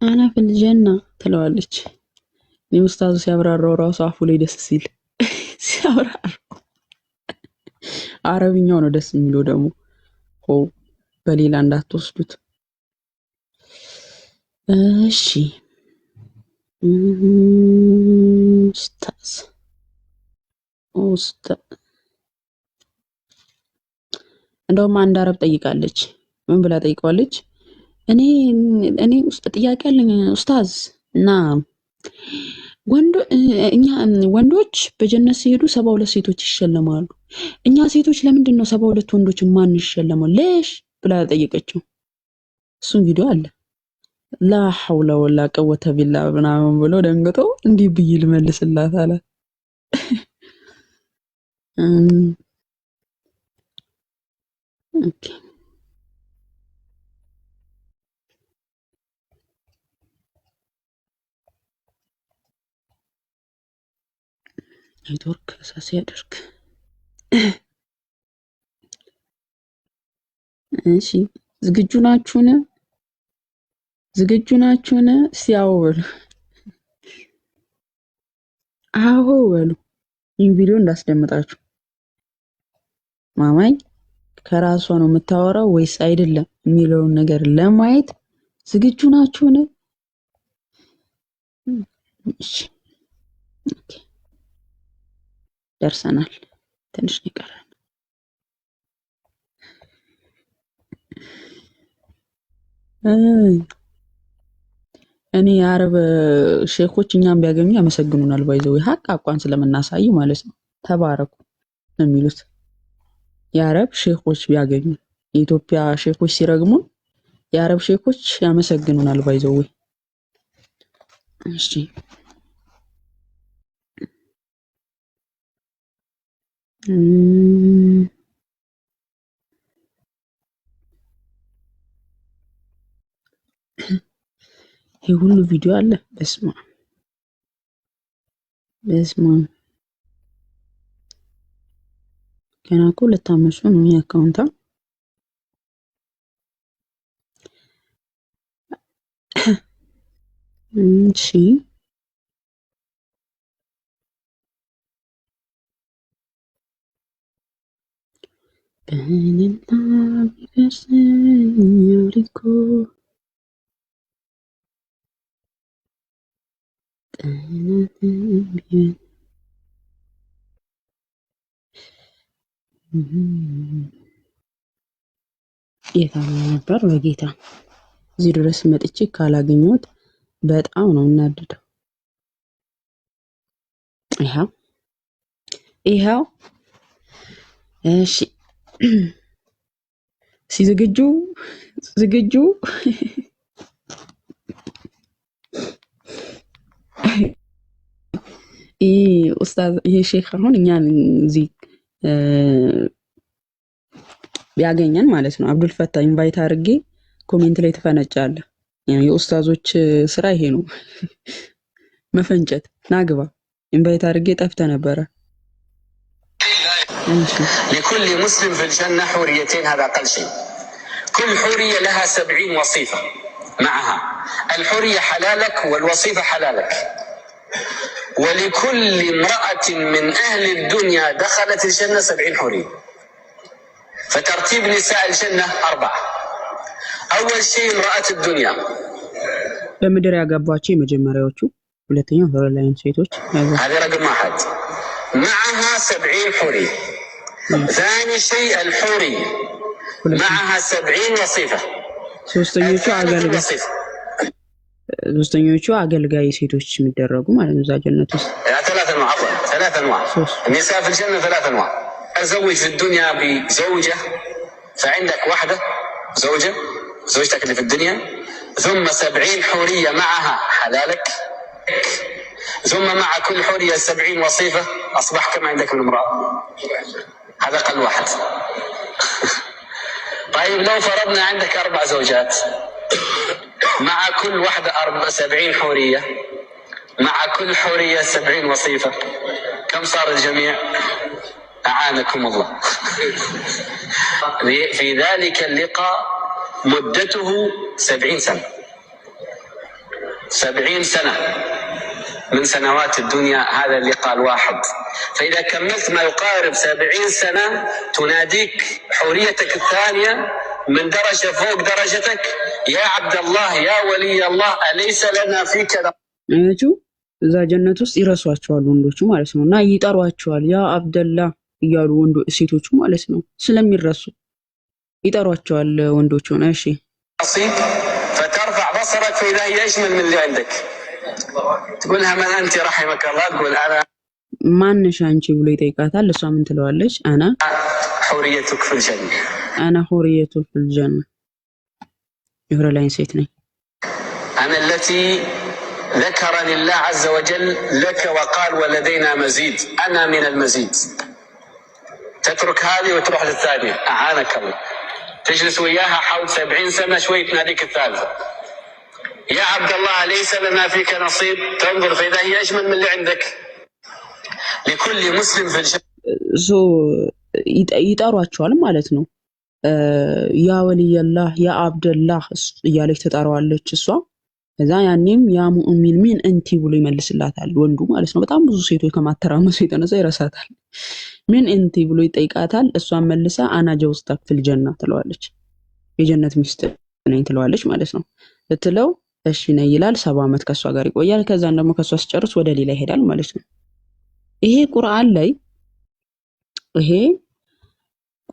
አና ፊል ጀና ትለዋለች። እኔ ኡስታዙ ሲያብራራው ራሱ አፉ ላይ ደስ ሲል ሲያብራራው አረብኛው ነው ደስ የሚለው ደግሞ ሆ በሌላ እንዳትወስዱት እሺ። ኡስታዝ እንደውም አንድ አረብ ጠይቃለች። ምን ብላ ጠይቀዋለች? እኔ ጥያቄ አለኝ ኡስታዝ እና ወንዶች በጀነት ሲሄዱ 72 ሴቶች ይሸለማሉ። እኛ ሴቶች ለምንድን ነው 72 ወንዶች ማን ይሸለማል ለሽ ብላ ጠየቀችው። እሱም ቪዲዮ አለ። ላ ሐውለ ወላ ቀወተ ቢላ ምናምን ብሎ ደንግጦ እንዲህ ብዬ ልመልስላት አለ። ኦኬ ኔትወርክ ሳሲ ያደርግ። እሺ ዝግጁ ናችሁን? ሲያው በሉ አዎ በሉ። ይህ ቪዲዮ እንዳስደምጣችሁ ማማይ ከራሷ ነው የምታወራው ወይስ አይደለም የሚለውን ነገር ለማየት ዝግጁ ናችሁን? እሺ ኦኬ ደርሰናል። ትንሽ ነው የቀረን። እኔ የአረብ ሼኮች እኛም ቢያገኙ ያመሰግኑናል። ባይዘው ሀቅ አቋን ስለምናሳይ ማለት ነው። ተባረኩ ነው የሚሉት። የአረብ ሼኮች ቢያገኙ የኢትዮጵያ ሼኮች ሲረግሙን የአረብ ሼኮች ያመሰግኑናል። ባይዘው እሺ ይሄ ሁሉ ቪዲዮ አለ። በስማ ገና እኮ 2 ዓመት ነው የአካውንታ እሺ በእኔና ቢፈስኛሪኮ የታመ ነበር በጌታ እዚህ ድረስ መጥቼ ካላገኘሁት በጣም ነው እናድደው። ይሄው እሺ ዝግጁ ኡስታዝ ይሄ ሼክ አሁን እኛን እዚህ ቢያገኘን ማለት ነው አብዱል ፈታ ኢንቫይት አድርጌ ኮሜንት ላይ ተፈነጫለህ። የኡስታዞች ስራ ይሄ ነው መፈንጨት። ናግባ ኢንቫይት አድርጌ ጠፍተ ነበረ። لكل مسلم في الجنة حوريتين هذا أقل شيء. كل حورية لها 70 وصيفة معها. الحورية حلالك والوصيفة حلالك. ولكل امرأة من أهل الدنيا دخلت الجنة 70 حورية. فترتيب نساء الجنة 4. أول شيء امرأة الدنيا. በምድር ያገባቸው የመጀመሪያዎቹ ሁለተኛው ሆረላይን ሴቶች هذا رقم 1 معها 70 حورية. ثاني شيء الحوري معها 70 وصيفة. ሶስተኞቹ አገልጋይ ሴቶች የሚደረጉ ማለት ነው። ዛጀነት ውስጥ 3 أنواع عفوا 3 أنواع. النساء في الجنة 3 أنواع. أزوج في الدنيا بزوجة فعندك واحدة زوجتك اللي في الدنيا، ثم 70 حورية معها حلالك، ثم مع كل حورية 70 وصيفة، أصبح كم عندك من امرأة؟ هذا أقل واحد. طيب لو فرضنا عندك 4 زوجات مع كل واحدة 70 حورية، مع كل حورية 70 وصيفة، كم صار الجميع؟ أعانكم الله. في ذلك اللقاء مدته 70 سنة. 70 سنة من سنوات الدنيا، هذا اللي قال واحد. فإذا كملت ما يقارب 70 سنة تناديك حوريتك الثانية من درجة فوق درجتك، يا عبد الله يا ولي الله أليس لنا فيك እዛ ጀነት ውስጥ ይረሷቸዋል ወንዶቹ ማለት ነው። እና ይጠሯቸዋል ያ አብደላ እያሉ ሴቶቹ ማለት ነው። ስለሚረሱ ይጠሯቸዋል ወንዶቹን። እሺ فترفع بصرك فإذا هي أجمل من اللي عندك تقولها من أنت رحمك الله، تقول أنا ማንሽ አንቺ ብሎ ይጠይቃታል። እሷ ምን ትለዋለች? أنا حوريتك في الجنة أنا حوريتك في الجنة يهر لاين ሴት ነኝ أنا التي ذكرني الله عز وجل لك وقال ولدينا مزيد، أنا من المزيد. تترك هذه وتروح للثانية، أعانك الله. تجلس وياها حول 70 سنة شوي تناديك الثالثة، يا عبد الله ليس لنا فيك نصيب، تنظر فإذا هي أجمل من اللي عندك. لكل مسلم في الجنة ይጠሯቸዋል ማለት ነው። ያ ወልየላህ ያ አብደላህ እያለች ተጣራዋለች እሷ። ከዛ ያኔም ያ ሙእሚን ሚን እንቲ ብሎ ይመልስላታል ወንዱ ማለት ነው። በጣም ብዙ ሴቶች ከማተራመሱ የተነሳ ይረሳታል። ሚን እንቲ ብሎ ይጠይቃታል። እሷን መልሳ አና ጀውዝተክ ፊል ጀና ትለዋለች። የጀነት ሚስት ነኝ ትለዋለች ማለት ነው። ስትለው እሺ ነኝ ይላል። 70 ዓመት ከሷ ጋር ይቆያል። ከዛን ደግሞ ከሷ ሲጨርስ ወደ ሌላ ይሄዳል ማለት ነው። ይሄ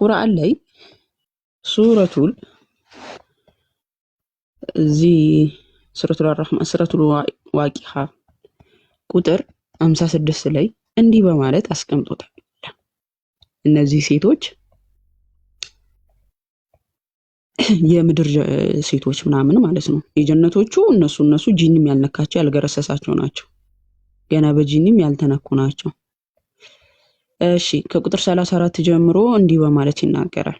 ቁርአን ላይ ሱረቱል ሱረቱል ዋቂሃ ቁጥር 56 ላይ እንዲህ በማለት አስቀምጦታል። እነዚህ ሴቶች የምድር ሴቶች ምናምን ማለት ነው። የጀነቶቹ እነሱ ጂኒም ያልነካቸው ያልገረሰሳቸው ናቸው። ገና በጂኒም ያልተነኩ ናቸው። እሺ ከቁጥር 34 ጀምሮ እንዲህ በማለት ይናገራል።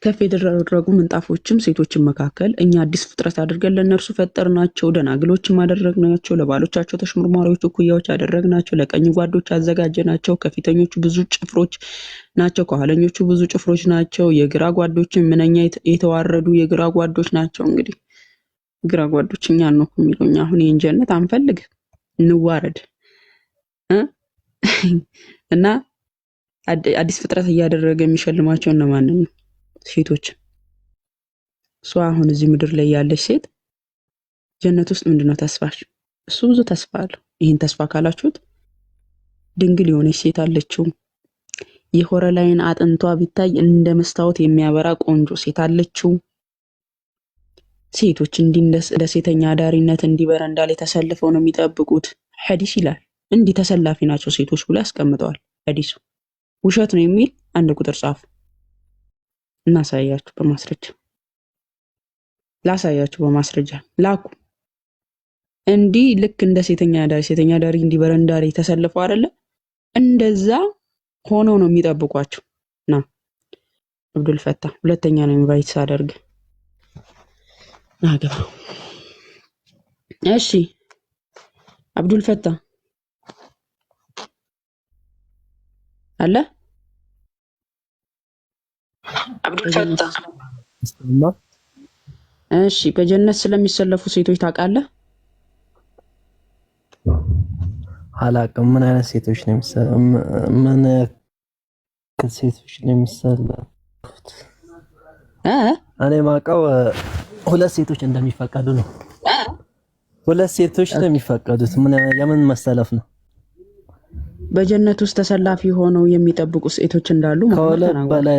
ከፍ የተደረጉ ምንጣፎችም ሴቶችን መካከል እኛ አዲስ ፍጥረት አድርገን ለነርሱ ፈጠርናቸው፣ ደናግሎችም አደረግናቸው፣ ለባሎቻቸው ተሽመርማሪዎች እኩያዎች አደረግናቸው፣ ለቀኝ ጓዶች አዘጋጀናቸው። ከፊተኞቹ ብዙ ጭፍሮች ናቸው፣ ከኋለኞቹ ብዙ ጭፍሮች ናቸው። የግራ ጓዶችም ምንኛ የተዋረዱ የግራ ጓዶች ናቸው። እንግዲህ ግራ ጓዶች እኛ ነው የሚለው። እኛ አሁን ይህን ጀነት አንፈልግ እንዋረድ እና አዲስ ፍጥረት እያደረገ የሚሸልማቸው እነማንን ነው? ሴቶች። እሷ አሁን እዚህ ምድር ላይ ያለች ሴት ጀነት ውስጥ ምንድነው ተስፋሽ? እሱ ብዙ ተስፋ አለው። ይህን ተስፋ ካላችሁት ድንግል የሆነች ሴት አለችው። የሆረ ላይን አጥንቷ ቢታይ እንደ መስታወት የሚያበራ ቆንጆ ሴት አለችው። ሴቶች እንዲህ እንደ ሴተኛ አዳሪነት እንዲህ በረንዳ ላይ ተሰልፈው ነው የሚጠብቁት። ሐዲስ ይላል እንዲህ ተሰላፊ ናቸው ሴቶች ብሎ ያስቀምጠዋል ሐዲሱ። ውሸት ነው የሚል አንድ ቁጥር ጻፉ። እናሳያችሁ በማስረጃ ላሳያችሁ በማስረጃ ላኩ። እንዲህ ልክ እንደ ሴተኛ ዳሪ እንዲህ በረንዳ ላይ ተሰልፈው አይደለ? እንደዛ ሆነው ነው የሚጠብቋቸው። ና አብዱል ፈታ ሁለተኛ ነው ኢንቫይት ሳደርግ ናገባ። እሺ አብዱል ፈታ አለ አብዱል ፈታ። እሺ በጀነት ስለሚሰለፉ ሴቶች ታውቃለህ? አላውቅም። ምን አይነት ሴቶች ነው የሚሰለፉት? እኔ የማውቀው ሁለት ሴቶች እንደሚፈቀዱ ነው። ሁለት ሴቶች ነው የሚፈቀዱት። የምን መሰለፍ ነው? በጀነት ውስጥ ተሰላፊ ሆነው የሚጠብቁ ሴቶች እንዳሉ ከሁለት በላይ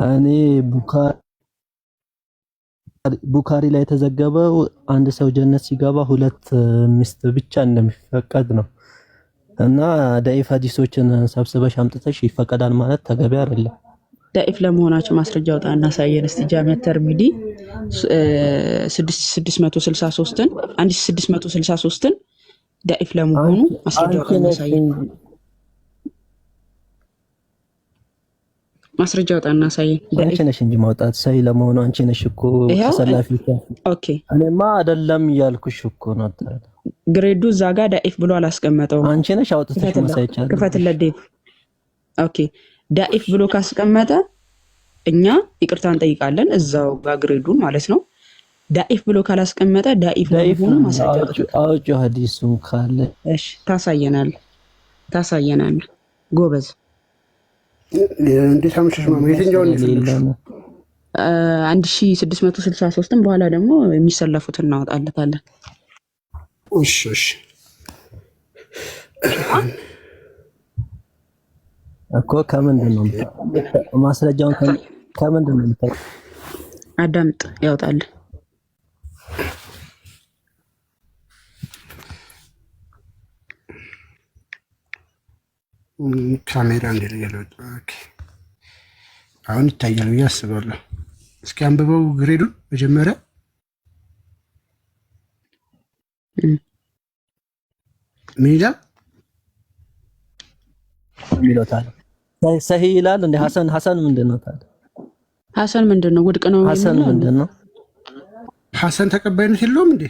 እኔ ቡካሪ ላይ የተዘገበው አንድ ሰው ጀነት ሲገባ ሁለት ሚስት ብቻ እንደሚፈቀድ ነው። እና ዳኢፍ ሐዲሶችን ሰብስበሽ አምጥተሽ ይፈቀዳል ማለት ተገቢ አይደለም። ዳኢፍ ለመሆናቸው ማስረጃ አውጣ እና ሳየን እስቲ። ጃሚዕ ተርሚዲ 1663ን ዳኢፍ ለመሆኑ ማስረጃ አውጣ እና ሳየን። ማስረጃ አውጣ እና ሳየን። አንቺ ነሽ እንጂ ማውጣት ሳይ ለመሆኑ አንቺ ነሽ እኮ ተሰላፊ። ኦኬ እኔማ አይደለም እያልኩሽ እኮ ነው። ግሬዱ እዛ ጋር ዳኢፍ ብሎ አላስቀመጠውም። አንቺ ነሽ አውጥተሽ ማሳየቻለሁ። ክፈትለት ዴቭ። ኦኬ ዳኢፍ ብሎ ካስቀመጠ እኛ ይቅርታ እንጠይቃለን እዛው ጋግሬዱን ማለት ነው። ዳኢፍ ብሎ ካላስቀመጠ ዳኢፍ ነው ማስረጃ አውጭ ሐዲሱን ካለ እሺ ታሳየናል። ጎበዝ እንዴት አመሸሽ ማማ? የትኛውን ነው? 1663 በኋላ ደግሞ የሚሰለፉትን እናወጣለታለን። እሺ እኮ ከምንድን ነው ማስረጃውን ከምንድን ነው የምታውቀው? አዳምጥ ያወጣል። ካሜራ እንደሌለው ኦኬ፣ አሁን ይታያል ብዬ አስባለሁ። እስኪ አንብበው ግሬዱን መጀመሪያ። ምን ይላል? ይላል ሰሂህ ይላል እንደ ሐሰን ምንድን ነው ታዲያ? ሐሰን ምንድን ነው? ውድቅ ነው። ሐሰን ምንድን ነው? ሐሰን ተቀባይነት የለውም እንዴ?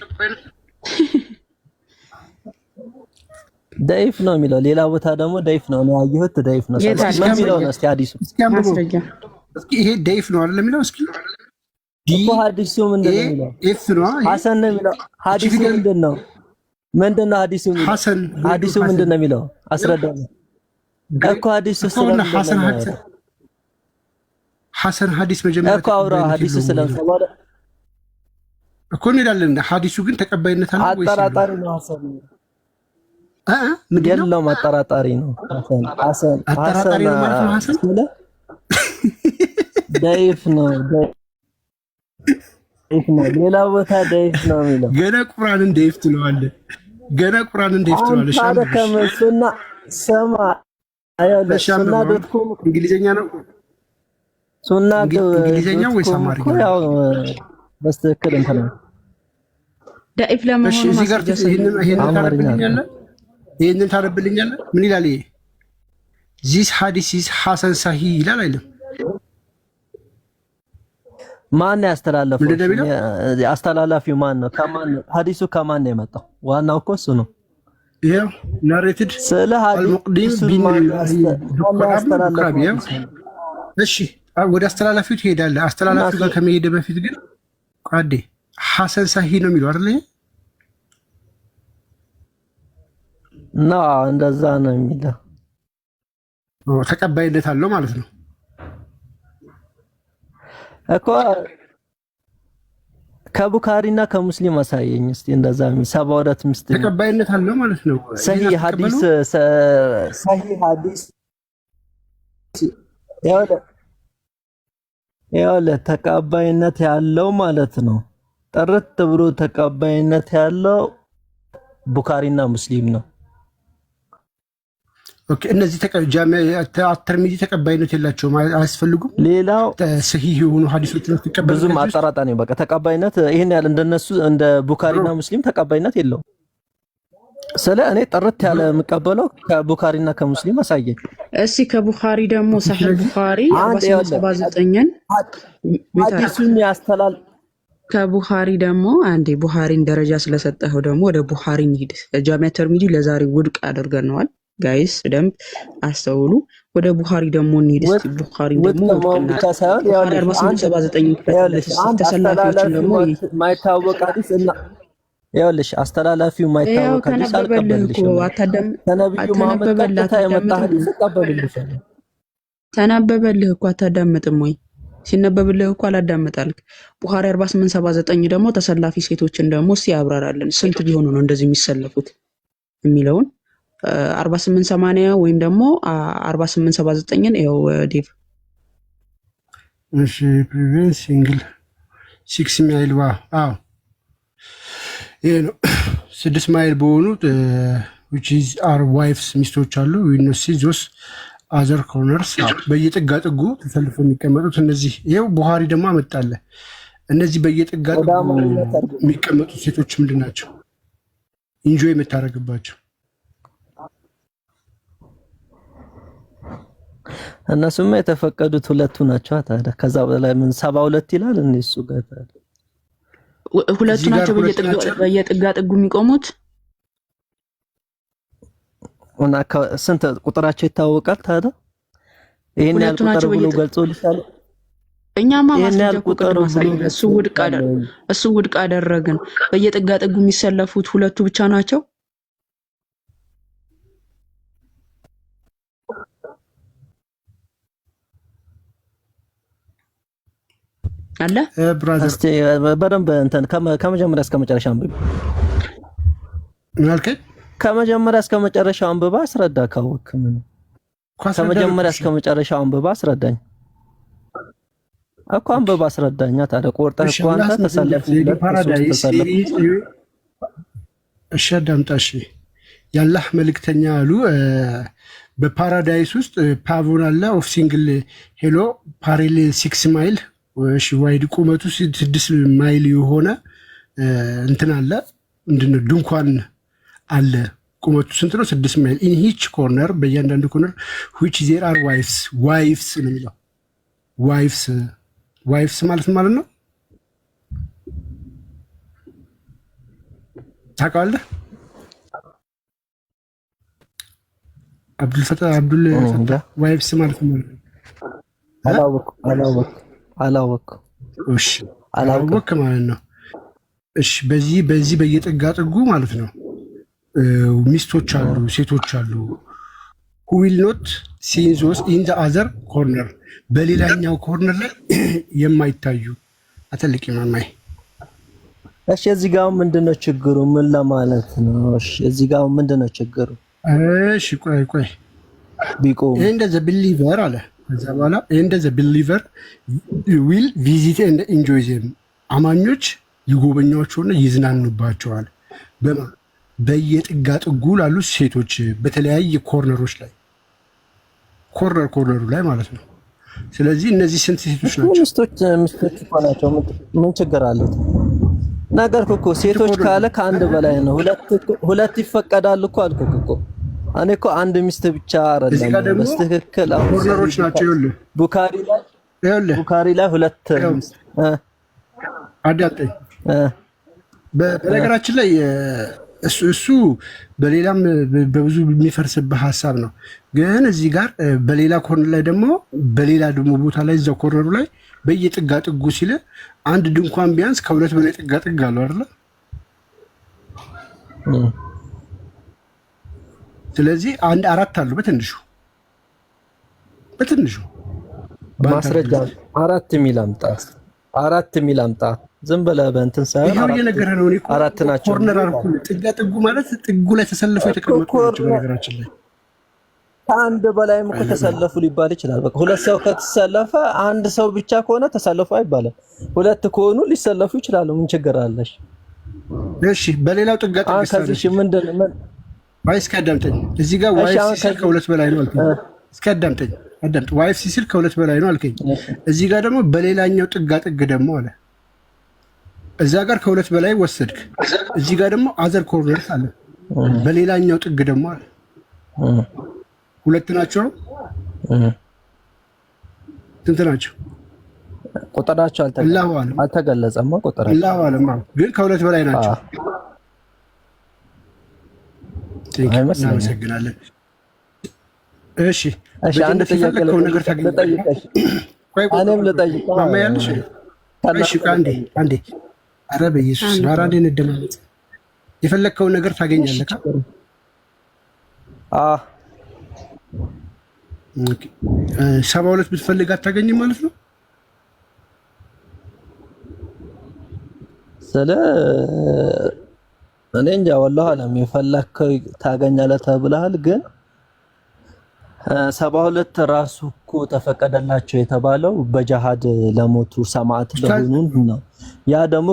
ዳይፍ ነው የሚለው። ሌላ ቦታ ደግሞ ዳይፍ ነው ነው ያየሁት። ዳይፍ ነው የሚለው ነው። እስኪ ሐዲሱ እስኪ ይሄ ዳይፍ ነው አይደል የሚለው? እስኪ እኮ ሐዲሱ ምንድን ነው የሚለው? ኤፍ ነው ሐሰን ነው የሚለው። ሐዲሱ ምንድን ነው? ሐዲሱ ምንድን ነው የሚለው? አስረዳኝ እኮ ሐዲሱ ስለምን ሐሰን ሐዲስ መጀመሪያ እኮ አውራ ሐዲሱ ስለምን እኮ እንሄዳለን። ሐዲሱ ግን ተቀባይነት አለው ወይስ አጠራጣሪ ነው? ሐሰን የለውም አጠራጣሪ ነው። ሐሰን አጠራጣሪ ነው ማለት ነው። ሐሰን ዳይፍ ነው። ሌላ ቦታ ዳይፍ ነው የሚለው። ገና ቁርአንን ዳይፍ ትለዋለህ። ታዲያ ከመሱና ሰማ ሱና ዶትኮም እንግሊዘኛ ነው። ሱና እንግሊዘኛ ወይስ አማርኛ? ያው በስተክል እንትን ነው ዳኢፍ ለመሆኑ ማስረጃ ይሄንን ታነብልኛለህ? ምን ይላል ይሄ? ዚስ ሐዲስ ኢዝ ሐሰን ሰሂህ ይላል አይልም? ማን ያስተላለፈው? አስተላላፊው ማን ነው? ሐዲሱ ከማን ነው የመጣው? ዋናው እኮ እሱ ነው። ይሄው ናሬትድ ስለ አልሙቅዲም ቢን እሺ፣ ወደ አስተላላፊው ትሄዳለህ። አስተላላፊው ጋር ከመሄድ በፊት ግን ቃዴ ሐሰን ሰሂህ ነው የሚለው አይደል? እንደዛ ነው የሚለው። ተቀባይነት አለው ማለት ነው እኮ። ከቡካሪና ከሙስሊም አሳየኝ እስቲ። እንደዛ 72 ምስት ተቀባይነት አለው ማለት ነው። ሰሂህ ሐዲስ ያው ተቀባይነት ያለው ማለት ነው። ጥርት ብሎ ተቀባይነት ያለው ቡካሪና ሙስሊም ነው። ኦኬ፣ እነዚህ ተርሚዚ ተቀባይነት የላቸውም፣ አያስፈልጉም። ሌላው ሰሂህ የሆኑ ሐዲሶችን ተቀባይነት ብዙም አጠራጣሪ ነው። በቃ ተቀባይነት ይሄን ያህል እንደነሱ እንደ ቡካሪና ሙስሊም ተቀባይነት የለውም። ስለ እኔ ጥርት ያለ የምቀበለው ከቡካሪና ከሙስሊም አሳየኝ እስቲ። ከቡኻሪ ደግሞ ሰሂህ ቡኻሪ 479ን ሐዲሱን ያስተላል። ከቡኻሪ ደግሞ አንዴ ቡኻሪን ደረጃ ስለሰጠኸው ደግሞ ወደ ቡኻሪ እንሂድ። ጃሚዓ ተርሚዚ ለዛሬ ውድቅ አድርገነዋል። ጋይስ በደንብ አስተውሉ። ወደ ቡኻሪ ደግሞ እንሂድ እስቲ። ቡኻሪ ደግሞ ብቻ ሳይሆን ያው 4879 ተሰላፊዎችን ደግሞ ማይታወቅ ሐዲስ እና ያውልሽ አስተላላፊው ማይታወቅ ሐዲስ አልቀበልልሽ። ተነብዩ መሐመድ ቀጥታ የመጣ ሐዲስ ተቀበልልሽ። ተነበበልህ እኮ አታዳምጥም ወይ? ሲነበብልህ እኮ አላዳምጣልክ። ቡኻሪ 4879 ደግሞ ተሰላፊ ሴቶችን ደግሞ እስቲ ያብራራልን። ስንት ቢሆኑ ነው እንደዚህ የሚሰለፉት የሚለውን 4880 ወይም ደግሞ 4879ን ያው ዴቭ እሺ ፕሪቪየስ ሲንግል 6 ማይል አዎ ይሄ ነው 6 ማይል በሆኑት which is our wives ሚስቶች አሉ ዊኖሲ ዞስ አዘር ኮርነርስ በየጥጋ ጥጉ ተሰልፈው የሚቀመጡት እነዚህ። ይሄው ቡኻሪ ደግሞ አመጣለ። እነዚህ በየጥጋ ጥጉ የሚቀመጡት ሴቶች ምንድን ናቸው? ኢንጆይ የምታደርግባቸው እነሱማ የተፈቀዱት ሁለቱ ናቸው። ታዲያ ከዛ በላይ ምን 72 ይላል እንዴ? እሱ ጋር ታዲያ ሁለቱ ናቸው በየጥጋ ጥጉ የሚቆሙት። እና ስንት ቁጥራቸው ይታወቃል ታዲያ? ይሄን ያህል ቁጥር ብሎ ገልጾልሻል። እኛማ ማስረጃ ቁጥር ማሳየን እሱ ውድቅ አደረግን። በየጥጋ ጥጉ የሚሰለፉት ሁለቱ ብቻ ናቸው። አለ እስቲ በደንብ እንትን ከመጀመሪያ እስከ መጨረሻ አንብብ። ምናልከኝ ከመጀመሪያ እስከ መጨረሻ አንብባ አስረዳ። ካወክ ምን ከመጀመሪያ እስከ መጨረሻ አንብባ አስረዳኝ እኮ አንብባ አስረዳኛ። ታዲያ ቆርጠህ እኮ አንተ ተሰለፍ ፓራዳይስ እሺ፣ አዳምጣሽ ያላህ መልእክተኛ አሉ በፓራዳይስ ውስጥ ፓቮን አለ ኦፍ ሲንግል ሄሎ ፓራሌል 6 ማይል እሺ፣ ዋይድ ቁመቱ 6 ማይል የሆነ እንትን አለ ምንድነው ድንኳን አለ። ቁመቱ ስንት ነው? 6 ማይል ኢን ሂች ኮርነር በእያንዳንዱ ኮርነር which there are wives ነው የሚለው ዋይፍስ ማለት ነው ታውቃለህ? አብዱል ፈታ ዋይፍስ ማለት ነው። አላወቅ እሺ፣ አላወቅ ማለት ነው። እሺ፣ በዚህ በየጥጋ ጥጉ ማለት ነው ሚስቶች አሉ፣ ሴቶች አሉ። who will not see those in the other corner በሌላኛው ኮርነር ላይ የማይታዩ አተልቂ ማማይ። እሺ፣ እዚህ ጋር ምንድነው ችግሩ? ምን ለማለት ነው? እሺ፣ እዚህ ጋር ምንድነው ችግሩ? እሺ፣ ቆይ ቢቆም እንደ ዘ ቢሊቨር አለ። ከዛ በኋላ እንደ ዘ ቢሊቨር will visit and enjoy them አማኞች ይጎበኛቸውና ይዝናኑባቸዋል። በየጥጋ ጥጉ ላሉ ሴቶች በተለያየ ኮርነሮች ላይ ኮርነሩ ላይ ማለት ነው። ስለዚህ እነዚህ ስንት ሴቶች ናቸው? ሚስቶች ናቸው። ምን ችግር አለው? ነገር እኮ ሴቶች ካለ ከአንድ በላይ ነው። ሁለት ይፈቀዳል እኮ አልኩህ እኮ። እኔ እኮ አንድ ሚስት ብቻ አይደለም በትክክል ኮርነሮች ናቸው። ይኸውልህ ቡካሪ ላይ ሁለት ሚስት አዳምጠኝ። በነገራችን ላይ እሱ በሌላም በብዙ የሚፈርስብህ ሀሳብ ነው። ግን እዚህ ጋር በሌላ ኮርነር ላይ በሌላ ቦታ ላይ እዛው ኮርነሩ ላይ በየጥጋ ጥጉ ሲል አንድ ድንኳን ቢያንስ ከሁለት በላይ ጥጋ ጥግ አለው አይደለ? ስለዚህ አንድ አራት አሉ በትንሹ ማስረጃ አራት የሚል አምጣ። ዝም ብለህ በእንትን ሳይሆን ይሄው እየነገረህ ነው። አራት ናቸው። ኮርነር አልኩህ። ጥጋ ጥጉ ማለት ጥጉ ላይ ተሰልፈው የተቀመጡ ናቸው። በነገራችን ላይ ከአንድ በላይም እኮ ተሰለፉ ሊባል ይችላል። በቃ ሁለት ሰው ከተሰለፈ አንድ ሰው ብቻ ከሆነ ተሰለፉ አይባልም። ሁለት ከሆኑ ሊሰለፉ ይችላሉ። ምን ችግር አለሽ? እሺ፣ በሌላው ጥጋ ጥግ ከዚህ ምንድን ዋይስ ካዳምጠኝ። እዚህ ጋር ዋይስ ሲል ከሁለት በላይ ነው አልከኝ። እስኪ አዳምጥ። ዋይስ ሲል ከሁለት በላይ ነው አልከኝ። እዚህ ጋር ደግሞ በሌላኛው ጥጋ ጥግ ደግሞ አለ። እዛ ጋር ከሁለት በላይ ወሰድክ። እዚህ ጋር ደግሞ አዘር ኮርነር አለ። በሌላኛው ጥግ ደግሞ አለ። ሁለት ናቸው። ስንት ናቸው? ቁጥራቸው አልተገለጸም። ቁጥራቸው ግን ከሁለት በላይ ናቸው። እናመሰግናለን። እሺ፣ አንድ ጥያቄ ነገር ታገኛለህ። እኔም ልጠይቅህ። እሺ፣ አንዴ ኧረ በኢየሱስ አራንዴ እንደማለት የፈለግከውን ነገር ታገኛለህ። አዎ 72 ብትፈልግ አታገኝም ማለት ነው። እኔ እንጃ ወላሂ አለም የፈለግከው ታገኛለህ ተብለሃል። ግን 72 ራሱ እኮ ተፈቀደላቸው የተባለው በጀሃድ ለሞቱ ሰማዕት ለሆኑ ነው። ያ ደግሞ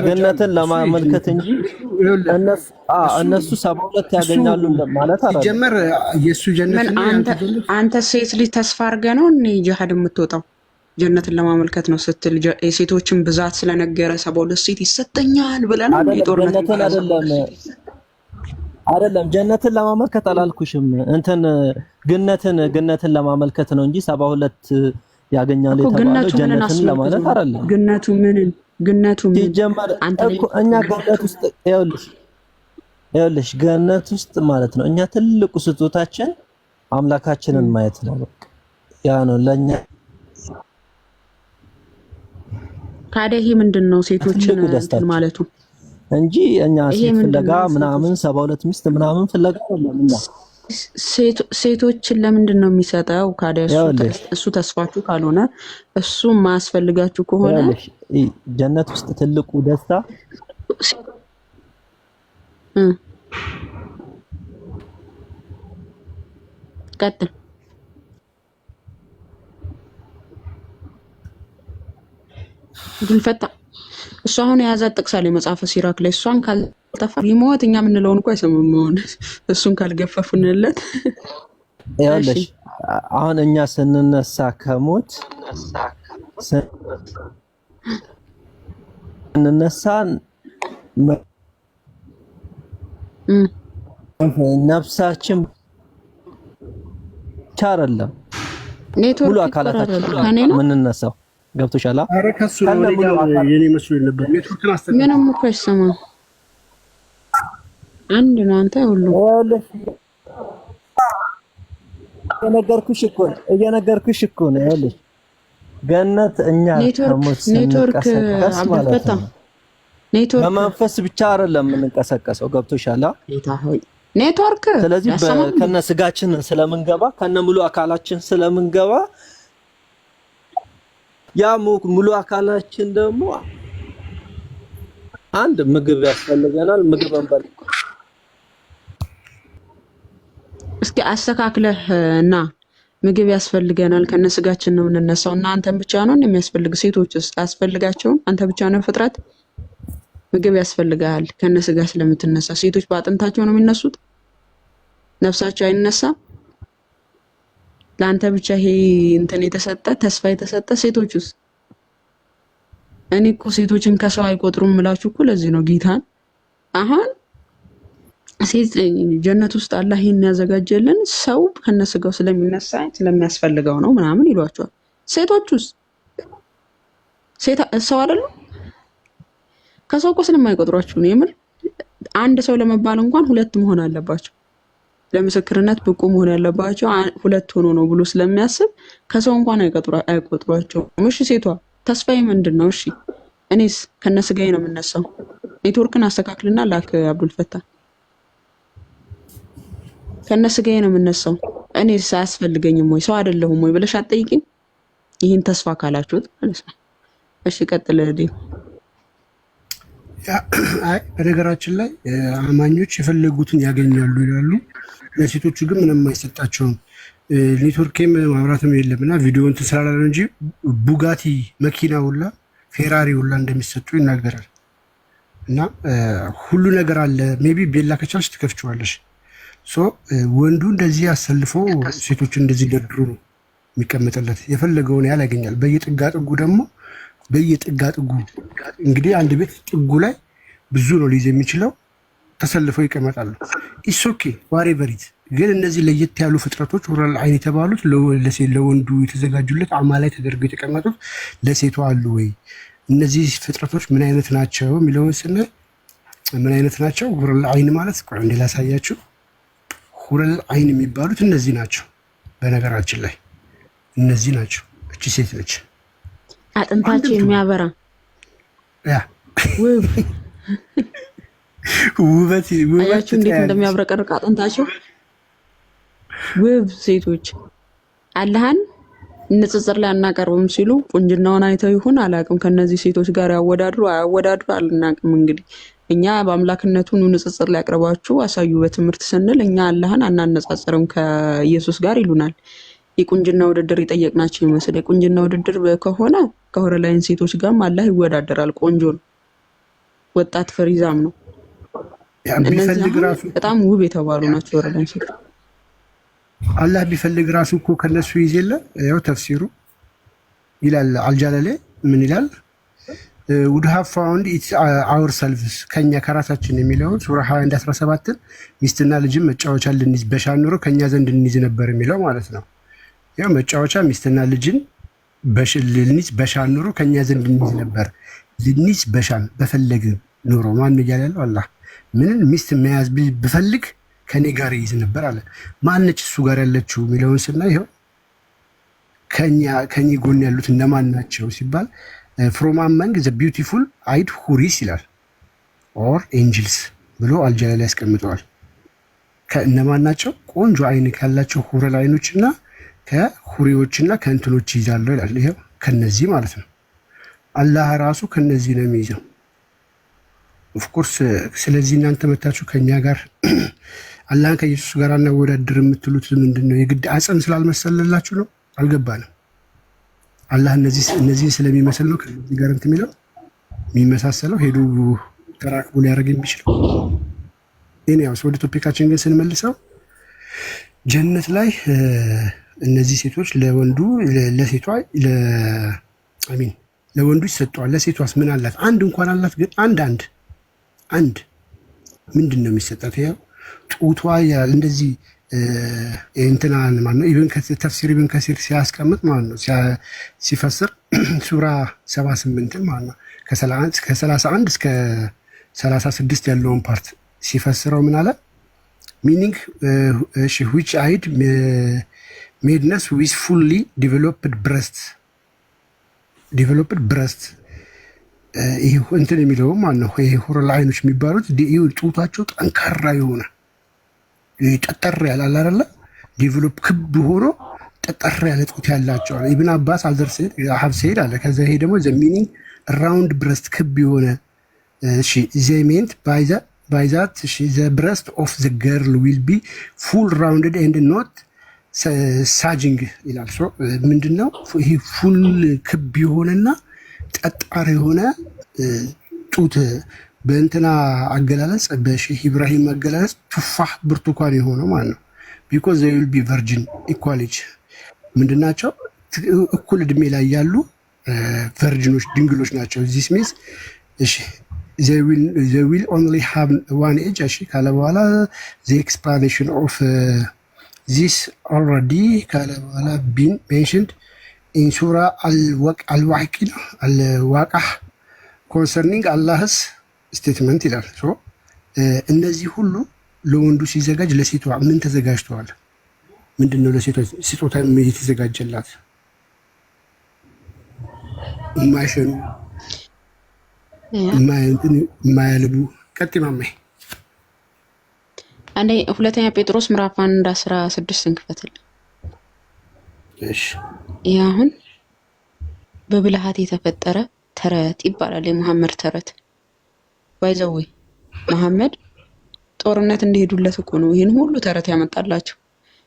ገነትን ለማመልከት እንጂ እነሱ 72 ያገኛሉ ማለት አይደለም። ጀመር የሱ ጀነት አንተ ሴት ልጅ ተስፋ አድርገህ ነው እኔ ጀሃድ የምትወጣው ጀነትን ለማመልከት ነው ስትል የሴቶችን ብዛት ስለነገረ 72 ሴት ይሰጠኛል ብለህ ነው የጦርነት አይደለም። ጀነትን ለማመልከት አላልኩሽም። እንትን ግነትን ለማመልከት ነው እንጂ 72 ያገኛል የተባለው ጀነትን ለማለት አይደለም። ግነቱ ምን ሲጀመር እኛ ገነት ውስጥ ይኸውልሽ ገነት ውስጥ ማለት ነው እኛ ትልቁ ስጦታችን አምላካችንን ማየት ነው። በቃ ያ ነው ለኛ ታዲያ ይሄ ምንድነው ሴቶችን እንትን ማለቱ እንጂ እኛ ሴት ፍለጋ ምናምን 72 ሚስት ምናምን ፍለጋ ለምንና ሴቶችን ለምንድን ነው የሚሰጠው? ካዲያ እሱ ተስፋችሁ ካልሆነ እሱ ማስፈልጋችሁ ከሆነ ጀነት ውስጥ ትልቁ ደስታ ቀጥል ድልፈታ እሱ አሁን የያዛት ጠቅሳለች መጽሐፈ ሲራክ ላይ እሷን ካልጠፋ ቢሞት እኛ የምንለውን እኮ አይሰማም። እሱን ካልገፈፉንለት ያለሽ አሁን እኛ ስንነሳ ከሞት ስንነሳ ነፍሳችን ቻረለም ሙሉ አካላታችን ምንነሳው ገብቶሻል? አረ ከሱ ነው የኔ መስሎኝ ነበር። ኔትወርክን አስተካክል። ምንም እኮ አይሰማም። አንድ ነው አንተ ሁሉ እየነገርኩሽ እኮ ነው ያለሽ ገነት እኛ ከሞት ስንቀሰቀስ ማለት ነው። ኔትወርክ በመንፈስ ብቻ አይደለም የምንቀሰቀሰው ገብቶሻል? ጌታ ሆይ ኔትወርክ ስለዚህ ከነ ስጋችን ስለምንገባ ከነ ሙሉ አካላችን ስለምንገባ ያ ሙሉ አካላችን ደግሞ አንድ ምግብ ያስፈልገናል። ምግብ እንበል እስኪ አስተካክለህ እና ምግብ ያስፈልገናል ከነስጋችን ነው የምንነሳው እና አንተን ብቻ ነው የሚያስፈልግ? ሴቶችስ አያስፈልጋቸውም? አንተ ብቻ ነው ፍጥረት ምግብ ያስፈልጋል ከነስጋ ስለምትነሳ። ሴቶች በአጥንታቸው ነው የሚነሱት፣ ነፍሳቸው አይነሳም። ለአንተ ብቻ ይሄ እንትን የተሰጠ ተስፋ የተሰጠ። ሴቶችስ? እኔ እኮ ሴቶችን ከሰው አይቆጥሩም ምላችሁ እኮ ለዚህ ነው ጌታን አሁን ሴት ጀነት ውስጥ አላህ ይሄን ያዘጋጀልን ሰው ከነስጋው ስለሚነሳ ስለሚያስፈልገው ነው ምናምን ይሏቸዋል። ሴቶችስ ሰው አይደሉም? ከሰው እኮ ስለማይቆጥሯችሁ ነው። የምር አንድ ሰው ለመባል እንኳን ሁለት መሆን አለባቸው። ለምስክርነት ብቁ መሆን ያለባቸው ሁለት ሆኖ ነው ብሎ ስለሚያስብ ከሰው እንኳን አይቆጥሯቸውም። እሺ ሴቷ ተስፋዬ ምንድን ነው? እሺ እኔስ ከነስጋዬ ነው የምነሳው። ኔትወርክን አስተካክልና ላክ አብዱልፈታ። ከነስጋዬ ነው የምነሳው እኔስ አያስፈልገኝም ወይ ሰው አይደለሁም ወይ ብለሽ አትጠይቂኝ። ይህን ተስፋ ካላችሁት ማለት ነው። እሺ ቀጥል። አይ በነገራችን ላይ አማኞች የፈለጉትን ያገኛሉ ይላሉ። ለሴቶቹ ግን ምንም አይሰጣቸውም። ኔትወርክም ማብራትም የለምና ቪዲዮውን ተሰራራለ እንጂ ቡጋቲ መኪና ሁላ ፌራሪ ሁላ እንደሚሰጡ ይናገራል። እና ሁሉ ነገር አለ። ሜቢ ቤላ ከቻልሽ ትከፍቺዋለሽ። ወንዱ እንደዚህ አሰልፎ ሴቶችን እንደዚህ ደርድሩ ነው የሚቀመጥለት። የፈለገውን ያህል ያገኛል። በየጥጋጥጉ ደግሞ በየጥጋጥጉ እንግዲህ አንድ ቤት ጥጉ ላይ ብዙ ነው ሊይዝ የሚችለው። ተሰልፈው ይቀመጣሉ። ኢሶኬ ዋሬ በሪት ግን እነዚህ ለየት ያሉ ፍጥረቶች ሁረል አይን የተባሉት ለወንዱ የተዘጋጁለት አማ ላይ ተደርገው የተቀመጡት ለሴቷ አሉ ወይ? እነዚህ ፍጥረቶች ምን አይነት ናቸው የሚለውን ስናይ ምን አይነት ናቸው? ሁረል አይን ማለት ቆይ እንዴ ላሳያችሁ። ሁረል አይን የሚባሉት እነዚህ ናቸው። በነገራችን ላይ እነዚህ ናቸው። እቺ ሴት ነች። አጥንታቸው የሚያበራ ያ ውበት አያችሁ እንዴት እንደሚያብረቀርቅ አጥንታቸው። ውብ ሴቶች አላህን ንጽጽር ላይ አናቀርብም ሲሉ ቁንጅናውን አይተው ይሁን አላውቅም። ከነዚህ ሴቶች ጋር ያወዳድሩ አያወዳድሩ አልናቅም። እንግዲህ እኛ በአምላክነቱ ንጽጽር ላይ አቅርባችሁ አሳዩ በትምህርት ስንል እኛ አላህን አናነጻጽርም ከኢየሱስ ጋር ይሉናል። የቁንጅና ውድድር የጠየቅናቸው ይመስል የቁንጅና ውድድር ከሆነ ከሆረላይን ሴቶች ጋርም አላህ ይወዳደራል። ቆንጆ ነው፣ ወጣት ፍሪዛም ነው። እነዚህ በጣም ውብ የተባሉ ናቸው ወረላይን ሴቶች። አላህ ቢፈልግ ራሱ እኮ ከነሱ ይዘለ ያው ተፍሲሩ ይላል። አልጃላሌ ምን ይላል? would have found it ourselves ከኛ ከራሳችን የሚለውን ሱራ 21:17 ሚስትና ልጅም መጫወቻ ልንይዝ በሻን ኖሮ ከኛ ዘንድ እንይዝ ነበር የሚለው ማለት ነው። ያው መጫወቻ ሚስትና ልጅን ልንይዝ በሻን ኖሮ ከኛ ዘንድ እንይዝ ነበር። ልንይዝ በሻን በፈለግ ኖሮ ማን ይያል ያለው አላህ ምን ሚስት መያዝ ቢፈልግ ከኔ ጋር ይይዝ ነበር አለ። ማነች እሱ ጋር ያለችው የሚለውን ስናይ ይሄው ከኛ ጎን ያሉት እነማን ናቸው ሲባል ፍሮም አመንግ ዘ ቢዩቲፉል አይድ ሁሪስ ይላል ኦር ኤንጅልስ ብሎ አልጀላ ላይ ያስቀምጠዋል። ከእነማን ናቸው? ቆንጆ አይን ካላቸው ሁረል አይኖችና ከሁሪዎችና ከእንትኖች ይዛለው ይላል። ይሄው ከነዚህ ማለት ነው። አላህ ራሱ ከነዚህ ነው የሚይዘው። ኦፍኮርስ ስለዚህ እናንተ መታችሁ ከኛ ጋር አላህን ከኢየሱስ ጋር እናወዳድር የምትሉት ምንድን ነው? የግድ አጽም ስላልመሰለላችሁ ነው? አልገባንም። አላህ እነዚህን ስለሚመስል ነው ከዚህ ጋር እንትን የሚለው የሚመሳሰለው ሄዱ ተራክቦ ሊያደርግ የሚችለው። ይሄን ያው ወደ ቶፒካችን ግን ስንመልሰው ጀነት ላይ እነዚህ ሴቶች ለወንዱ ለሴቷ ለወንዱ ይሰጠዋል። ለሴቷስ ምን አላት? አንድ እንኳን አላት። ግን አንድ ምንድን ነው የሚሰጣት? ያው ጡቷ እንደዚህ እንትና ማለት ነው። ኢብን ተፍሲር ኢብን ከሲር ሲያስቀምጥ ማለት ነው ሲፈስር ሱራ 78 ማለት ነው ከ31 እስከ 36 ያለውን ፓርት ሲፈስረው ምን አለ? ሚኒንግ which eyed maidness with fully developed breast ይሄ እንትን የሚለው ማለት ነው። ይሄ ሁረል አይኖች የሚባሉት ጡታቸው ጠንካራ የሆነ ጠጠር ያለ አይደለ? ዲቨሎፕ ክብ ሆኖ ጠጠር ያለ ጡት ያላቸው ኢብን አባስ አልዘር ሰይድ አለ። ከዛ ይሄ ደግሞ ዘ ሚኒንግ ራውንድ ብረስት ክብ የሆነ they meant by that the breast of the girl will be full rounded and not sagging ይላል። ሶ ምንድነው ይሄ ፉል ክብ የሆነና ጠጣር የሆነ ጡት በእንትና አገላለጽ በሼህ ኢብራሂም አገላለጽ ቱፋህ ብርቱካን የሆነው ማለት ነው። because they will be virgin equality ምንድናቸው? እኩል እድሜ ላይ ያሉ ቨርጂኖች ድንግሎች ናቸው። this means እሺ they will only have one age እሺ ካለ በኋላ the explanation of this already ካለ በኋላ been mentioned in surah al-waqah concerning Allah's statement ይላል። ሶ እነዚህ ሁሉ ለወንዱ ሲዘጋጅ ለሴቷ ምን ተዘጋጅተዋል? ምንድነው ለሴቷ ስጦታ የተዘጋጀላት? የማይሸኑ የማያልቡ ቀጥማማይ አንዴ ሁለተኛ ጴጥሮስ ምዕራፍ 1:16 እንክፈትል። እሺ ይሄ አሁን በብልሃት የተፈጠረ ተረት ይባላል። የመሐመድ ተረት ባይዘው መሐመድ ጦርነት እንደሄዱለት እኮ ነው ይሄን ሁሉ ተረት ያመጣላቸው።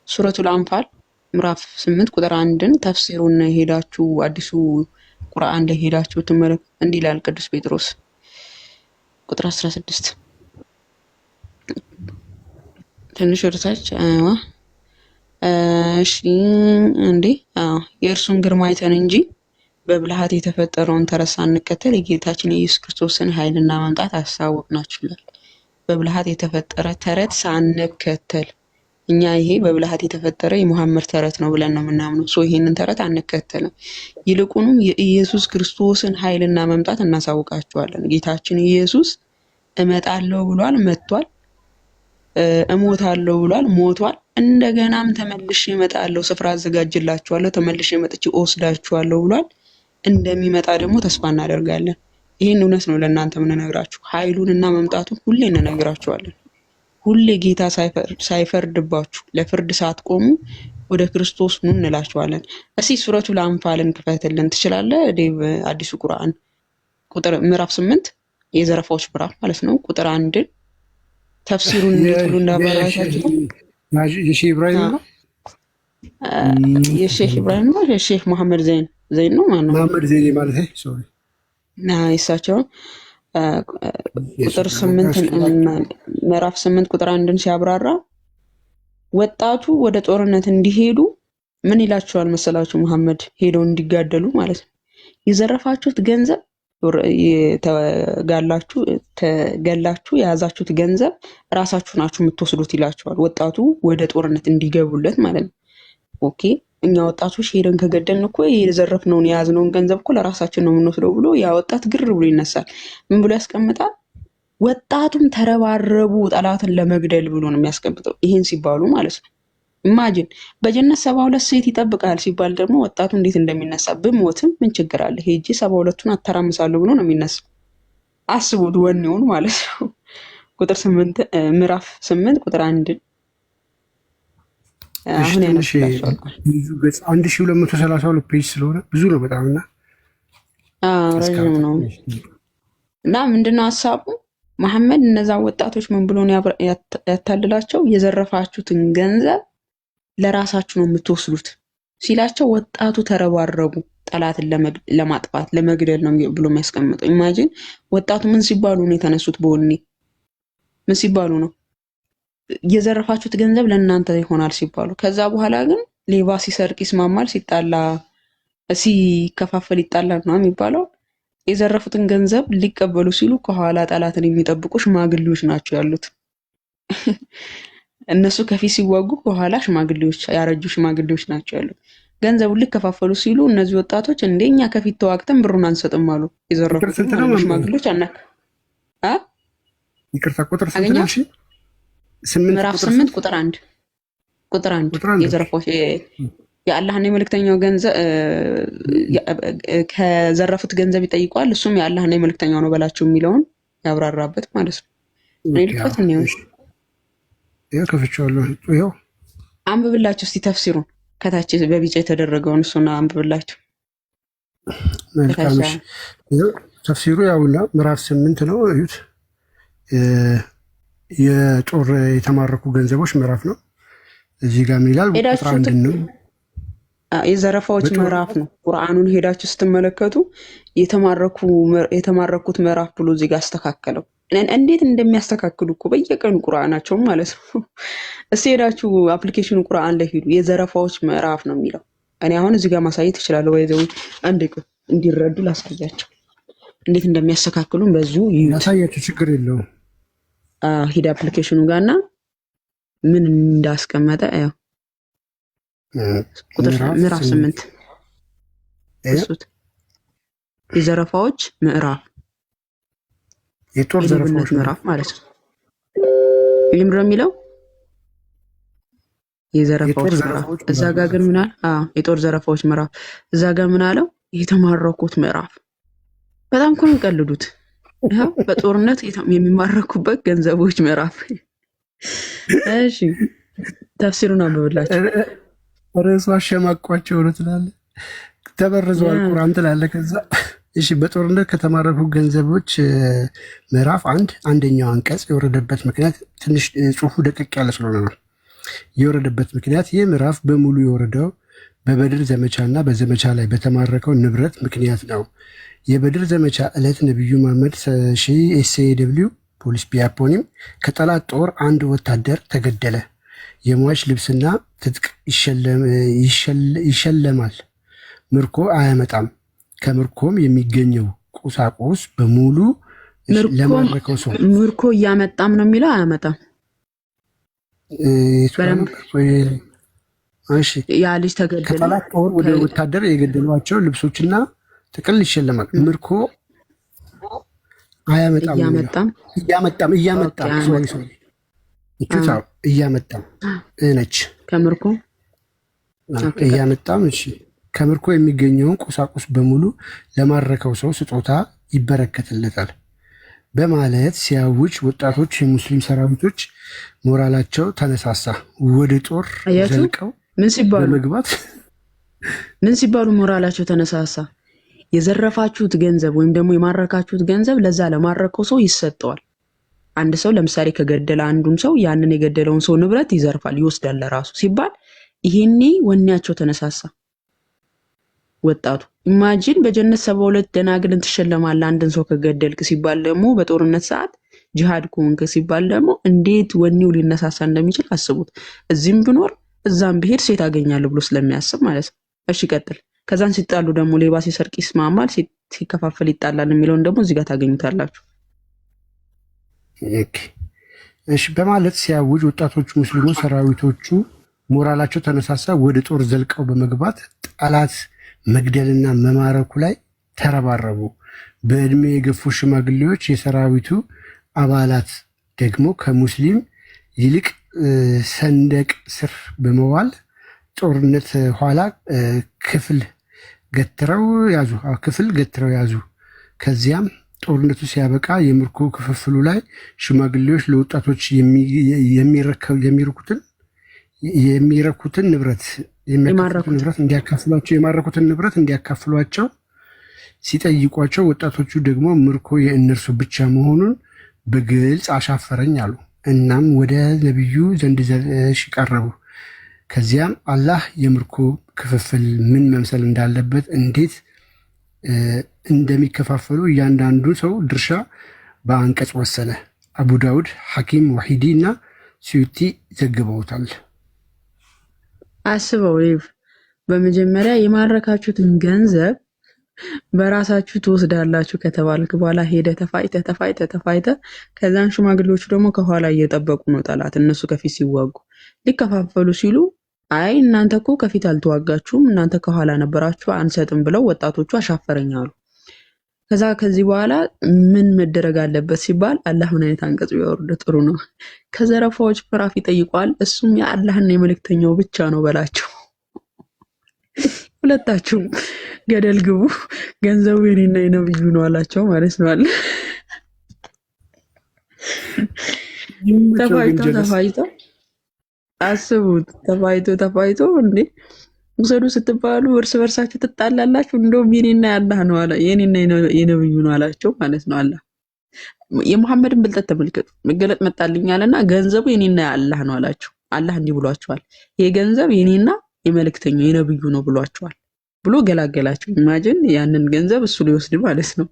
ሱረቱል አንፋል ምዕራፍ 8 ቁጥር 1ን ተፍሲሩን ሄዳችሁ አዲሱ ቁርአን ላይ ሄዳችሁ ትመለከቱ። እንዲህ ይላል ቅዱስ ጴጥሮስ ቁጥር 16 ትንሽ ወደታች እሺ እንዴ የእርሱን ግርማ አይተን እንጂ በብልሃት የተፈጠረውን ተረት ሳንከተል የጌታችን የኢየሱስ ክርስቶስን ኃይልና መምጣት አሳወቅናችሁ ይላል። በብልሃት የተፈጠረ ተረት ሳንከተል እኛ ይሄ በብልሃት የተፈጠረ የመሐመድ ተረት ነው ብለን ነው የምናምነው። ሶ ይሄንን ተረት አንከተልም። ይልቁንም የኢየሱስ ክርስቶስን ኃይልና መምጣት እናሳውቃችኋለን። ጌታችን ኢየሱስ እመጣለሁ ብሏል፣ መጥቷል። እሞታለሁ ብሏል፣ ሞቷል። እንደገናም ተመልሼ እመጣለሁ፣ ስፍራ አዘጋጅላችኋለሁ፣ ተመልሼ መጥቼ እወስዳችኋለሁ ብሏል። እንደሚመጣ ደግሞ ተስፋ እናደርጋለን። ይሄን እውነት ነው ለእናንተ የምንነግራችሁ። ኃይሉንና መምጣቱን ሁሌ እንነግራችኋለን። ሁሌ ጌታ ሳይፈርድባችሁ ለፍርድ ሳትቆሙ ወደ ክርስቶስ ኑ እንላችኋለን። እስኪ ሱረቱል አንፋልን ክፈትልን ትችላለህ ዴቭ? አዲሱ ቁርአን ቁጥር ምዕራፍ 8 የዘረፋዎች ምዕራፍ ማለት ነው። ቁጥር 1 ተፍሲሩን እንዴት እንዳባራታችሁ የሼህ ኢብራሂም ነው የሼህ ኢብራሂም ነው የሼህ መሐመድ ዘይን ነው ማለት ነው። መሐመድ ዘይን ማለት ነው። ሶሪ እሳቸው ቁጥር 8 ምዕራፍ 8 ቁጥር 1ን ሲያብራራ ወጣቱ ወደ ጦርነት እንዲሄዱ ምን ይላቸዋል መሰላችሁ? መሐመድ ሄደው እንዲጋደሉ ማለት ነው። የዘረፋችሁት ገንዘብ ተገላችሁ የያዛችሁት ገንዘብ ራሳችሁ ናችሁ የምትወስዱት ይላቸዋል። ወጣቱ ወደ ጦርነት እንዲገቡለት ማለት ነው። ኦኬ እኛ ወጣቶች ሄደን ከገደልን እኮ የዘረፍነውን የያዝነውን ገንዘብ እኮ ለራሳችን ነው የምንወስደው ብሎ ያ ወጣት ግር ብሎ ይነሳል። ምን ብሎ ያስቀምጣል? ወጣቱም ተረባረቡ ጠላትን ለመግደል ብሎ ነው የሚያስቀምጠው። ይሄን ሲባሉ ማለት ነው ኢማጂን በጀነት 72 ሴት ይጠብቃል ሲባል ደግሞ ወጣቱ እንዴት እንደሚነሳ ብሞትም ምን ችግር አለ ሄጄ 72ቱን አተራምሳለሁ ብሎ ነው የሚነሳው። አስቡት ወኔውን ማለት ነው። ቁጥር 8 ምዕራፍ 8 ቁጥር 1 አሁን ያነሳችኋል። ብዙ ገጽ 1232 ፔጅ ስለሆነ ብዙ ነው በጣምና ረጅም ነው። እና ምንድነው ሐሳቡ? መሐመድ እነዛ ወጣቶች ምን ብሎ ነው ያታልላቸው? የዘረፋችሁትን ገንዘብ ለራሳችሁ ነው የምትወስዱት ሲላቸው ወጣቱ ተረባረቡ። ጠላትን ለማጥፋት ለመግደል ነው ብሎ የሚያስቀምጠው። ኢማጂን ወጣቱ ምን ሲባሉ ነው የተነሱት? በወኔ ምን ሲባሉ ነው? የዘረፋችሁት ገንዘብ ለእናንተ ይሆናል ሲባሉ። ከዛ በኋላ ግን ሌባ ሲሰርቅ ይስማማል፣ ሲጣላ ሲከፋፈል ይጣላል ነው የሚባለው። የዘረፉትን ገንዘብ ሊቀበሉ ሲሉ ከኋላ ጠላትን የሚጠብቁ ሽማግሌዎች ናቸው ያሉት። እነሱ ከፊት ሲዋጉ ከኋላ ሽማግሌዎች፣ ያረጁ ሽማግሌዎች ናቸው ያሉት። ገንዘቡን ሊከፋፈሉ ሲሉ እነዚህ ወጣቶች እንደኛ ከፊት ተዋግተን ብሩን አንሰጥም አሉ። የዘረፉትን ሽማግሌዎች አናክ ይቅርታ ቁጥር ስንት ነው? ምዕራፍ 8 ቁጥር 1 የዘረፉት የአላህና የመልእክተኛው ገንዘብ ከዘረፉት ገንዘብ ይጠይቀዋል። እሱም የአላህና የመልእክተኛው ነው በላቸው የሚለውን ያብራራበት ማለት ነው። ልክፈት ነው ከፍቼዋለሁ። ይኸው አንብብላችሁ እስቲ ተፍሲሩን ከታች በቢጫ የተደረገውን እሱና አንብብላችሁ። ተፍሲሩ ያውና ምዕራፍ 8 ነው። እዩት። የጦር የተማረኩ ገንዘቦች ምዕራፍ ነው። እዚህ ጋር ይላል ቁጥር 1 ነው። የዘረፋዎች ምዕራፍ ነው። ቁርአኑን ሄዳችሁ ስትመለከቱ የተማረኩት ምዕራፍ ብሎ እዚህ ጋር አስተካከለው። እንዴት እንደሚያስተካክሉ እኮ በየቀኑ ቁርአናቸው ማለት ነው። እስቲ ሄዳችሁ አፕሊኬሽኑ ቁርአን ላይ ሄዱ። የዘረፋዎች ምዕራፍ ነው የሚለው። እኔ አሁን እዚህ ጋር ማሳየት እችላለሁ። ወይዘው አንድ እንዲረዱ ላሳያቸው እንዴት እንደሚያስተካክሉን በዚሁ ያሳያችሁ። ችግር የለውም። ሄዳ አፕሊኬሽኑ ጋርና ምን እንዳስቀመጠ ያው ቁጥር ምዕራፍ 8 እሱት የዘረፋዎች ምዕራፍ የጦር ዘረፋዎች ምዕራፍ ማለት ነው። ይሄም ነው የሚለው የዘረፋዎች ምዕራፍ። እዛ ጋር ግን ምን አለ? የጦር ዘረፋዎች ምዕራፍ እዛ ጋር ምን አለው? የተማረኩት ምዕራፍ። በጣም እኮ የሚቀልዱት። ይሄው በጦርነት የሚማረኩበት ገንዘቦች ምዕራፍ። እሺ ተፍሲሩን አንብብላችሁ። ርዕሱ አሸማቋቸው ነው ትላለህ። ተበርዘዋል ቁርአን ትላለህ። ከዛ እሺ በጦርነት ከተማረኩ ገንዘቦች ምዕራፍ 1 አንቀጽ የወረደበት ምክንያት ትንሽ ጽሑፉ ደቀቅ ያለ ስለሆነ ነው። የወረደበት ምክንያት ይህ ምዕራፍ በሙሉ የወረደው በበድር ዘመቻና በዘመቻ ላይ በተማረከው ንብረት ምክንያት ነው። የበድር ዘመቻ ዕለት ነቢዩ መሐመድ ኤስኤደብሊው ፖሊስ ቢያፖኒም ከጠላት ጦር አንድ ወታደር ተገደለ። የሟች ልብስና ትጥቅ ይሸለማል፣ ምርኮ አያመጣም። ከምርኮም የሚገኘው ቁሳቁስ በሙሉ ለማረከው ሰው ምርኮ እያመጣም ነው የሚለው አያመጣም። ያ ልጅ ተገደለ። ከጠላት ጦር ወደ ወታደር የገደሏቸው ልብሶችና ጥቅል ይሸለማል፣ ምርኮ አያመጣም። እያመጣም ነች ከምርኮ እያመጣም። እሺ ከምርኮ የሚገኘውን ቁሳቁስ በሙሉ ለማረከው ሰው ስጦታ ይበረከትለታል በማለት ሲያውጅ ወጣቶች የሙስሊም ሰራዊቶች ሞራላቸው ተነሳሳ። ወደ ጦር ዘልቀው በመግባት ምን ሲባሉ ሞራላቸው ተነሳሳ? የዘረፋችሁት ገንዘብ ወይም ደግሞ የማረካችሁት ገንዘብ ለዛ ለማረከው ሰው ይሰጠዋል። አንድ ሰው ለምሳሌ ከገደለ አንዱን ሰው ያንን የገደለውን ሰው ንብረት ይዘርፋል፣ ይወስዳል ለራሱ ሲባል ይሄኔ ወኔያቸው ተነሳሳ። ወጣቱ ኢማጂን በጀነት 72 ደናግልን ትሸለማለህ አንድን ሰው ከገደልክ ሲባል ደግሞ በጦርነት ሰዓት ጂሃድ ኮንክ ሲባል ደግሞ እንዴት ወኔው ሊነሳሳ እንደሚችል አስቡት። እዚህም ብኖር እዛም ብሄድ ሴት አገኛለሁ ብሎ ስለሚያስብ ማለት ነው። እሺ ቀጥል። ከዛን ሲጣሉ ደግሞ ሌባ ሲሰርቅ ይስማማል፣ ሲከፋፈል ይጣላል የሚለውን ደግሞ እዚህ ጋር ታገኙታላችሁ። እሺ በማለት ሲያውጅ ወጣቶቹ ሙስሊሙ ሰራዊቶቹ ሞራላቸው ተነሳሳ። ወደ ጦር ዘልቀው በመግባት ጠላት መግደልና መማረኩ ላይ ተረባረቡ። በእድሜ የገፉ ሽማግሌዎች የሰራዊቱ አባላት ደግሞ ከሙስሊም ይልቅ ሰንደቅ ስር በመዋል ጦርነት ኋላ ክፍል ገትረው ያዙ። ከዚያም ጦርነቱ ሲያበቃ የምርኮ ክፍፍሉ ላይ ሽማግሌዎች ለወጣቶች የሚረኩትን ንብረት እንዲያካፍሏቸው ሲጠይቋቸው ወጣቶቹ ደግሞ ምርኮ የእነርሱ ብቻ መሆኑን በግልጽ አሻፈረኝ አሉ። እናም ወደ ነቢዩ ዘንድ ቀረቡ። ከዚያም አላህ የምርኮ ክፍፍል ምን መምሰል እንዳለበት፣ እንዴት እንደሚከፋፈሉ እያንዳንዱ ሰው ድርሻ በአንቀጽ ወሰነ። አቡ ዳውድ፣ ሐኪም ወሒዲ እና ሲዩቲ ዘግበውታል። አስበው በመጀመሪያ የማረካችሁትን ገንዘብ በራሳችሁ ትወስዳላችሁ ከተባልክ በኋላ ሄደ ተፋይተ ከዛን ሽማግሌዎቹ ደግሞ ከኋላ እየጠበቁ ነው ጠላት። እነሱ ከፊት ሲዋጉ ሊከፋፈሉ ሲሉ አይ እናንተ እኮ ከፊት አልተዋጋችሁም እናንተ ከኋላ ነበራችሁ አንሰጥም ብለው ወጣቶቹ አሻፈረኝ አሉ። ከዚህ በኋላ ምን መደረግ አለበት ሲባል አላህ ምን አይነት አንቀጽ ቢያወርድ ጥሩ ነው? ከዘረፋዎች ፍራፍ ይጠይቋል። እሱም የአላህና የመልእክተኛው ብቻ ነው በላቸው። ሁለታችሁም ገደል ግቡ፣ ገንዘቡ የኔና የነብዩ ነው አላቸው ማለት ነው። አለ ተፋይተው አስቡት። ተፋይቶ እንዴ ውሰዱ ስትባሉ እርስ በርሳችሁ ትጣላላችሁ። እንደውም የኔና የአላህ ነው አላ የኔና የነብዩ ነው አላቸው ማለት ነው። አላህ የሙሐመድን ብልጠት ተመልከቱ። መገለጥ መጣልኝ አለና ገንዘቡ የኔና የአላህ ነው አላቸው። አላህ እንዲህ ብሏቸዋል፣ ይሄ ገንዘብ የኔና የመልእክተኛው የነብዩ ነው ብሏቸዋል ብሎ ገላገላቸው። ኢማጂን ያንን ገንዘብ እሱ ሊወስድ ማለት ነው።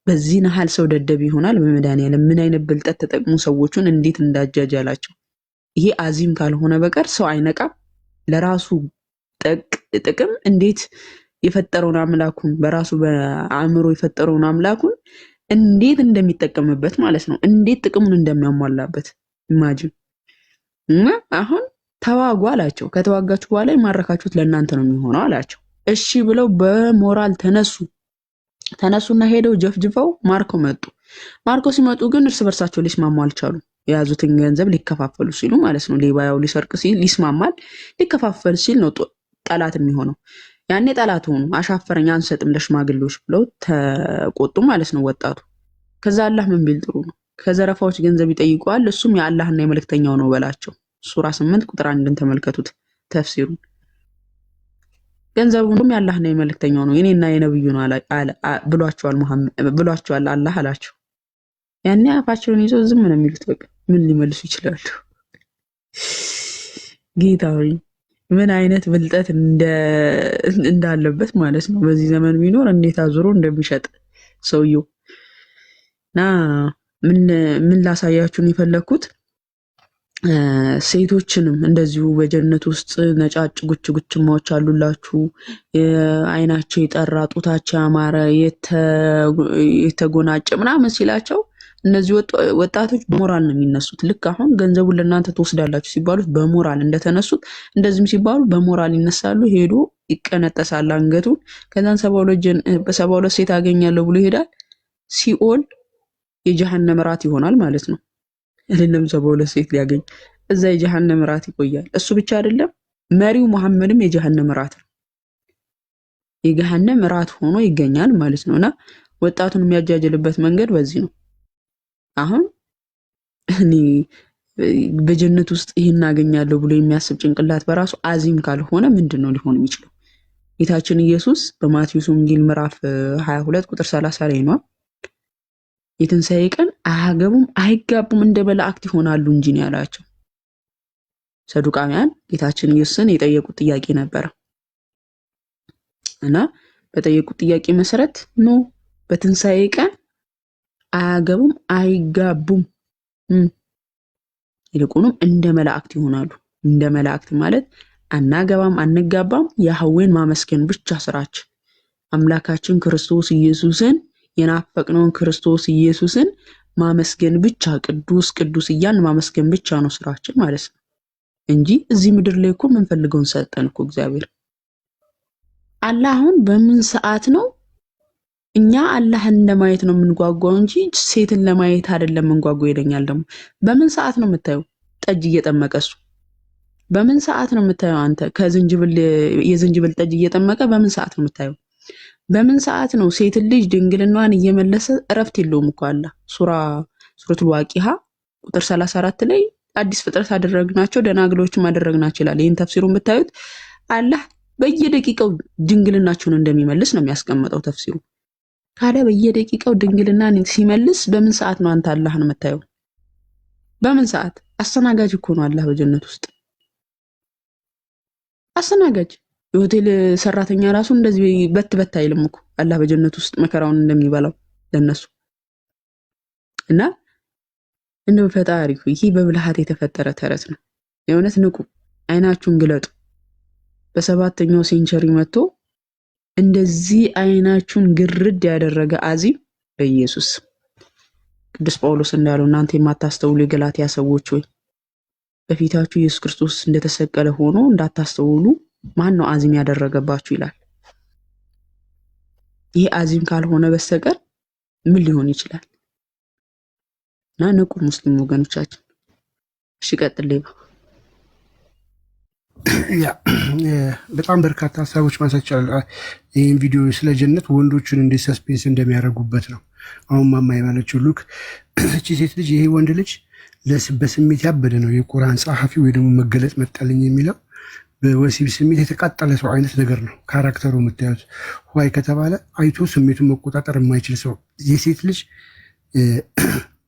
በዚህ ነሃል ሰው ደደብ ይሆናል? በመድኃኒዓለም ምን አይነት ብልጠት ተጠቅሞ ሰዎቹን እንዴት እንዳጃጃላቸው። ይሄ አዚም ካልሆነ በቀር ሰው አይነቃም። ለራሱ ጥቅም እንዴት የፈጠረውን አምላኩን በራሱ በአእምሮ የፈጠረውን አምላኩን እንዴት እንደሚጠቀምበት ማለት ነው። እንዴት ጥቅሙን እንደሚያሟላበት ኢማጂን። አሁን ተዋጉ አላቸው። ከተዋጋችሁ በኋላ የማረካችሁት ለእናንተ ነው የሚሆነው አላቸው። እሺ ብለው በሞራል ተነሱና ሄደው ጀፍጅፈው ማርከው መጡ። ማርከው ሲመጡ ግን እርስ በርሳቸው ሊስማሙ አልቻሉም። የያዙትን ገንዘብ ሊከፋፈሉ ሲሉ ማለት ነው። ሌባያው ሊሰርቅ ሲል ይስማማል፣ ሊከፋፈል ሲል ነው ጠላት የሚሆነው። ያኔ ጠላት ሆኑ። አሻፈረኝ አንሰጥም ለሽማግሌዎች ብለው ተቆጡ ማለት ነው ወጣቱ። ከዛ አላህ ምን ቢል ጥሩ ነው? ከዘረፋዎች ገንዘብ ይጠይቀዋል፣ እሱም የአላህና የመልእክተኛው ነው በላቸው። ሱራ 8 ቁጥር 1ን ተመልከቱት ተፍሲሩን። ገንዘቡም የአላህና የመልእክተኛው ነው የኔና የነብዩ ነው ብሏቸዋል አላህ አላቸው። ያኔ አፋቸውን ይዘው ዝም ነው የሚሉት። በቃ ምን ሊመልሱ ይችላሉ? ጌታዊ ምን አይነት ብልጠት እንዳለበት ማለት ነው። በዚህ ዘመን ቢኖር እንዴት አዙሮ እንደሚሸጥ ሰውየው። እና ምን ላሳያችሁን የፈለኩት ሴቶችንም እንደዚሁ በጀነት ውስጥ ነጫጭ ጉችማዎች አሉላችሁ፣ አይናቸው የጠራ ጡታቸው ያማረ የተጎናጨ ምናምን ሲላቸው እነዚህ ወጣቶች በሞራል ነው የሚነሱት። ልክ አሁን ገንዘቡን ለእናንተ ትወስዳላችሁ ሲባሉት በሞራል እንደተነሱት እንደዚህም ሲባሉ በሞራል ይነሳሉ። ሄዶ ይቀነጠሳል አንገቱን። ከዛን 72 ሴት አገኛለሁ ብሎ ይሄዳል። ሲኦል የጀሃነም ራት ይሆናል ማለት ነው። አይደለም 72 ሴት ሊያገኝ እዛ የጀሃነም ራት ይቆያል። እሱ ብቻ አይደለም መሪው መሐመድም የጀሃነም ራት ነው። የጀሃነም ራት ሆኖ ይገኛል ማለት ነውና ወጣቱን የሚያጃጅልበት መንገድ በዚህ ነው። አሁን እኔ በጀነት ውስጥ ይሄን አገኛለሁ ብሎ የሚያስብ ጭንቅላት በራሱ አዚም ካልሆነ ምንድነው ሊሆን የሚችለው? ጌታችን ኢየሱስ በማቴዎስ ወንጌል ምዕራፍ 22 ቁጥር 30 ላይ ነው የትንሣኤ ቀን አያገቡም አይጋቡም እንደ መላእክት ይሆናሉ እንጂ ነው ያላቸው። ሰዱቃውያን ጌታችን ኢየሱስን የጠየቁት ጥያቄ ነበረ እና በጠየቁት ጥያቄ መሰረት ነው በትንሣኤ ቀን አያገቡም አይጋቡም፣ ይልቁንም እንደ መላእክት ይሆናሉ። እንደ መላእክት ማለት አናገባም አንጋባም፣ ያህዌን ማመስገን ብቻ ስራችን። አምላካችን ክርስቶስ ኢየሱስን የናፈቅነውን ክርስቶስ ኢየሱስን ማመስገን ብቻ፣ ቅዱስ ቅዱስ እያልን ማመስገን ብቻ ነው ስራችን ማለት ነው እንጂ እዚህ ምድር ላይ እኮ የምንፈልገውን ሰጠን እኮ እግዚአብሔር። አላህ አሁን በምን ሰዓት ነው እኛ አላህን ለማየት ነው የምንጓጓው እንጂ ሴትን ለማየት አይደለም የምንጓጓው ይለኛል። ደግሞ በምን ሰዓት ነው የምታየው? ጠጅ እየጠመቀሱ በምን ሰዓት ነው የምታየው አንተ? የዝንጅብል ጠጅ እየጠመቀ በምን ሰዓት ነው የምታየው? በምን ሰዓት ነው ሴት ልጅ ድንግልናዋን እየመለሰ እረፍት የለውም እኮ አለ ሱረቱል ዋቂሃ ቁጥር 34 ላይ አዲስ ፍጥረት አደረግናቸው ደናግሎችም አደረግናቸው ይላል። ይህን ተፍሲሩን ብታዩት አላህ በየደቂቃው ድንግልናቸውን እንደሚመልስ ነው የሚያስቀምጠው ተፍሲሩ። ታዲያ በየደቂቃው ድንግልናን ሲመልስ በምን ሰዓት ነው አንተ አላህን የምታየው? በምን ሰዓት? አስተናጋጅ እኮ ነው አላህ በጀነት ውስጥ አስተናጋጅ። የሆቴል ሰራተኛ ራሱ እንደዚህ በት አይልም እኮ አላህ በጀነት ውስጥ መከራውን እንደሚበላው ለነሱ እና እንደው ፈጣሪ ይሄ በብልሃት የተፈጠረ ተረት ነው። የእውነት ንቁ፣ አይናችሁን ግለጡ። በሰባተኛው ሴንቸሪ መጥቶ እንደዚህ አይናችሁን ግርድ ያደረገ አዚም በኢየሱስ ቅዱስ ጳውሎስ እንዳለው እናንተ የማታስተውሉ የገላትያ ሰዎች ሆይ በፊታችሁ ኢየሱስ ክርስቶስ እንደተሰቀለ ሆኖ እንዳታስተውሉ ማን ነው አዚም ያደረገባችሁ ይላል። ይሄ አዚም ካልሆነ በስተቀር ምን ሊሆን ይችላል? እና ንቁ ሙስሊም ወገኖቻችን። እሺ ቀጥል። በጣም በርካታ ሀሳቦች ማንሳት ይቻላል። ይህን ቪዲዮ ስለ ጀነት ወንዶችን እንዴት ሰስፔንስ እንደሚያደርጉበት ነው። አሁን ማማ የማለችው ሉክ እቺ ሴት ልጅ ይሄ ወንድ ልጅ በስሜት ያበደ ነው። የቁርአን ጸሐፊ ወይ ደግሞ መገለጥ መጣልኝ የሚለው በወሲብ ስሜት የተቃጠለ ሰው አይነት ነገር ነው። ካራክተሩ የምታዩት ዋይ ከተባለ አይቶ ስሜቱን መቆጣጠር የማይችል ሰው። የሴት ልጅ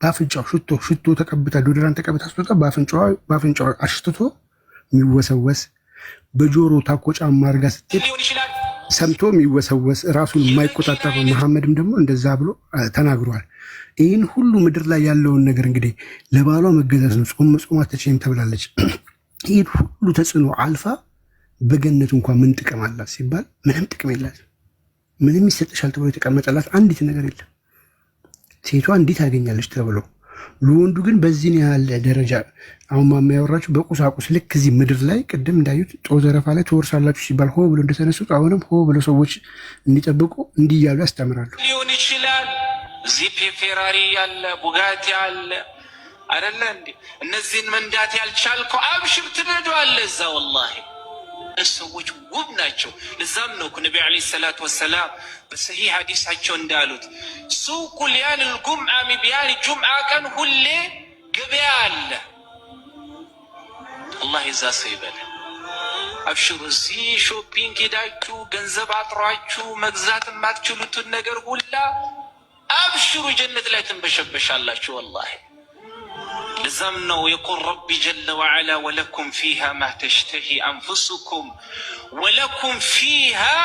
በአፍንጫው ሽቶ ተቀብታ ዶድራን ተቀብታ ስትወጣ በአፍንጫው አሽትቶ የሚወሰወስ በጆሮ ታኮ ጫማ አድርጋ ስትሄድ ሰምቶ የሚወሰወስ ራሱን የማይቆጣጠር ነው። መሐመድም ደግሞ እንደዛ ብሎ ተናግሯል። ይህን ሁሉ ምድር ላይ ያለውን ነገር እንግዲህ ለባሏ መገዛት ነው። ጾም መጾም አትችይም ተብላለች። ይህን ሁሉ ተጽዕኖ አልፋ በገነቱ እንኳን ምን ጥቅም አላት ሲባል ምንም ጥቅም የላት። ምንም ይሰጥሻል ተብሎ የተቀመጠላት አንዲት ነገር የለም። ሴቷ እንዴት ያገኛለች ተብሎ ለወንዱ ግን በዚህን ያህል ደረጃ አሁን ማማ ያወራችሁ በቁሳቁስ ልክ እዚህ ምድር ላይ ቅድም እንዳዩት ጦዘረፋ ላይ ትወርሳላችሁ ሲባል ሆ ብሎ እንደተነሱት አሁንም ሆ ብሎ ሰዎች እንዲጠብቁ እንዲህ እያሉ ያስተምራሉ። ሊሆን ይችላል ዚፕ ፌራሪ ያለ ቡጋቲ አለ አይደለ እንዴ? እነዚህን መንዳት ያልቻልከው አብሽር ትነዳዋለህ እዛ። ወላሂ ሰዎች ውብ ናቸው። ለዛም ነው ነቢ ዓለይሂ ሰላቱ ወሰላም በሰሂህ ሐዲሳቸው እንዳሉት ሱቁ ሊያን ልጉምዓ ሚቢያን ጁምዓ ቀን ሁሌ ገበያ አለ። አላህ የዛ ሰው ይበለን። አብሽሩ እዚህ ሾፒንግ ሄዳችሁ ገንዘብ አጥሯችሁ መግዛት የማትችሉትን ነገር ሁላ አብሽሩ ጀነት ላይ ትንበሸበሻላችሁ ወላሂ። لزم ነው يقول ربي جل وعلا ولكم فيها ما تشتهي أنفسكم ولكم فيها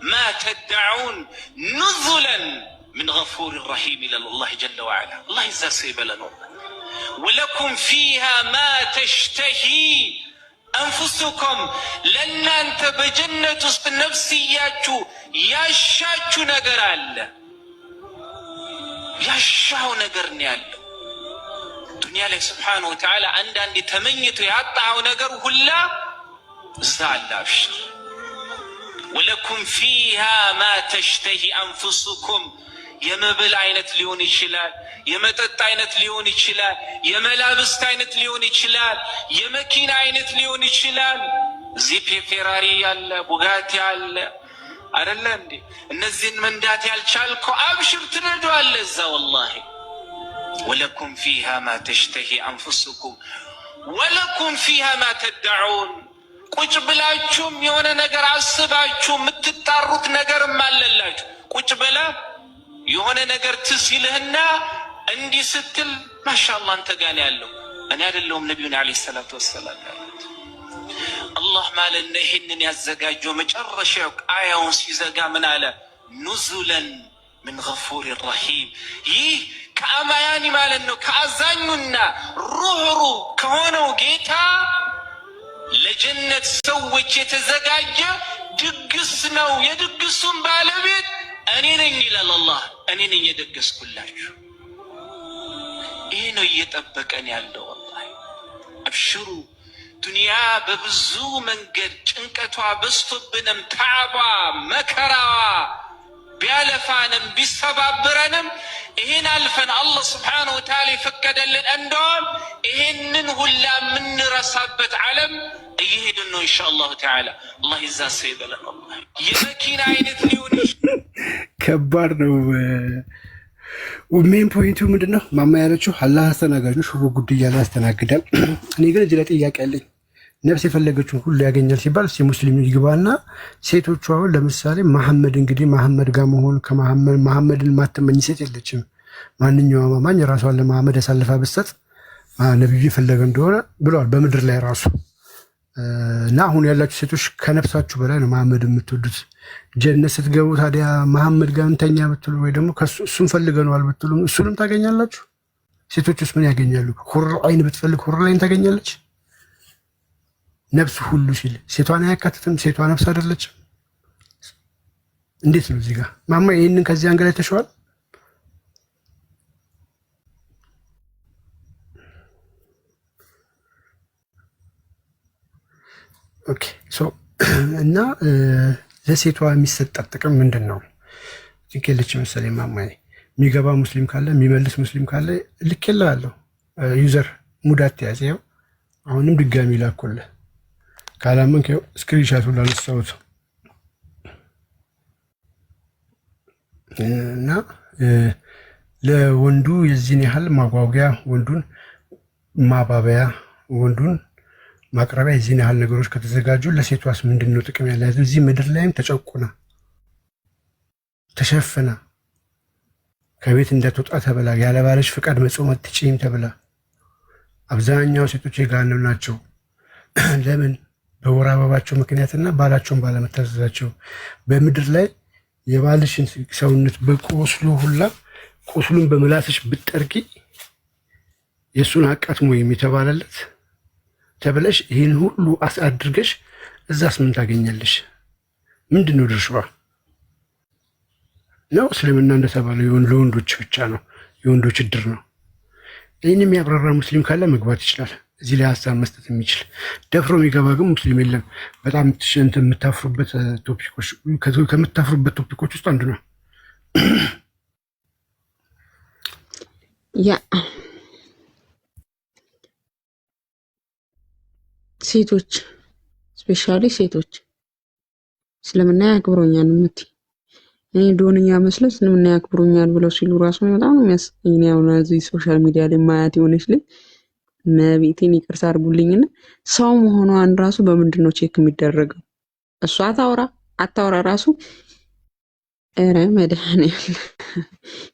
ما تدعون نزلا من غفور رحيم إلى الله جل وعلا. الله يزاسيب لنا ولكم فيها ما تشتهي أنفسكم لأن أنت بجنة نفسياتو ياشاتو نقر الله ياشاو نقر نيالو ዱንያ ላይ ስብሓነሁ ወተዓላ አንዳንድ ተመኝቶ ያጣው ነገር ሁላ እዛ አለ። አብሽር ወለኩም ፊሃ ማ ተሽተሂ አንፉሱኩም። የመብል አይነት ሊሆን ይችላል፣ የመጠጥ አይነት ሊሆን ይችላል፣ የመላብስት አይነት ሊሆን ይችላል፣ የመኪና አይነት ሊሆን ይችላል። ዚፕ ፌራሪ ያለ ቡጋቲ አለ አይደለ እንዴ? እነዚህን መንዳት ያልቻልከው አብሽር ትነዳዋለህ እዛ ወላሂ። ولكم فيها ما تشتهي أنفسكم ولكم فيها ما تدعون. ቁጭ ብላችሁም የሆነ ነገር አስባችሁ የምትጣሩት ነገር ማለላችሁ። ቁጭ ብላ የሆነ ነገር ትሲልህና እንዲህ ስትል ማሻአላህ አንተ ጋር ነው ያለው እኔ አይደለሁም ነብዩና አለይሂ ሰላቱ ወሰላም ያሉት። አላህ ማለት ነው ይሄንን ያዘጋጀው መጨረሻው አያውን ሲዘጋ ምን አለ? ኑዙለን من غفور رحيم. ይህ ከአማያኒ ማለት ነው ከአዛኙና ሩህሩ ከሆነው ጌታ ለጀነት ሰዎች የተዘጋጀ ድግስ ነው። የድግሱን ባለቤት እኔ ነኝ ይላል አላህ። እኔ ነኝ የደገስኩላችሁ። ይሄ ነው እየጠበቀን ያለው ወላሂ። አብሽሩ ዱንያ በብዙ መንገድ ጭንቀቷ በዝቶብንም ታዕቧ መከራዋ ቢያለፋንም ቢሰባብረንም ይሄን አልፈን አላህ ስብሓነሁ ወተዓላ የፈቀደልን እንደውም ይሄንን ሁላ የምንረሳበት ዓለም እየሄድን ነው ኢንሻአላሁ ተዓላ። አላህ ይዛ ሰይበለን። አላህ የመኪና አይነት ሊሆን ከባድ ነው። ሜን ፖይንቱ ምንድን ነው? ማማ ያለችው አላህ አስተናጋጅ ነው፣ ሽሮ ጉድ እያለ ያስተናግዳል። እኔ ግን እዚህ ላይ ጥያቄ አለኝ። ነፍስ የፈለገችውን ሁሉ ያገኛል ሲባል ሙስሊም ይግባና ሴቶቹ አሁን ለምሳሌ መሐመድ እንግዲህ መሐመድ ጋር መሆን መሐመድን ማትመኝ ሴት የለችም። ማንኛውም አማኝ ራሷን ለመሐመድ ያሳልፋ ብትሰጥ ነብዩ የፈለገ እንደሆነ ብለዋል በምድር ላይ ራሱ እና አሁን ያላችሁ ሴቶች ከነፍሳችሁ በላይ ነው መሐመድ የምትወዱት። ጀነት ስትገቡ ታዲያ መሐመድ ጋር እንተኛ ብትሉ ወይ ደግሞ እሱን ፈልገነዋል ብትሉ እሱንም ታገኛላችሁ። ሴቶች ውስጥ ምን ያገኛሉ? ሁር አይን ብትፈልግ ሁር ላይን ታገኛለች። ነፍስ ሁሉ ሲል ሴቷን አያካትትም። ሴቷ ነፍስ አይደለችም። እንዴት ነው እዚህ ጋር ማማ ይህንን ከዚህ አንገላ ተሸዋል? ኦኬ ሶ እና ለሴቷ የሚሰጣት ጥቅም ምንድን ነው? ትክክለች መሰለኝ ማማ። የሚገባ ሙስሊም ካለ የሚመልስ ሙስሊም ካለ ልኬልሃለሁ። ዩዘር ሙዳት ያዘ። ያው አሁንም ድጋሚ ላኩልህ። ካላመንክ ያው ስክሪንሻቱን ላነሳሁት እና ለወንዱ የዚህን ያህል ማጓጓያ፣ ወንዱን ማባበያ፣ ወንዱን ማቅረቢያ የዚህን ያህል ነገሮች ከተዘጋጁ ለሴቷስ ምንድን ነው ጥቅም ያለ? እዚህ ምድር ላይም ተጨቁና ተሸፍና ከቤት እንዳትወጣ ተብላ ያለ ባልሽ ፍቃድ መጾም አትችይም ተብላ አብዛኛው ሴቶች የጋነው ናቸው። ለምን? በወር አበባቸው ምክንያትና ባላቸውን ባለመታዘዛቸው። በምድር ላይ የባልሽን ሰውነት በቁስሉ ሁላ ቁስሉን በምላስሽ ብትጠርቂ የእሱን አቃትሞ የተባለለት ተብለሽ ይህን ሁሉ አድርገሽ እዛስ ምን ታገኛለሽ? ምንድን ነው ድርሻዋ? ነው እስልምና እንደተባለው ለወንዶች ብቻ ነው፣ የወንዶች እድር ነው። ይህን የሚያብራራ ሙስሊም ካለ መግባት ይችላል። እዚህ ላይ ሀሳብ መስጠት የሚችል ደፍሮ የሚገባ ግን ሙስሊም የለም። በጣም የምታፍሩበት ቶፒኮች ከምታፍሩበት ቶፒኮች ውስጥ አንዱ ነው። ያ ሴቶች ስፔሻሊ ሴቶች እስልምና ያክብሮኛል የምትይ እኔ ዶንኛ መስሎ እስልምና ያክብሮኛል ብለው ሲሉ ራሱ በጣም ነው የሚያስቀኝ። ያው እዚህ ሶሻል ሚዲያ ላይ ማያት የሆነች ልጅ ነቢቴን ይቅርታ አድርጉልኝና ሰው መሆኗን ራሱ በምንድን ነው ቼክ የሚደረገው? እሷ አታውራ ራሱ ኧረ መድኃኒዓለም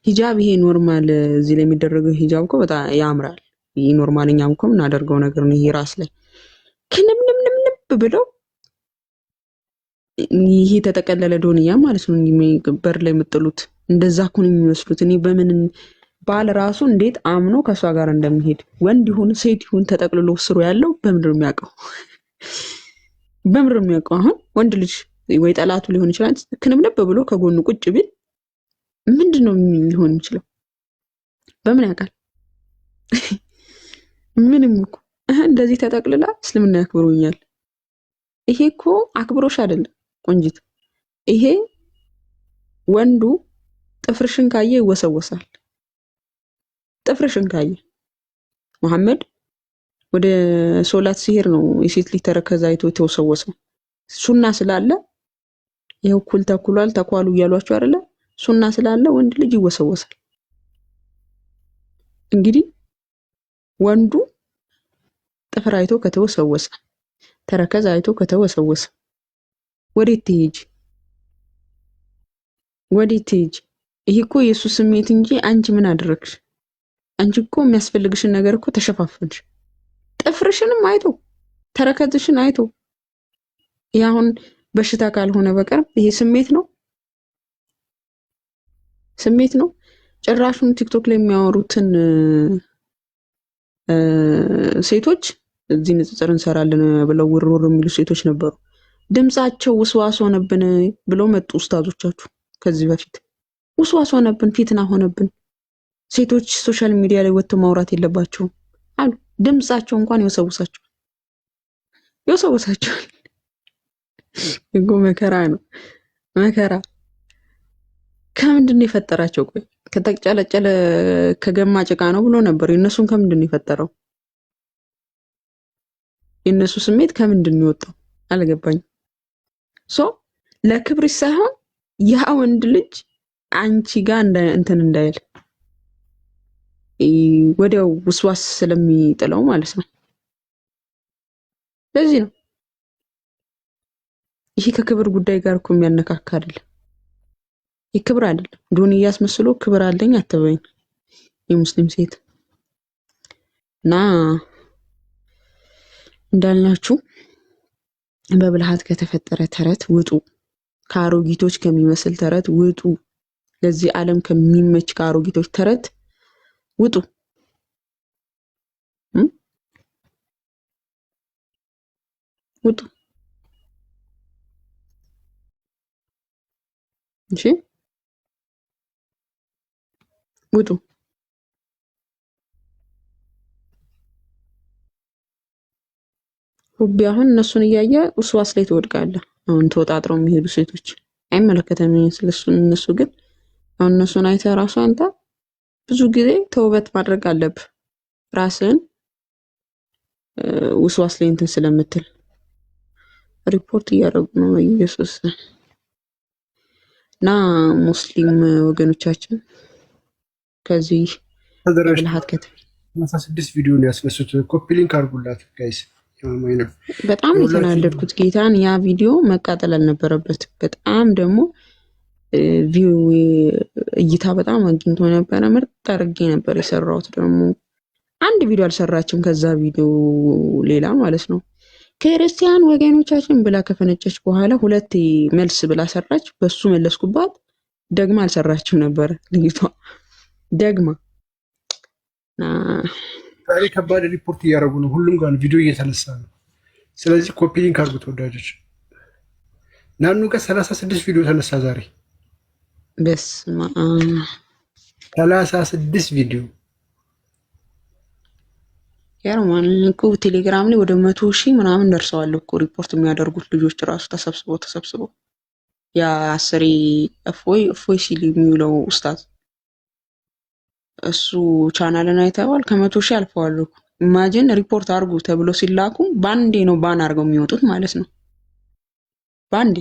ሂጃብ ይሄ ኖርማል እዚህ ላይ የሚደረገው ሂጃብ እኮ በጣም ያምራል። ይሄ ኖርማል እኛም እኮ የምናደርገው ነገር ነው። ይሄ ራስ ላይ ክንምንምንምንብ ብለው ይሄ ተጠቀለለ ዶንያ ማለት ነው በር ላይ የምጥሉት እንደዛ እኮ ነው የሚመስሉት። እኔ በምን ባል ራሱ እንዴት አምኖ ከሷ ጋር እንደሚሄድ ወንድ ይሁን ሴት ይሁን ተጠቅልሎ ስሩ ያለው በምድር የሚያውቀው በምድር የሚያውቀው። አሁን ወንድ ልጅ ወይ ጠላቱ ሊሆን ይችላል ክንብነብ ብሎ ከጎኑ ቁጭ ቢል ምንድን ነው ሊሆን የሚችለው? በምን ያውቃል? ምንም እኮ እንደዚህ ተጠቅልላ እስልምና ያክብሮኛል። ይሄ እኮ አክብሮሽ አይደለም ቆንጂት። ይሄ ወንዱ ጥፍርሽን ካየ ይወሰወሳል። ጥፍርሽን ካየ መሐመድ ወደ ሶላት ሲሄድ ነው የሴት ልጅ ተረከዝ አይቶ የተወሰወሰው። ሱና ስላለ ይሄው ኩል ተኩሏል ተኳሉ እያሏቸው አይደለ? ሱና ስላለ ወንድ ልጅ ይወሰወሳል። እንግዲህ ወንዱ ጥፍር አይቶ ከተወሰወሰ ተረከዝ አይቶ ከተወሰወሰ ወዴት ትሄጂ? ወዴት ትሄጂ? ይሄ እኮ የኢየሱስ ስሜት እንጂ አንቺ ምን አደረግሽ? አንቺ እኮ የሚያስፈልግሽን ነገር እኮ ተሸፋፈንሽ። ጥፍርሽንም አይቶ ተረከዝሽን አይቶ ይሄ አሁን በሽታ ካልሆነ በቀር ይሄ ስሜት ነው፣ ስሜት ነው። ጭራሹን ቲክቶክ ላይ የሚያወሩትን ሴቶች እዚህ ንጽጽር እንሰራለን ብለው ውርውር የሚሉ ሴቶች ነበሩ። ድምጻቸው ውስዋስ ሆነብን ብለው መጡ ኡስታዞቻችሁ። ከዚህ በፊት ውስዋስ ሆነብን፣ ፊትና ሆነብን፣ ሴቶች ሶሻል ሚዲያ ላይ ወጥተው ማውራት የለባቸውም አሉ። ድምጻቸው እንኳን ይወሰውሳቸዋል። እኮ መከራ ነው መከራ። ከምንድን ነው የፈጠራቸው? ቆይ ከተጨለጨለ ከገማ ጭቃ ነው ብሎ ነበር። የእነሱን ከምንድን ነው የፈጠረው? የእነሱ ስሜት ከምንድን ነው የወጣው? አልገባኝም። ሶ ለክብርሽ ሳይሆን ያ ወንድ ልጅ አንቺ ጋር እንትን እንዳይል ወዲያው ውስዋስ ስለሚጥለው ማለት ነው። ለዚህ ነው ይሄ ከክብር ጉዳይ ጋር እኮ የሚያነካካ አይደለም። የክብር አይደለም ዱንያ እያስመስሎ ክብር አለኝ አትበይኝ የሙስሊም ሴት እና እንዳልናችሁ በብልሃት ከተፈጠረ ተረት ውጡ። ከአሮጊቶች ከሚመስል ተረት ውጡ። ለዚህ ዓለም ከሚመች ከአሮጊቶች ተረት ውጡ። ውጡ። እሺ ውጡ። ሁቢ አሁን እነሱን እያየ ውስዋስ ላይ ትወድቃለህ። አሁን ተወጣጥረው የሚሄዱ ሴቶች አይመለከተም ስለሱ። እነሱ ግን አሁን እነሱን አይተህ ራሱ አንተ ብዙ ጊዜ ተውበት ማድረግ አለብህ ራስህን ውስዋስ ላይ እንትን ስለምትል። ሪፖርት እያደረጉ ነው ኢየሱስ እና ሙስሊም ወገኖቻችን ከዚህ ብልሃት ከተፈ 16 ቪዲዮ ነው ያስነሱት። ኮፒ ሊንክ አድርጉላት ጋይስ። በጣም የተናደድኩት ጌታን ያ ቪዲዮ መቃጠል አልነበረበትም። በጣም ደግሞ ቪው እይታ በጣም አግኝቶ ነበረ። ምርጥ አድርጌ ነበር የሰራሁት። ደግሞ አንድ ቪዲዮ አልሰራችም ከዛ ቪዲዮ ሌላ ማለት ነው። ክርስቲያን ወገኖቻችን ብላ ከፈነጨች በኋላ ሁለት መልስ ብላ ሰራች። በሱ መለስኩባት። ደግማ አልሰራችም ነበር ልጅቷ ደግማ ዛሬ ከባድ ሪፖርት እያደረጉ ነው። ሁሉም ጋር ቪዲዮ እየተነሳ ነው። ስለዚህ ኮፒ ሊንክ አድርጉ ተወዳጆች። ናኑ ጋር 36 ቪዲዮ ተነሳ ዛሬ። በስመ አብ 36 ቪዲዮ ያርማን እኮ ቴሌግራም ላይ ወደ 100,000 ምናምን ደርሰዋል እኮ ሪፖርት የሚያደርጉት ልጆች ራሱ ተሰብስበው ያ አስሬ እፎይ ሲል የሚውለው ኡስታዝ እሱ ቻናልን አይተዋል። ከ100,000 አልፈዋል እኮ ኢማጂን ሪፖርት አድርጉ ተብሎ ሲላኩ ባንዴ ነው ባን አድርገው የሚወጡት ማለት ነው። ባንዴ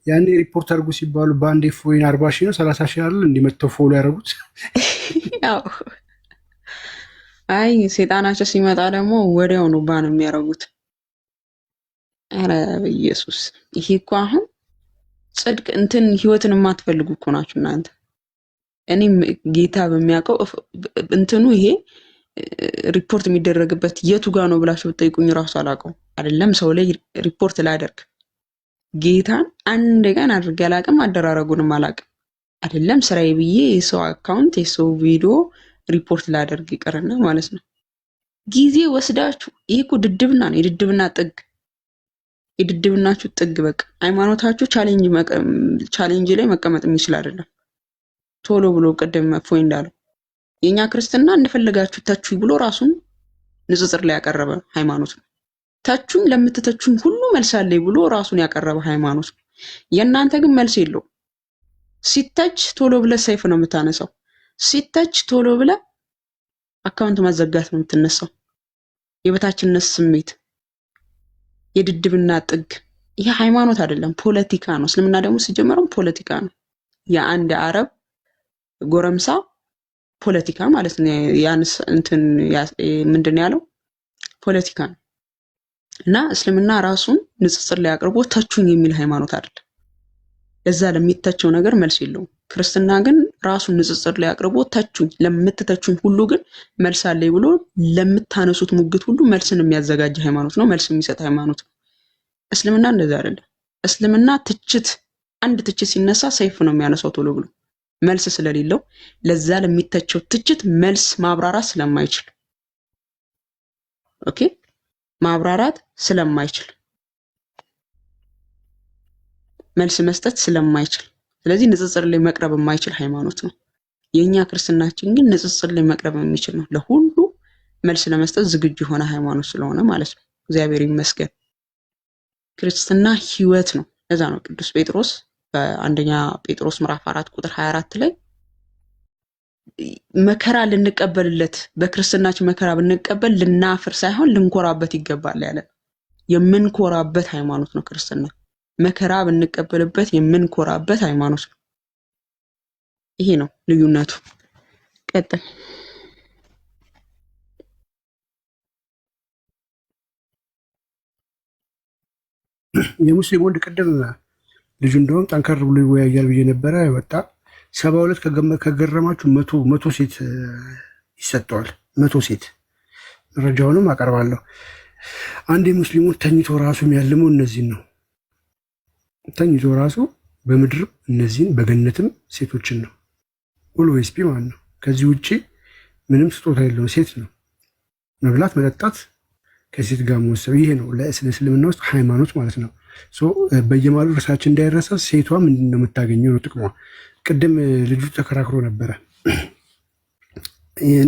ያኔ ሪፖርት አድርጉ ሲባሉ ባንዴ ፎይን 40,000 ነው 30,000 አይደል እንዲመተው ፎሎ ያደረጉት። ያው አይ ሰይጣናቸው ሲመጣ ደግሞ ወዲያው ነው ባን የሚያደርጉት። አረ ኢየሱስ ይሄ እኮ አሁን ጽድቅ እንትን ህይወትን የማትፈልጉ እኮ ናችሁ እናንተ። እኔም ጌታ በሚያውቀው እንትኑ ይሄ ሪፖርት የሚደረግበት የቱ ጋር ነው ብላችሁ ብትጠይቁኝ ራሱ አላውቀውም። አይደለም ሰው ላይ ሪፖርት ላደርግ ጌታን አንድ ቀን አድርጌ አላውቅም። አደራረጉንም አላውቅም። አይደለም ስራዬ ብዬ የሰው አካውንት የሰው ቪዲዮ ሪፖርት ላደርግ ይቀርና ማለት ነው። ጊዜ ወስዳችሁ ይሄ እኮ ድድብና ነው። የድድብና ጥግ የድድብናችሁ ጥግ በቃ ሃይማኖታችሁ ቻሌንጅ ላይ መቀመጥ የሚችል አይደለም። ቶሎ ብሎ ቀደም እፎይ እንዳለው የኛ ክርስትና እንደፈለጋችሁ ተቹኝ ብሎ ራሱን ንጽጽር ላይ ያቀረበ ሃይማኖት ነው። ተቹኝ ለምትተቹኝ ሁሉ መልስ አለኝ ብሎ ራሱን ያቀረበ ሃይማኖት ነው። የእናንተ ግን መልስ የለውም። ሲተች ቶሎ ብለ ሰይፍ ነው የምታነሳው። ሲተች ቶሎ ብለ አካውንት ማዘጋት ነው የምትነሳው። የበታችነት ስሜት፣ የድድብና ጥግ። ይሄ ሃይማኖት አይደለም ፖለቲካ ነው። እስልምና ደግሞ ሲጀመረው ፖለቲካ ነው። የአንድ አረብ ጎረምሳ ፖለቲካ ማለት ነው። ያንስ እንትን ምንድን ያለው ፖለቲካ ነው። እና እስልምና ራሱን ንጽጽር ላይ አቅርቦ ተቹኝ የሚል ሃይማኖት አይደለም። ለዛ ለሚተቸው ነገር መልስ የለውም። ክርስትና ግን ራሱን ንጽጽር ላይ አቅርቦ ተቹኝ ለምትተቹኝ ሁሉ ግን መልስ አለኝ ብሎ ለምታነሱት ሙግት ሁሉ መልስን የሚያዘጋጅ ሃይማኖት ነው። መልስ የሚሰጥ ሃይማኖት ነው። እስልምና እንደዛ አይደለም። እስልምና ትችት አንድ ትችት ሲነሳ ሰይፍ ነው የሚያነሳው ቶሎ ብሎ መልስ ስለሌለው ለዛ ለሚተቸው ትችት መልስ ማብራራት ስለማይችል ኦኬ ማብራራት ስለማይችል መልስ መስጠት ስለማይችል ስለዚህ ንጽጽር ላይ መቅረብ የማይችል ሃይማኖት ነው። የኛ ክርስትናችን ግን ንጽጽር ላይ መቅረብ የሚችል ነው። ለሁሉ መልስ ለመስጠት ዝግጁ የሆነ ሃይማኖት ስለሆነ ማለት ነው። እግዚአብሔር ይመስገን። ክርስትና ህይወት ነው። ለዛ ነው ቅዱስ ጴጥሮስ በአንደኛ ጴጥሮስ ምዕራፍ 4 ቁጥር 24 ላይ መከራ ልንቀበልለት በክርስትናችን መከራ ብንቀበል ልናፍር ሳይሆን ልንኮራበት ይገባል ያለ የምንኮራበት ሃይማኖት ነው ክርስትና። መከራ ብንቀበልበት የምንኮራበት ሃይማኖት ነው። ይሄ ነው ልዩነቱ። ቀጥል። የሙስሊም ወንድ ቅድም ልጁ እንደውም ጠንከር ብሎ ይወያያል ብዬ ነበረ። ወጣ 72 ከገረማችሁ መቶ ሴት ይሰጠዋል። 100 ሴት መረጃውንም አቀርባለሁ። አንድ የሙስሊሙን ተኝቶ ራሱ የሚያልመው እነዚህን ነው። ተኝቶ ራሱ በምድርም እነዚህን በገነትም ሴቶችን ነው። ኦልዌይስ ቢ ማለት ነው። ከዚህ ውጭ ምንም ስጦታ የለውም። ሴት ነው መብላት መጠጣት፣ ከሴት ጋር መወሰብ። ይሄ ነው ለእስልምና ውስጥ ሃይማኖት ማለት ነው። በየማሉ እርሳችን እንዳይረሳ ሴቷ ምንድን ነው የምታገኘው ነው ጥቅሟ። ቅድም ልጁ ተከራክሮ ነበረ።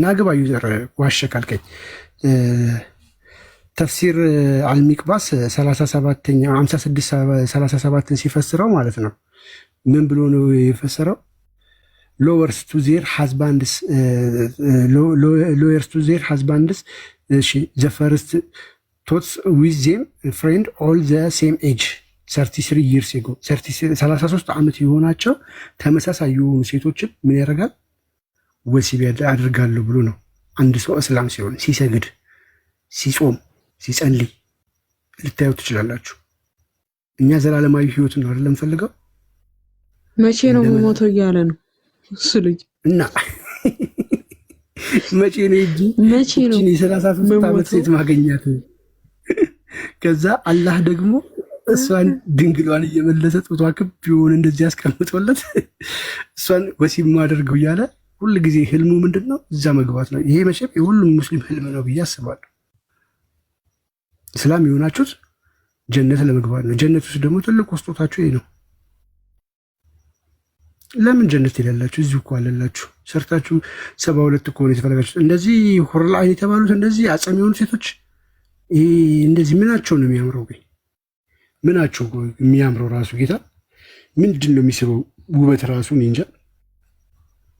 ናግባ ዩዘር ዋሸ ካልከኝ ተፍሲር አልሚቅባስ 56:37 ሲፈስረው ማለት ነው ምን ብሎ ነው የፈሰረው? ሎወርስ ቱ ዜር ሃዝባንድስ ዘ ፈርስት ቶትስ ዊዝ ዜም ፍሬንድ ኦል ዘ ሴም ኤጅ 33 ይርስ ጎ 33 ዓመት የሆናቸው ተመሳሳይ የሆኑ ሴቶችን ምን ያደርጋል? ወሲብ አድርጋለሁ ብሎ ነው። አንድ ሰው እስላም ሲሆን ሲሰግድ፣ ሲጾም፣ ሲጸልይ ልታዩ ትችላላችሁ። እኛ ዘላለማዊ ህይወት ነው አይደለም ፈልገው። መቼ ነው ሞተው እያለ ነው እሱ ልጅ እና መቼ ነው እንጂ መቼ ነው 33 ዓመት ሴት ማገኛት? ከዛ አላህ ደግሞ እሷን ድንግሏን እየመለሰ ጡቷ ክብ ቢሆን እንደዚህ ያስቀምጦለት እሷን ወሲብ ማደርገው እያለ ሁሉ ጊዜ ህልሙ ምንድነው? እዛ መግባት ነው። ይሄ መቼም የሁሉም ሙስሊም ህልም ነው ብዬ አስባለሁ። እስላም የሆናችሁት ጀነት ለመግባት ነው። ጀነት ውስጥ ደግሞ ትልቁ ስጦታችሁ ይሄ ነው። ለምን ጀነት ይላላችሁ? እዚሁ እኮ አለላችሁ። ሰርታችሁ 72 እኮ ነው የተፈለጋችሁት። እንደዚህ ሆርላ አይን የተባሉት እንደዚህ አጸም የሆኑ ሴቶች እንደዚህ ምናቸው ነው የሚያምረው? ምናቸው የሚያምረው ራሱ ጌታ ምንድን ነው የሚስበው? ውበት ራሱ እኔ እንጃ።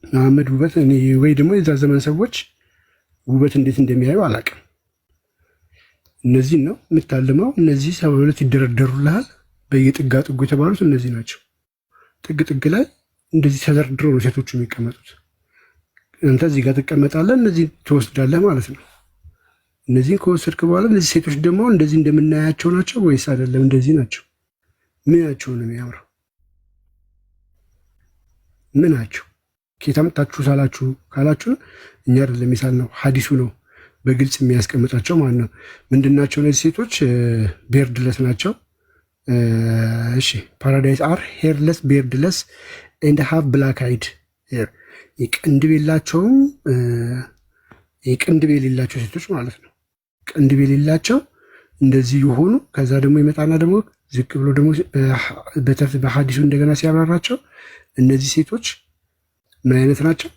መሐመድ ውበት ወይ ደግሞ የዛ ዘመን ሰዎች ውበት እንዴት እንደሚያዩ አላውቅም። እነዚህ ነው የምታልመው። እነዚህ 72 ይደረደሩልሃል። በየጥጋ ጥጉ የተባሉት እነዚህ ናቸው። ጥግ ጥግ ላይ እንደዚህ ተደርድረው ነው ሴቶቹ የሚቀመጡት። አንተ እዚህ ጋር ትቀመጣለህ፣ እነዚህ ትወስዳለህ ማለት ነው። እነዚህን ከወሰድክ በኋላ እነዚህ ሴቶች ደግሞ እንደዚህ እንደምናያቸው ናቸው ወይስ አይደለም? እንደዚህ ናቸው። ምናቸው ነው የሚያምረው? ምናቸው ኬታ መጣችሁ ሳላችሁ ካላችሁ እኛ አይደለም የሚሳል ነው ሐዲሱ ነው በግልጽ የሚያስቀምጣቸው ማለት ነው። ምንድናቸው እነዚህ ሴቶች? ቤርድለስ ናቸው። እሺ ፓራዳይስ አር ሄርለስ ቤርድለስ ኤንድ ሃቭ ብላክ አይድ ሄር። የቅንድብ የላቸውም። የቅንድብ የሌላቸው ሴቶች ማለት ነው። ቅንድብ የሌላቸው እንደዚህ የሆኑ ከዛ ደግሞ ይመጣና ደግሞ ዝቅ ብሎ ደግሞ በሐዲሱ እንደገና ሲያብራራቸው እነዚህ ሴቶች ምን አይነት ናቸው?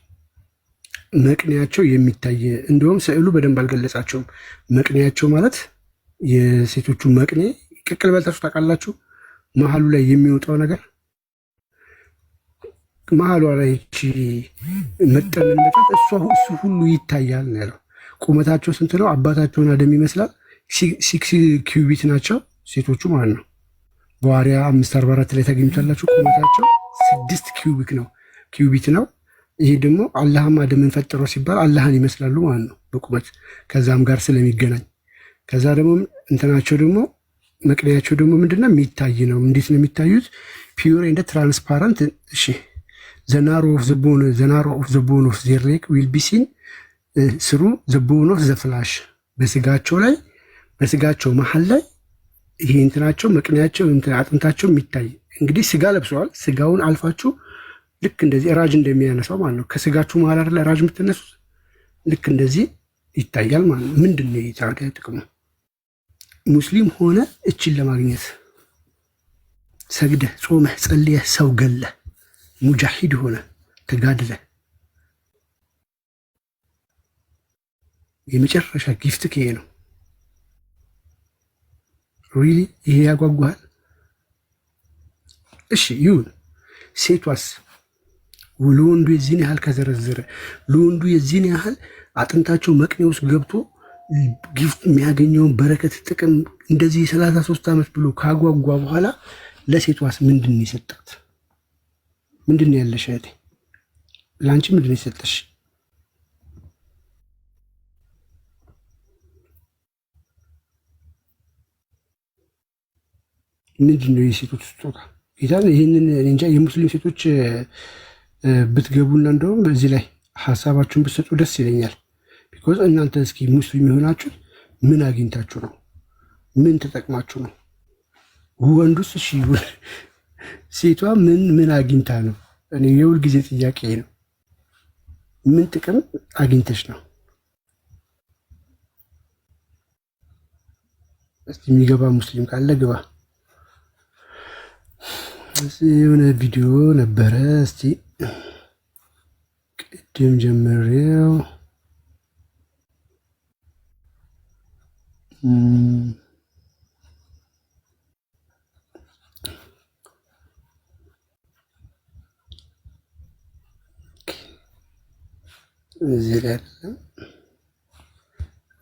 መቅኔያቸው የሚታይ እንደውም ስዕሉ በደንብ አልገለጻቸውም። መቅኔያቸው ማለት የሴቶቹ መቅኔ ቅቅል በልታችሁ ታውቃላችሁ? መሀሉ ላይ የሚወጣው ነገር መሀሏ ላይ መጠንነታት እሱ ሁሉ ይታያል ነው ያለው። ቁመታቸው ስንት ነው? አባታቸውን አደም ይመስላል። 6 ኪዩቢት ናቸው ሴቶቹ ማለት ነው። በዋሪያ 544 ላይ ታገኙታላችሁ። ቁመታቸው 6 ኪዩቢት ነው። ይሄ ደግሞ አላህም አደምን ፈጠረው ሲባል አላህን ይመስላሉ ማለት ነው በቁመት ከዛም ጋር ስለሚገናኝ። ከዛ ደግሞ እንትናቸው ደግሞ መቅኔያቸው ደግሞ ምንድነው? የሚታይ ነው። እንዴት ነው የሚታዩት? ፒዩር እንደ ትራንስፓረንት። እሺ ዘናሮ ኦፍ ዘ ቦን ኦፍ ዜር ኔክ ዊል ቢ ሲን ስሩ ዘ ቦን ኦፍ ዘ ፍላሽ። በስጋቸው መሀል ላይ ይሄ እንትናቸው መቅኔያቸው አጥንታቸው የሚታይ እንግዲህ ስጋ ለብሰዋል። ስጋውን አልፋችሁ ልክ እንደዚህ ራጅ እንደሚያነሳው ማለት ነው። ከስጋችሁ መሀል አይደለ ራጅ የምትነሱት? ልክ እንደዚህ ይታያል ማለት ነው። ምንድን ነው ታዲያ ጥቅሙ? ሙስሊም ሆነ እችን ለማግኘት ሰግደህ ጾመህ ጸልየህ ሰው ገለህ ሙጃሂድ ሆነ ተጋድለህ የመጨረሻ ጊፍት ከዬ ነው። ሪሊ ይሄ ያጓጓል? እሺ ይሁን። ሴቷስ ለወንዱ የዚህን ያህል ከዘረዘረ ለወንዱ የዚህን ያህል አጥንታቸው መቅኔ ውስጥ ገብቶ ጊፍት የሚያገኘውን በረከት ጥቅም እንደዚህ 33 ዓመት ብሎ ካጓጓ በኋላ ለሴቷስ ምንድን ነው የሰጣት? ምንድን ነው ያለሽ እህቴ? ለአንቺ ምንድን ነው የሰጠሽ? ምንድን ነው የሴቶች ስጦታ? ጌታ ይህንን እንጃ። የሙስሊም ሴቶች ብትገቡና እንደውም በዚህ ላይ ሀሳባችሁን ብትሰጡ ደስ ይለኛል። ቢኮዝ እናንተ እስኪ ሙስሊም የሆናችሁት ምን አግኝታችሁ ነው? ምን ተጠቅማችሁ ነው? ወንዱስ እሺ ሴቷ ምን አግኝታ ነው? እኔ የሁል ጊዜ ጥያቄ ነው። ምን ጥቅም አግኝተሽ ነው? እስቲ የሚገባ ሙስሊም ካለ ግባ። የሆነ ቪዲዮ ነበረ፣ እስቲ ቅድም ጀምሬው እዚህ ላይ አይደለም፣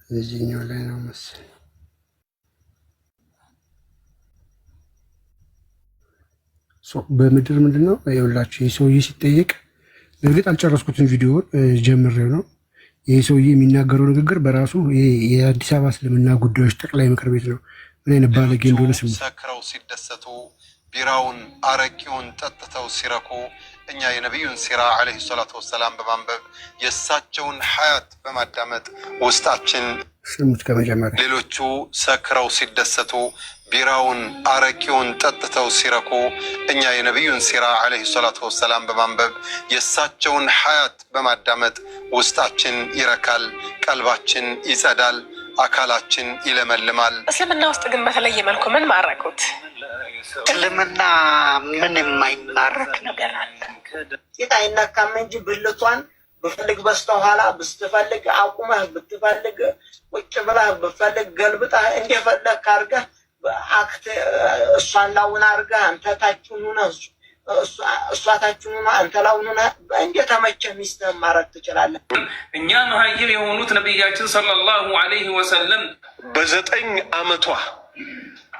እዚህኛው ላይ ነው መሰለኝ። በምድር ምንድን ነው ይኸውላችሁ፣ ይህ ሰውዬ ሲጠየቅ እርግጥ አልጨረስኩትን ቪዲዮ ጀምሬው ነው። ይህ ሰውዬ የሚናገረው ንግግር በራሱ የአዲስ አበባ እስልምና ጉዳዮች ጠቅላይ ምክር ቤት ነው። ምን አይነት ባለጌ እንደሆነ ስሙ። ሰክረው ሲደሰቱ ቢራውን አረቂውን ጠጥተው ሲረኩ እኛ የነቢዩን ሲራ ዓለይሂ ሰላቱ ወሰላም በማንበብ የእሳቸውን ሐያት በማዳመጥ ውስጣችን ስሙት ከመጀመሪያ። ሌሎቹ ሰክረው ሲደሰቱ ቢራውን አረቂውን ጠጥተው ሲረኩ እኛ የነቢዩን ሲራ ዓለይሂ ሰላቱ ወሰላም በማንበብ የእሳቸውን ሐያት በማዳመጥ ውስጣችን ይረካል፣ ቀልባችን ይጸዳል፣ አካላችን ይለመልማል። እስልምና ውስጥ ግን በተለየ መልኩ ምን ማረኩት? እስልምና ምን የማይማረክ ነገር አለ? ሴት አይነካም እንጂ ብልቷን ብፈልግ በስተኋላ ብትፈልግ አቁመህ ብትፈልግ ቁጭ ብለህ ብትፈልግ ገልብጠህ እንደፈለግ አድርገህ አክት እሷን ላውን አድርገህ አንተ ታችሁን ሆነህ እሷ ታችሁን ሆነህ አንተ ላውን ሆነህ እንደተመቸህ ሚስትህን ማድረግ ትችላለህ። እኛ መሀይር የሆኑት ነቢያችን ሰለላሁ ዐለይሂ ወሰለም በ9 ዓመቷ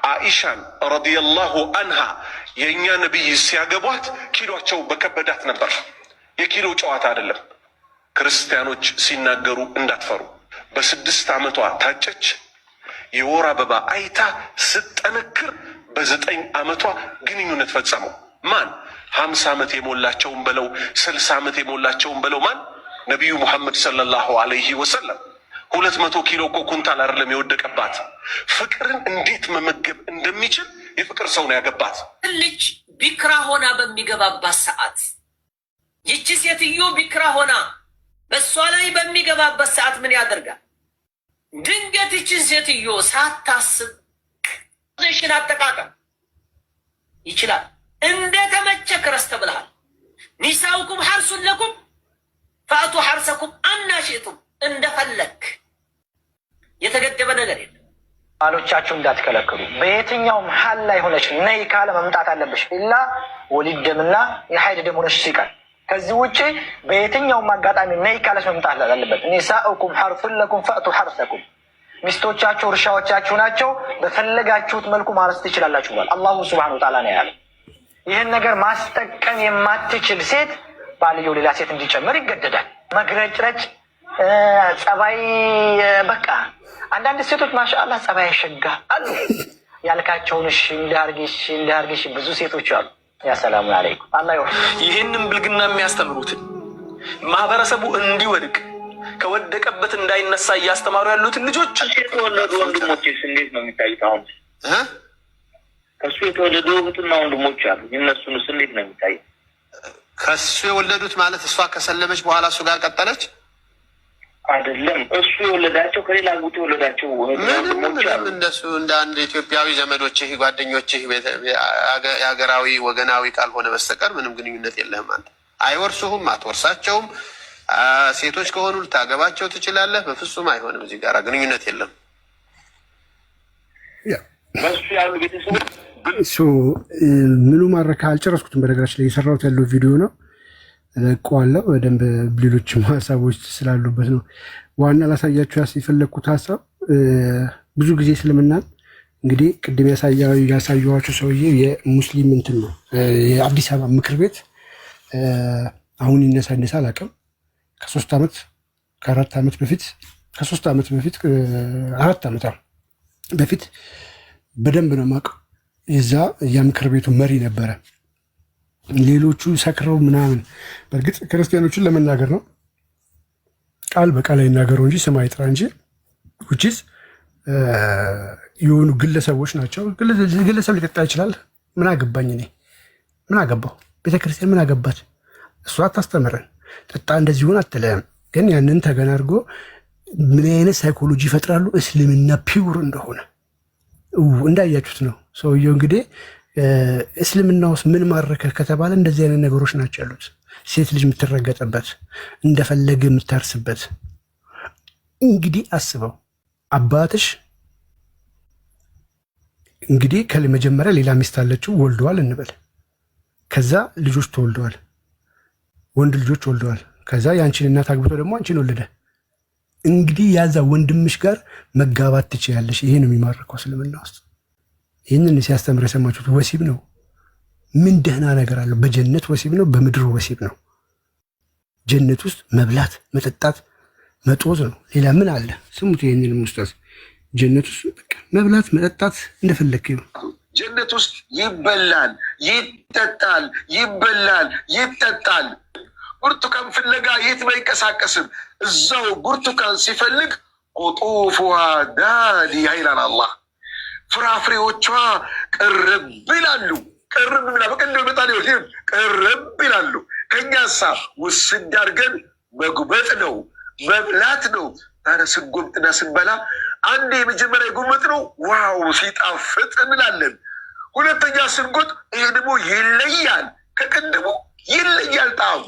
አኢሻን ረዲየላሁ አንሃ የእኛ ነቢይ ሲያገቧት ኪሎቸው በከበዳት ነበር። የኪሎ ጨዋታ አይደለም። ክርስቲያኖች ሲናገሩ እንዳትፈሩ። በ6 ዓመቷ ታጨች። የወር አበባ አይታ ስጠነክር በ9 ዓመቷ ግንኙነት ፈጸመው። ማን? 50 ዓመት የሞላቸውን በለው 60 ዓመት የሞላቸውን በለው ማን? ነቢዩ ሙሐመድ ሰለላሁ ዐለይሂ ወሰለም። 200 ኪሎ እኮ ኩንታል አይደለም የወደቀባት። ፍቅርን እንዴት መመገብ እንደሚችል የፍቅር ሰው ነው ያገባት። ልጅ ቢክራ ሆና በሚገባባት ሰዓት ይቺ ሴትዮ ቢክራ ሆና በእሷ ላይ በሚገባበት ሰዓት ምን ያደርጋል? ድንገት ይችን ሴትዮ ሳታስብ ሽን አጠቃቀም ይችላል። እንደተመቸ ክረስ ተብልሃል። ኒሳውኩም ሐርሱን ለኩም ፈአቱ ሐርሰኩም አና ሽእቱም። እንደፈለክ የተገደበ ነገር የለም። ባሎቻችሁ እንዳትከለክሉ። በየትኛውም ሀል ላይ ሆነች ነይ ካለ መምጣት አለብሽ። ኢላ ወሊድ ደምና የሀይድ ደም ሆነች ሲቀር፣ ከዚህ ውጭ በየትኛውም አጋጣሚ ነይ ካለች መምጣት አለበት። ኒሳኡኩም ሐርሱን ለኩም ፈአቱ ሐርሰኩም። ሚስቶቻችሁ እርሻዎቻችሁ ናቸው፣ በፈለጋችሁት መልኩ ማረስ ትችላላችሁ ብሏል አላሁ ሱብሓነሁ ወተዓላ ነው ያለው። ይህን ነገር ማስጠቀም የማትችል ሴት ባልየው ሌላ ሴት እንዲጨምር ይገደዳል። መግረጭረጭ ጸባይ በቃ አንዳንድ ሴቶች ማሻአላህ ጸባይ ያሸጋ አሉ። ያልካቸውን እሺ እንዳርግሽ ብዙ ሴቶች አሉ። ያ ሰላሙ አለይኩም አላህ ይህንን ብልግና የሚያስተምሩትን ማህበረሰቡ እንዲወድቅ ከወደቀበት እንዳይነሳ እያስተማሩ ያሉትን ልጆች የተወለዱ ወንድሞችስ እንዴት ነው የሚታዩት? አሁን ከሱ የተወለዱ እህትና ወንድሞች አሉ። እነሱንስ እንዴት ነው የሚታዩት? ከሱ የወለዱት ማለት እሷ ከሰለመች በኋላ እሱ ጋር ቀጠለች አይደለም። እሱ የወለዳቸው ከሌላ ቦታ የወለዳቸው እንደሱ እንደ አንድ ኢትዮጵያዊ ዘመዶችህ፣ ጓደኞችህ የሀገራዊ ወገናዊ ካልሆነ በስተቀር ምንም ግንኙነት የለህም። አንተ አይወርሱህም፣ አትወርሳቸውም። ሴቶች ከሆኑ ልታገባቸው ትችላለህ። በፍጹም አይሆንም። እዚህ ጋር ግንኙነት የለም። በሱ ያሉ ቤተሰቦች ምኑ ማረካ አልጨረስኩትም። በነገራችን ላይ የሰራሁት ያለው ቪዲዮ ነው ለቀዋለሁ በደንብ ሌሎችም ሀሳቦች ስላሉበት ነው። ዋና ላሳያችሁ የፈለግኩት ሀሳብ ብዙ ጊዜ እስልምናን እንግዲህ ቅድም ያሳየኋቸው ሰውዬ የሙስሊም እንትን ነው የአዲስ አበባ ምክር ቤት አሁን ይነሳ አላውቅም። ከ3 ዓመት ከ4 ዓመት በፊት ከ3 ዓመት በፊት 4 ዓመት በፊት በደንብ ነው የማውቀው። የዛ የምክር ቤቱ መሪ ነበረ። ሌሎቹ ሰክረው ምናምን በእርግጥ ክርስቲያኖችን ለመናገር ነው ቃል በቃል ይናገሩ እንጂ ስም አይጥራ እንጂ ውጪስ የሆኑ ግለሰቦች ናቸው። ግለሰብ ሊጠጣ ይችላል። ምን አገባኝ እኔ ምን አገባው? ቤተክርስቲያን ምን አገባት? እሷ አታስተምረን። ጠጣ እንደዚህ ሆን አትለም። ግን ያንን ተገና አድርጎ ምን አይነት ሳይኮሎጂ ይፈጥራሉ? እስልምና ፒውር እንደሆነ እንዳያችሁት ነው። ሰውየው እንግዲህ እስልምና ውስጥ ምን ማረከ ከተባለ እንደዚህ አይነት ነገሮች ናቸው ያሉት። ሴት ልጅ የምትረገጥበት፣ እንደፈለገ የምታርስበት። እንግዲህ አስበው አባትሽ እንግዲህ ከመጀመሪያ ሌላ ሚስት አለችው፣ ወልደዋል እንበል። ከዛ ልጆች ተወልደዋል፣ ወንድ ልጆች ወልደዋል። ከዛ የአንቺን እናት አግብቶ ደግሞ አንቺን ወለደ። እንግዲህ ያዛ ወንድምሽ ጋር መጋባት ትችያለሽ። ይሄ ነው የሚማረከው እስልምና ውስጥ። ይህንን ሲያስተምር የሰማችሁት ወሲብ ነው። ምን ደህና ነገር አለው? በጀነት ወሲብ ነው፣ በምድር ወሲብ ነው። ጀነት ውስጥ መብላት፣ መጠጣት፣ መጦዝ ነው። ሌላ ምን አለ? ስሙት ይህንን ኡስታዝ። ጀነት ውስጥ በቃ መብላት፣ መጠጣት እንደፈለክ ነው። ጀነት ውስጥ ይበላል፣ ይጠጣል፣ ይበላል፣ ይጠጣል። ብርቱካን ፍለጋ የትም አይንቀሳቀስም። እዛው ብርቱካን ሲፈልግ ቁጡፉሃ ዳኒያ ይላል አላህ። ፍራፍሬዎቿ ቅርብ ይላሉ። ቅርብ ብላ በቀንደ በጣም ይወድም ቅርብ ይላሉ። ከኛ ሳ ውስድ አድርገን መጉበጥ ነው መብላት ነው። ታዲያ ስንጎምጥና ስንበላ አንዴ የመጀመሪያ የጎመጥ ነው ዋው ሲጣፍጥ እንላለን። ሁለተኛ ስንጎጥ ይሄ ደግሞ ይለያል፣ ከቅድሙ ይለያል ጣዕሙ።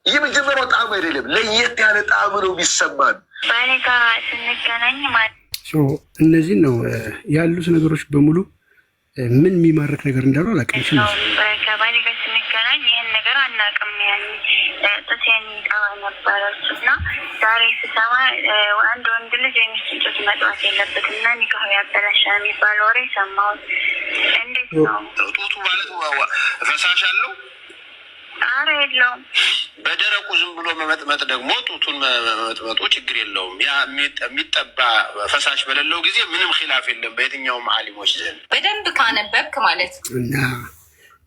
የመጀመሪያው ጣዕም አይደለም፣ ለየት ያለ ጣዕም ነው የሚሰማን። ባሌ ጋር ስንገናኝ እነዚህን ነው ያሉት ነገሮች በሙሉ። ምን የሚማርክ ነገር እንዳለው አላውቅም። ከባሌ ጋር ስንገናኝ ይህን ነገር አናውቅም። ጥሴን ጠባ ነበረች እና ዛሬ ስሰማ አንድ ወንድ ልጅ የሚስቱን ጡት መጥባት የለበትም እና ኒካሁ ያበላሻል የሚባል ወሬ ሰማሁት። እንዴት ነው? ጡቱ ማለት ፈሳሽ አለው? ኧረ የለውም። በደረቁ ዝም ብሎ መመጥመጥ ደግሞ ጡቱን መመጥመጡ ችግር የለውም። ያ የሚጠባ ፈሳሽ በሌለው ጊዜ ምንም ኺላፍ የለም በየትኛውም ዓሊሞች ዘንድ በደንብ ካነበብክ ማለት እና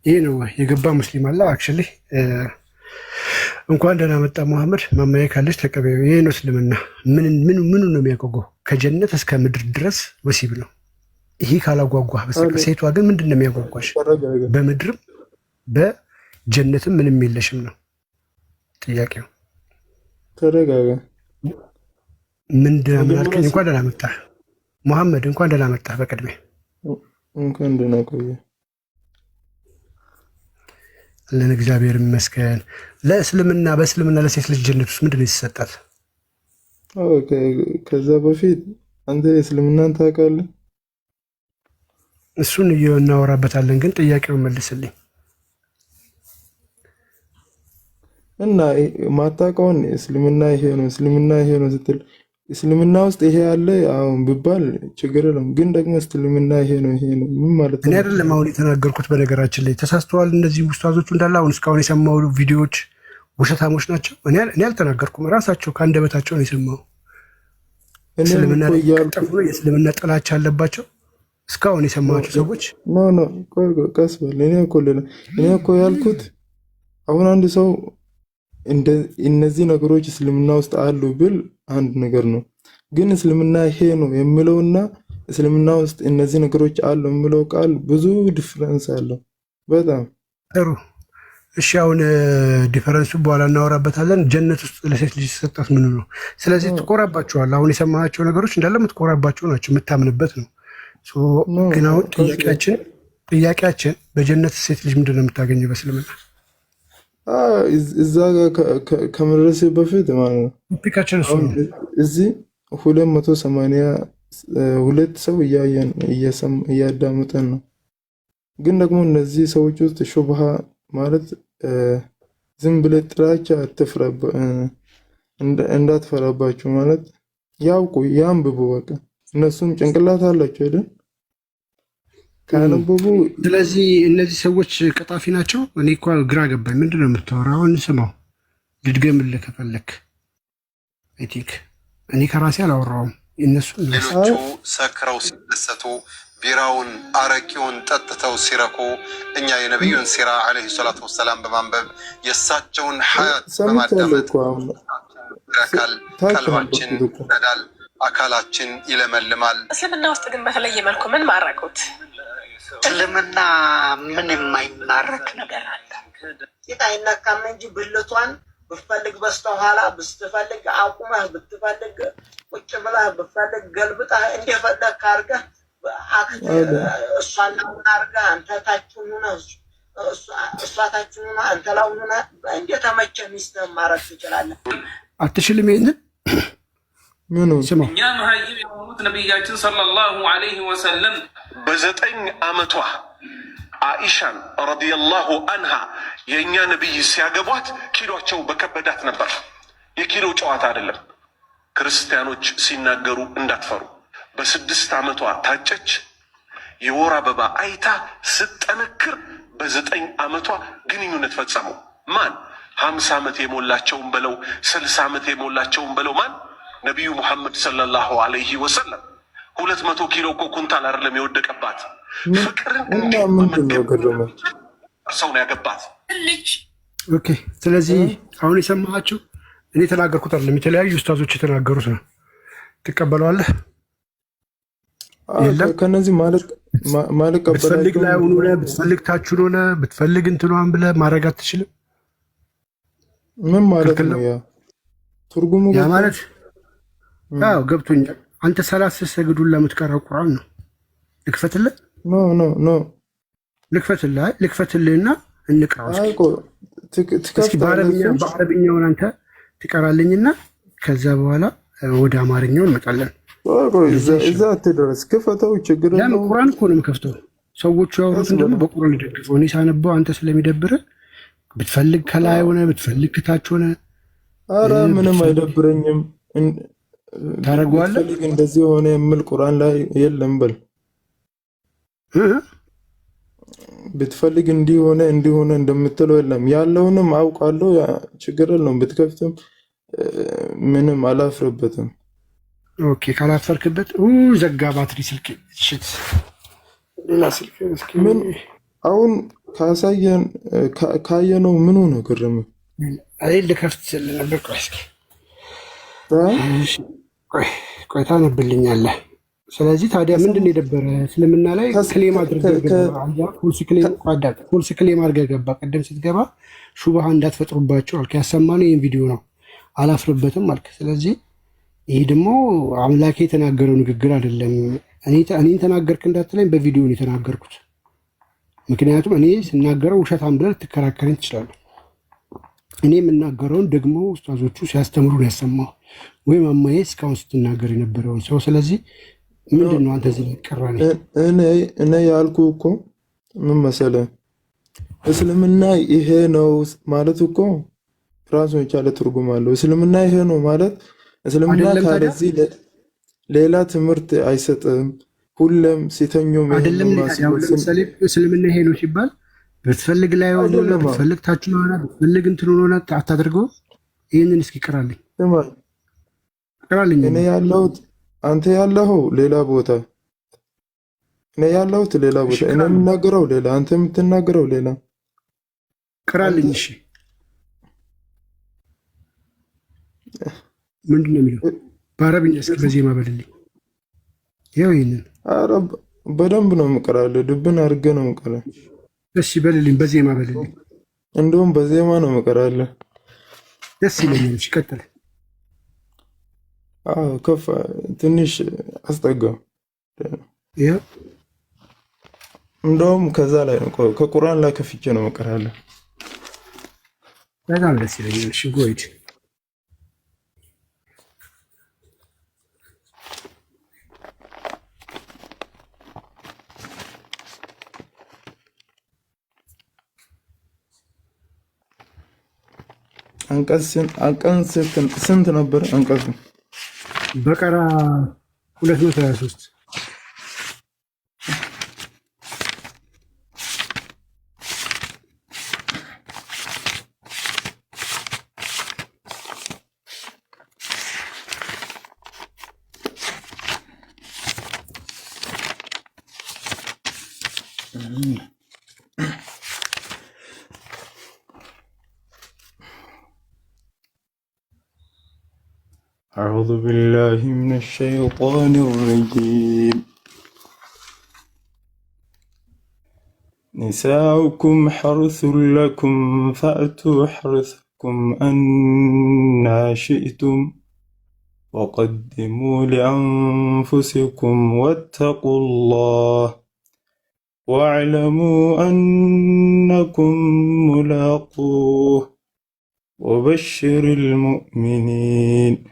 ይህ ነው የገባ ሙስሊም አለ። አክቹዋሊ እንኳን ደህና መጣ መሐመድ። ማማዬ ካለች ተቀበዩ። ይህ ነው እስልምና። ምኑ ነው የሚያጓጓው? ከጀነት እስከ ምድር ድረስ ወሲብ ነው። ይሄ ካላጓጓ በስተቀር ሴቷ ግን ምንድን ነው የሚያጓጓሽ? በምድርም በጀነትም ምንም የለሽም ነው ጥያቄው። ተረጋጋ። ምንድን ነው ያልከኝ? እንኳን ደህና መጣ መሐመድ። እንኳን ደህና መጣ። በቅድሚያ እንኳን ደህና ቆየ። ለን እግዚአብሔር ይመስገን። ለእስልምና በእስልምና ለሴት ልጅ ጀነት ውስጥ ምንድን ነው የተሰጣት? ከዛ በፊት አንተ እስልምናን ታውቃለህ? እሱን እናወራበታለን፣ ግን ጥያቄውን መልስልኝ። እና ማታውቀውን እስልምና ይሄ ነው እስልምና ይሄ ነው ስትል እስልምና ውስጥ ይሄ አለ አሁን ቢባል ችግር የለውም። ግን ደግሞ እስልምና ይሄ ነው ምን ማለት ነው? እኔ አይደለም አሁን የተናገርኩት። በነገራችን ላይ ተሳስተዋል እነዚህ ኡስታዞቹ እንዳለ። አሁን እስካሁን የሰማው ቪዲዮዎች ውሸታሞች ናቸው። እኔ አልተናገርኩም፣ ራሳቸው ከአንደበታቸው ነው የሰማው። እስልምና የእስልምና ጥላቻ አለባቸው እስካሁን የሰማቸው ሰዎች። ኖ ቀስ በል። እኔ እኮ ያልኩት አሁን አንድ ሰው እነዚህ ነገሮች እስልምና ውስጥ አሉ ብል አንድ ነገር ነው። ግን እስልምና ይሄ ነው የሚለውና እስልምና ውስጥ እነዚህ ነገሮች አሉ የሚለው ቃል ብዙ ዲፈረንስ አለው። በጣም ጥሩ። እሺ አሁን ዲፈረንሱ በኋላ እናወራበታለን። ጀነት ውስጥ ለሴት ልጅ ተሰጣት ምን ነው? ስለዚህ ትኮራባቸዋል። አሁን የሰማቸው ነገሮች እንዳለ የምትኮራባቸው ናቸው፣ የምታምንበት ነው። ግን አሁን ጥያቄያችን በጀነት ሴት ልጅ ምንድን ነው የምታገኘው በእስልምና? እዛ ጋር ከመድረሴ በፊት ማለት ነው እዚህ 280 ሁለት ሰው እያዳመጠን ነው። ግን ደግሞ እነዚህ ሰዎች ውስጥ ሹብሃ ማለት ዝም ብለህ ጥላቻ እንዳትፈራባቸው ማለት ያውቁ ያንብቡ። በቃ እነሱም ጭንቅላት አላቸው አይደል? ካነበቡ ስለዚህ እነዚህ ሰዎች ቀጣፊ ናቸው። እኔ እኮ ግራ ገባኝ። ምንድን ነው የምታወራው? አሁን ስማው፣ ልድገምልህ ከፈለክ። አይ ቲንክ እኔ ከራሴ አላወራውም። ሌሎቹ ሰክረው ሲደሰቱ ቢራውን አረቂውን ጠጥተው ሲረኩ እኛ የነቢዩን ሲራ ዓለይሂ ሰላቱ ወሰላም በማንበብ የእሳቸውን ሐያት በማዳመጥ ቀልባችን ይጸዳል፣ አካላችን ይለመልማል። እስልምና ውስጥ ግን በተለየ መልኩ ምን ማረኩት? እስልምና ምን የማይማረክ ነገር አለ? ጌታ አይነካም እንጂ ብልቷን ብትፈልግ በስተኋላ ብትፈልግ አቁመህ ብትፈልግ ቁጭ ብለህ ብትፈልግ ገልብጠህ እንደፈለግህ አድርገህ እሷን ላውን አድርገህ አንተ ታችሁን ሆነህ እሷ ታችሁን ሆነህ አንተ ላውን ሆነህ እንደተመቸህ ሚስትህን ማድረግ ትችላለህ። አትችልም። ይሄንን እኛ መሀይም የሆኑት ነቢያችን ሰለላሁ ዐለይሂ ወሰለም በ9 ዓመቷ አኢሻን ረዲየላሁ አንሃ የእኛ ነቢይ ሲያገቧት ኪሎቸው በከበዳት ነበር። የኪሎ ጨዋታ አይደለም። ክርስቲያኖች ሲናገሩ እንዳትፈሩ። በ6 ዓመቷ ታጨች። የወር አበባ አይታ ስጠነክር በ9 ዓመቷ ግንኙነት ፈጸሙ። ማን 50 ዓመት የሞላቸውን በለው 60 ዓመት የሞላቸውን በለው ማን ነቢዩ ሙሐመድ ሰለላሁ ዐለይሂ ወሰለም 200 ኪሎ እኮ ኩንታል አይደለም የወደቀባት። ፍቅርን ሰው ነው ያገባት ልጅ። ኦኬ። ስለዚህ አሁን የሰማችሁ እኔ የተናገርኩት አይደለም፣ የተለያዩ ኡስታዞች የተናገሩት ነው። ትቀበለዋለህ? ከነዚህ ማለት ብትፈልግ ላይ ሆኖ ብትፈልግ ታችሁን ሆነ ብትፈልግ እንትኗን ብለህ ማድረግ አትችልም። ምን ማለት ነው? ያ ትርጉሙ ያ ማለት አዎ ገብቶኛል። አንተ 30 ሰግዱን ለምትቀራው ቁርአን ነው። ልክፈትልህ? ኖ ልክፈትልህና እንቅራው እስኪ። በአረብኛውን አንተ ትቀራልኝና ከዛ በኋላ ወደ አማርኛው እንመጣለን። እዛ አትደረስ፣ ክፈተው፣ ችግር የለውም። ቁርአን እኮ ነው የምከፍተው። ሰዎቹ ያወሩትን ደግሞ በቁርአን ልደግፈው። እኔ ሳነበው አንተ ስለሚደብርህ ብትፈልግ ከላይ ሆነ ብትፈልግ ከታች ሆነ፣ ኧረ ምንም አይደብረኝም። ታደርገዋለህ። እንደዚህ ሆነ የምል ቁርአን ላይ የለም። በል ብትፈልግ እንዲሆነ እንደምትለው የለም። ያለውንም አውቃለሁ፣ ችግር የለውም። ብትከፍትም ምንም አላፍርበትም። ኦኬ፣ ካላፈርክበት ዘጋ ባትሪ ስልክ ሽት ሌላ ስልክ ምን አሁን ካየነው ምኑ ነው ግርም? አይ ልከፍት ነበር። ቆይ ታነብልኛለህ። ስለዚህ ታዲያ ምንድን ነው የደበረ? እስልምና ላይ ክሌም አድርገህ ፉልስ ክሌም አድርገህ ገባ። ቀደም ስትገባ ሹብሃ እንዳትፈጥሩባቸው አልክ። ያሰማነው ይህን ቪዲዮ ነው። አላፍርበትም አልክ። ስለዚህ ይህ ደግሞ አምላኬ የተናገረው ንግግር አይደለም። እኔን ተናገርክ እንዳትለኝ፣ በቪዲዮ ነው የተናገርኩት። ምክንያቱም እኔ ስናገረው ውሸታም ብለህ ልትከራከረኝ ትችላለህ። እኔ የምናገረውን ደግሞ ኡስታዞቹ ሲያስተምሩ ነው ያሰማው፣ ወይም አማዬ እስካሁን ስትናገር የነበረውን ሰው። ስለዚህ ምንድን ነው አንተ እዚህ ቀራኔ? እኔ ያልኩ እኮ ምን መሰለህ፣ እስልምና ይሄ ነው ማለት እኮ ራሱን የቻለ ትርጉም አለው። እስልምና ይሄ ነው ማለት እስልምና ካለዚህ ሌላ ትምህርት አይሰጥም። ሁሉም ሲተኙም አይደለም። ለምሳሌ እስልምና ይሄ ነው ሲባል ብትፈልግ ላይ ሆነ ብትፈልግ ታች ሆነ ብትፈልግ እንትን ሆነ አታድርገው። ይሄንን እስኪ ቅራልኝ። እኔ ያለሁት አንተ ያለኸው ሌላ ቦታ፣ እኔ ያለሁት ሌላ ቦታ፣ እኔ የምናገረው ሌላ፣ አንተ የምትናገረው ሌላ። ቅራልኝ። እሺ ምንድን ነው የሚለው በአረብኛ? እስኪ በዜማ በልልኝ። ይኸው ይሄንን በደንብ ነው የምቀራለሁ። ድብን አድርገህ ነው የምቀራለሁ። እሺ በልልኝ፣ በዜማ በልልኝ። እንደውም በዜማ ነው የምቀራለሁ። ደስ ይለኛል። እሺ ቀጥል። ከፍ ትንሽ አስጠጋው። እንደውም ከዛ ላይ ነው ከቁርአን ላይ ከፍቼ ነው የምቀራለሁ። በጣም ደስ ይለኛል። እሺ ጎይድ አንቀጽ ስንት ነበር አንቀጹ? በቀራ 223 أعوذ بالله من الشيطان الرجيم نساؤكم حرث لكم فأتوا حرثكم أنى شئتم وقدموا لأنفسكم واتقوا الله واعلموا أنكم ملاقوه وبشر المؤمنين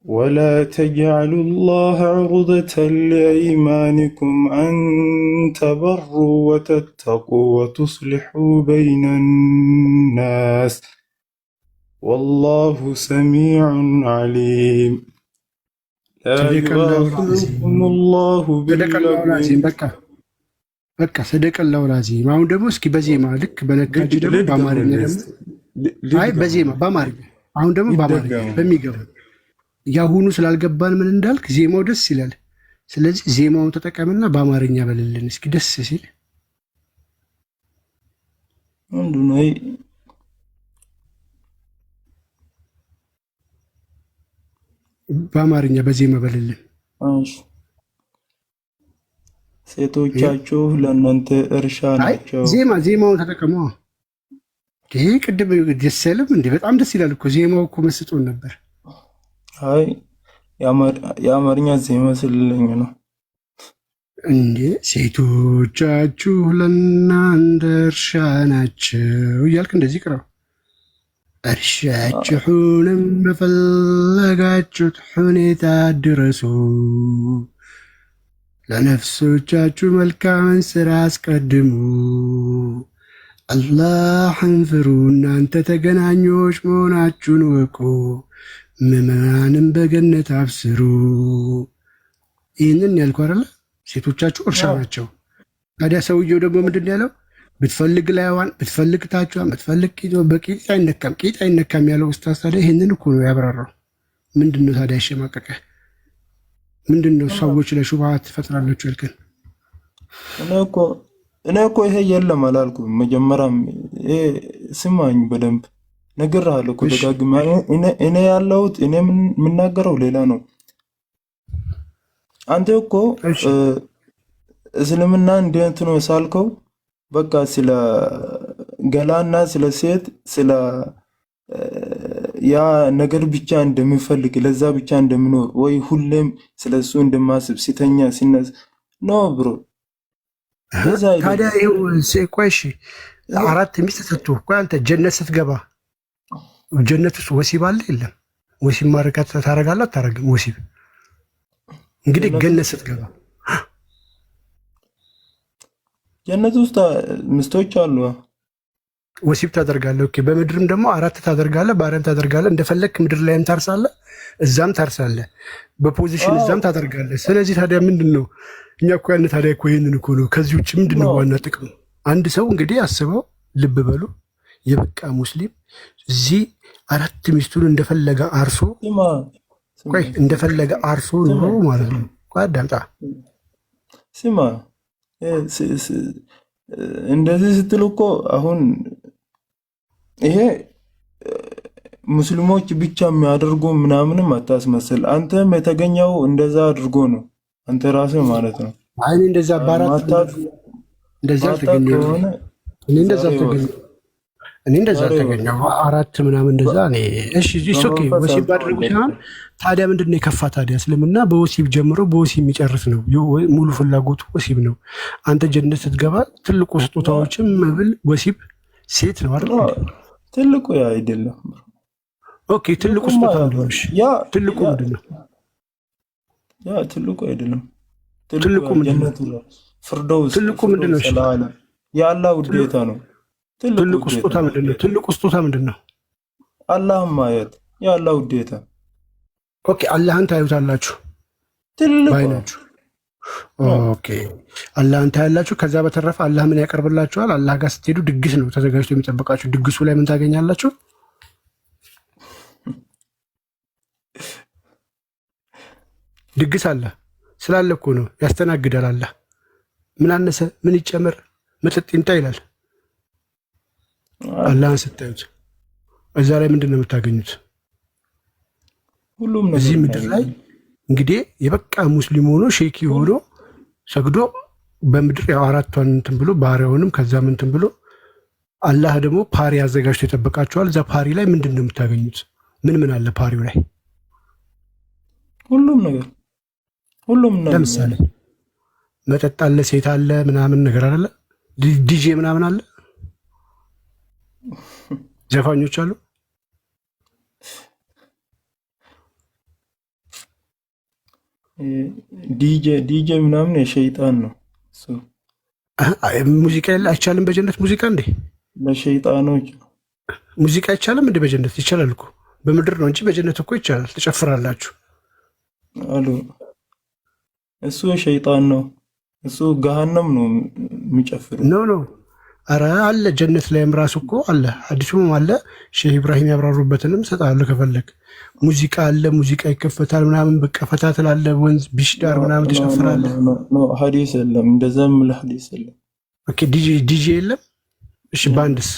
ولا تجعلوا الله عرضة لأيمانكم أن تبروا وتتقوا وتصلحوا بين الناس والله سميع عليم لا يؤاخذكم الله باللغو በቃ ሰደቀላሁ ላዚም። አሁን ደግሞ እስኪ በዜማ ልክ በነካጅ ደግሞ በአማርኛ ደግሞ አይ በዜማ በአማርኛ አሁን ደግሞ በአማርኛ በሚገባ ያሁኑ ስላልገባን ምን እንዳልክ ዜማው ደስ ይላል። ስለዚህ ዜማውን ተጠቀምና በአማርኛ በልልን እስኪ ደስ ሲል አንዱ ነው። በአማርኛ በዜማ በልልን። እሺ ሴቶቻችሁ ለእናንተ እርሻ ናቸው። ዜማውን ተጠቀሙ። ይሄ ቅድም ደስ አይልም እንዴ? በጣም ደስ ይላል እኮ ዜማው እኮ መስጦን ነበር። አይ የአማርኛ ዜማ ስለሌለኝ ነው እንዴ። ሴቶቻችሁ ለእናንተ እርሻ ናቸው እያልክ እንደዚህ ቅረው። እርሻችሁንም በፈለጋችሁት ሁኔታ ድረሱ፣ ለነፍሶቻችሁ መልካምን ስራ አስቀድሙ፣ አላህን ፍሩ፣ እናንተ ተገናኞች መሆናችሁን ወቁ፣ ምዕመናንም በገነት አብስሩ። ይህንን ያልኩ አይደለ? ሴቶቻችሁ እርሻ ናቸው። ታዲያ ሰውየው ደግሞ ምንድን ያለው? ብትፈልግ ላይዋን፣ ብትፈልግ ታቿን፣ ብትፈልግ በቂጥ አይነካም፣ ቂጥ አይነካም ያለው ኡስታዝ ታዲያ ይህንን እኮ ነው ያብራራው። ምንድን ነው ታዲያ ያሸማቀቀ? ምንድን ነው ሰዎች ለሹብሃት ትፈጥራለች ያልከን? እኔ እኮ ይሄ የለም አላልኩም። መጀመሪያም ይሄ ስማኝ በደንብ ነግሬሃለሁ እኮ ደጋግሜ። እኔ ያለሁት እኔ የምናገረው ሌላ ነው። አንተ እኮ እስልምና እንዴት ነው ሳልከው በቃ ስለ ገላና ስለ ሴት ስለ ያ ነገር ብቻ እንደሚፈልግ ለዛ ብቻ እንደምኖር ወይ ሁሌም ስለሱ እንደማስብ ሲተኛ ሲነስ ኖ ብሮ። ታዲያ ይኸው ቆይ እሺ፣ አራት ሚስት ሰጥቶ ቆይ አንተ ጀነት ስትገባ ጀነት ውስጥ ወሲብ አለ የለም? ወሲብ ማረጋት ታረጋለህ አታረግም? ወሲብ እንግዲህ ገነት ስትገባ ጀነት ውስጥ ሚስቶች አሉ፣ ወሲብ ታደርጋለህ። ኦኬ፣ በምድርም ደግሞ አራት ታደርጋለህ፣ በአረም ታደርጋለህ። እንደፈለክ ምድር ላይም ታርሳለህ፣ እዛም ታርሳለህ፣ በፖዚሽን እዛም ታደርጋለህ። ስለዚህ ታዲያ ምንድን ነው እኛ እኮ ያን ታዲያ እኮ ይህንን እኮ ነው። ከዚህ ውጭ ምንድን ነው ዋና ጥቅሙ? አንድ ሰው እንግዲህ አስበው፣ ልብ በሉ፣ የበቃ ሙስሊም እዚህ አራት ሚስቱን እንደፈለገ አርሶ ቆይ እንደፈለገ አርሶ ኑሮ ማለት ነው። ቆይ አዳምጣ፣ ስማ፣ እንደዚህ ስትል እኮ አሁን ይሄ ሙስሊሞች ብቻ የሚያደርጉ ምናምንም አታስመስል። አንተም የተገኘው እንደዛ አድርጎ ነው አንተ ራስህ ማለት ነው። አይ እንደዛ ባራት እንደዛ ተገኘው እኔ እንደዛ ተገኘው እኔ እንደዛ ተገኘው አራት ምናምን እንደዛ እኔ እሺ ኦኬ ወሲብ ባደረጉ ሲሆን ታዲያ ምንድን ነው የከፋ? ታዲያ እስልምና በወሲብ ጀምሮ በወሲብ የሚጨርስ ነው። ሙሉ ፍላጎቱ ወሲብ ነው። አንተ ጀነት ስትገባ ትልቁ ስጦታዎችም መብል፣ ወሲብ፣ ሴት ነው አይደል? ትልቁ ያ አይደለም። ኦኬ ትልቁ ስጦታ ነው። ያ ትልቁ ምንድን ነው? ያ ትልቁ አይደለም። ትልቁ ጀነት ነው። ፍርደውስ ትልቁ ምንድን ነው? የአላህ ውዴታ ነው። ትልቁ ስጦታ ምንድን ነው? ትልቁ ስጦታ ምንድን ነው? አላህን ማየት የአላህ ውዴታ። ኦኬ አላህን ታዩታላችሁ ትልቅ ባይናችሁ። ኦኬ አላህን ታያላችሁ። ከዛ በተረፈ አላህ ምን ያቀርብላችኋል? አላህ ጋር ስትሄዱ ድግስ ነው ተዘጋጅቶ የሚጠብቃችሁ። ድግሱ ላይ ምን ታገኛላችሁ? ድግስ አለ ስላለ እኮ ነው ያስተናግዳል። አላህ ምን አነሰ ምን ይጨመር መጠጥ ይምጣ ይላል። አላህን ስታዩት እዛ ላይ ምንድን ነው የምታገኙት? ሁሉም እዚህ ምድር ላይ እንግዲህ የበቃ ሙስሊም ሆኖ ሼኪ ሆኖ ሰግዶ በምድር ያው አራቷን እንትን ብሎ ባሪያውንም ከዛ እንትን ብሎ አላህ ደግሞ ፓሪ አዘጋጅቶ ይጠብቃቸዋል። እዛ ፓሪ ላይ ምንድን ነው የምታገኙት? ምን አለ ፓሪው ላይ? ሁሉም ነገር ለምሳሌ መጠጥ አለ፣ ሴት አለ፣ ምናምን ነገር አለ፣ ዲጄ ምናምን አለ፣ ዘፋኞች አሉ። ዲጄ ምናምን የሸይጣን ነው እሱ። ሙዚቃ ያለ አይቻልም በጀነት ሙዚቃ እንዴ? ለሸይጣኖች ሙዚቃ አይቻልም እንዴ? በጀነት ይቻላል እኮ በምድር ነው እንጂ በጀነት እኮ ይቻላል። ትጨፍራላችሁ አሉ። እሱ የሸይጣን ነው እሱ ገሃነም ነው የሚጨፍሩ ነው። አረ አለ ጀነት ላይም ራሱ እኮ አለ። አዲሱም አለ ሼህ ኢብራሂም ያብራሩበትንም ሰጣለሁ ከፈለግ። ሙዚቃ አለ፣ ሙዚቃ ይከፈታል ምናምን በቃ ፈታ ትላለህ፣ ወንዝ ቢሽዳር ምናምን ትጨፍራለህ። ሐዲስ የለም እንደዛም ለሐዲስ የለም። ኦኬ ዲጄ የለም። እሺ ባንድስ?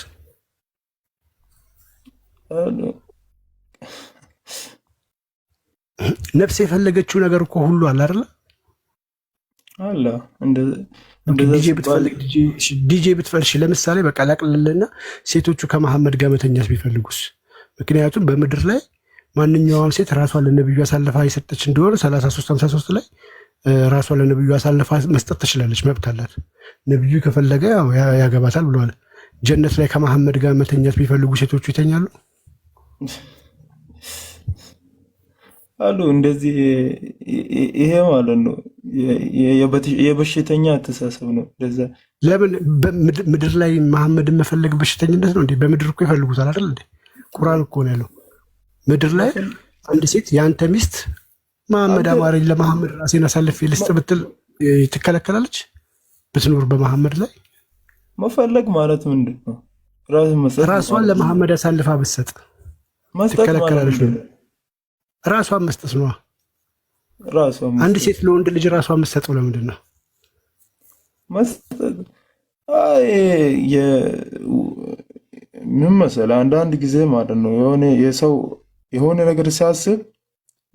ነፍስ የፈለገችው ነገር እኮ ሁሉ አለ አይደል? አለ ዲጄ ብትፈልሽ ለምሳሌ በቃ ላቅልልና ሴቶቹ ከመሐመድ ጋር መተኛት ቢፈልጉስ? ምክንያቱም በምድር ላይ ማንኛውም ሴት ራሷን ለነብዩ አሳልፋ የሰጠች እንደሆነ 33:53 ላይ ራሷን ለነብዩ አሳልፋ መስጠት ትችላለች፣ መብት አላት። ነብዩ ከፈለገ ያገባታል ብለዋል። ጀነት ላይ ከመሐመድ ጋር መተኛት ቢፈልጉ ሴቶቹ ይተኛሉ አሉ። እንደዚህ ይሄ ማለት ነው የበሽተኛ አተሳሰብ ነው። ለዛ ለምን ምድር ላይ መሐመድን መፈለግ በሽተኝነት ነው እንዴ? በምድር እኮ ይፈልጉታል አይደል እንዴ? ቁርአን እኮ ነው ያለው። ምድር ላይ አንድ ሴት የአንተ ሚስት መሐመድ አማረኝ ለመሐመድ ራሴን አሳልፌ ልስጥ ብትል ትከለከላለች? ብትኖር በመሐመድ ላይ መፈለግ ማለት ምንድን ነው? ራሷን ለመሐመድ አሳልፋ ብትሰጥ ትከለከላለች? ራሷን መስጠት ነው። አንድ ሴት ለወንድ ልጅ ራሷን መስጠት ለምንድን ነው መስጠት? ምን መሰለህ አንዳንድ ጊዜ ማለት ነው የሆነ የሰው የሆነ ነገር ሲያስብ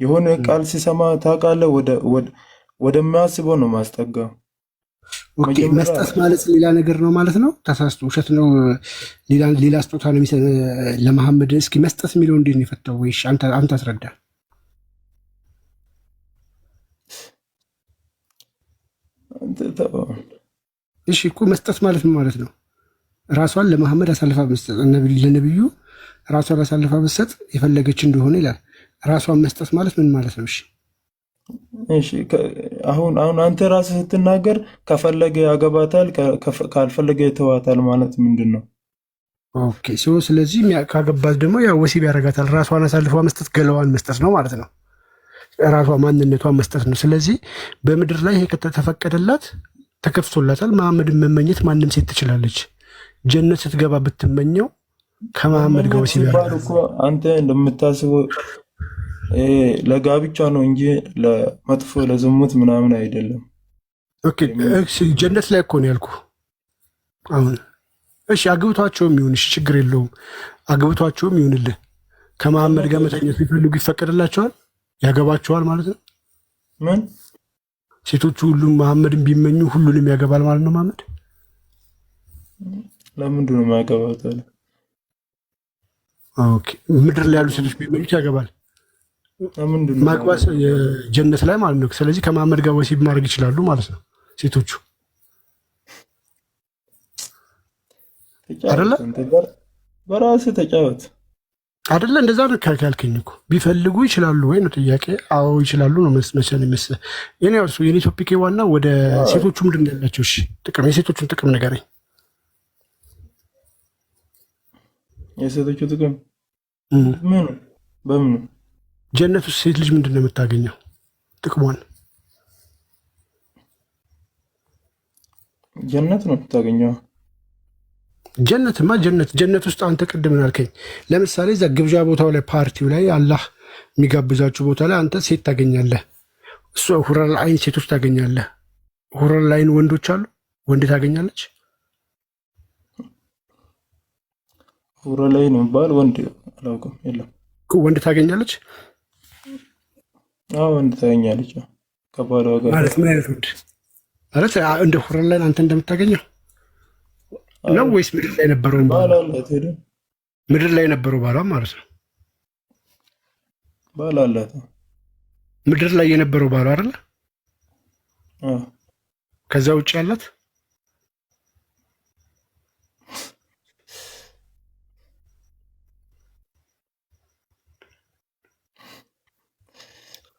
የሆነ ቃል ሲሰማ ታውቃለህ፣ ወደሚያስበው ነው ማስጠጋው። ኦኬ መስጠት ማለት ሌላ ነገር ነው ማለት ነው። ተሳስቶ ውሸት ነው። ሌላ ስጦታ ነው ለመሐመድ። እስኪ መስጠት የሚለው እንዴት ነው የፈታው? ወይስ አንተ አስረዳ። እሺ እኮ መስጠት ማለት ምን ማለት ነው? ራሷን ለመሐመድ አሳልፋ መስጠት፣ ለነብዩ ራሷን አሳልፋ መስጠት የፈለገች እንደሆነ ይላል። ራሷን መስጠት ማለት ምን ማለት ነው? እሺ አሁን አንተ ራስህ ስትናገር ከፈለገ ያገባታል ካልፈለገ ይተዋታል ማለት ምንድን ነው? ኦኬ ስለዚህ ካገባት ደግሞ ያው ወሲብ ያደርጋታል። ራሷን አሳልፋ መስጠት ገለዋን መስጠት ነው ማለት ነው። ራሷ ማንነቷን መስጠት ነው። ስለዚህ በምድር ላይ ይሄ ከተፈቀደላት ተከፍቶላታል። መሐመድን መመኘት ማንም ሴት ትችላለች። ጀነት ስትገባ ብትመኘው ከመሐመድ ጋር ወሲብ ያደርጋል እኮ አንተ እንደምታስበው ለጋብቻ ነው እንጂ ለመጥፎ ለዝሙት ምናምን አይደለም። ኦኬ ጀነት ላይ እኮ ነው ያልኩህ አሁን። እሺ አግብቷቸውም ይሁን እሺ ችግር የለውም። አግብቷቸውም ይሁንልህ ከመሐመድ ጋር መተኛት ቢፈልጉ ይፈቀድላቸዋል፣ ያገባቸዋል ማለት ነው። ምን ሴቶቹ ሁሉም መሐመድን ቢመኙ ሁሉንም ያገባል ማለት ነው መሐመድ? ለምንድን ነው የማያገባው ታዲያ? ኦኬ ምድር ላይ ያሉ ሴቶች ቢመኙት ያገባል ማግባት የጀነት ላይ ማለት ነው። ስለዚህ ከመሐመድ ጋር ወሲብ ማድረግ ይችላሉ ማለት ነው ሴቶቹ አይደለ? በራስህ ተጫወት አይደለ? እንደዛ ነው ካልከኝ እኮ ቢፈልጉ ይችላሉ ወይ ነው ጥያቄ። አዎ ይችላሉ ነው መሰለኝ መሰለኝ። የኔ ቶፒክ ዋና ወደ ሴቶቹ ምንድን ነው ያላቸው? እሺ ጥቅም፣ የሴቶቹን ጥቅም ንገረኝ። የሴቶቹ ጥቅም ምን በምን ጀነት ውስጥ ሴት ልጅ ምንድን ነው የምታገኘው ጥቅሟን? ጀነት ነው የምታገኘው። ጀነትማ ጀነት ውስጥ አንተ ቅድም አልከኝ። ለምሳሌ እዛ ግብዣ ቦታው ላይ ፓርቲው ላይ አላህ የሚጋብዛችሁ ቦታ ላይ አንተ ሴት ታገኛለህ። እሷ ሁረል አይን ሴቶች ታገኛለህ። ሁረል አይን ወንዶች አሉ። ወንድ ታገኛለች። ሁረል አይን ባል ወንድ አላውቅም። የለም ወንድ ታገኛለች። አዎ ወንድ ታገኛለች። ከባሏ ጋር ማለት ምን አይነት ወንድ ማለት እንደ ሁረል አይን አንተ እንደምታገኘው ነው ወይስ ምድር ላይ የነበረው ባሏ? ምድር ላይ የነበረው ባሏ ማለት ነው። ባል አላት። ምድር ላይ የነበረው ባሏ አይደል? ከዛ ውጭ ያላት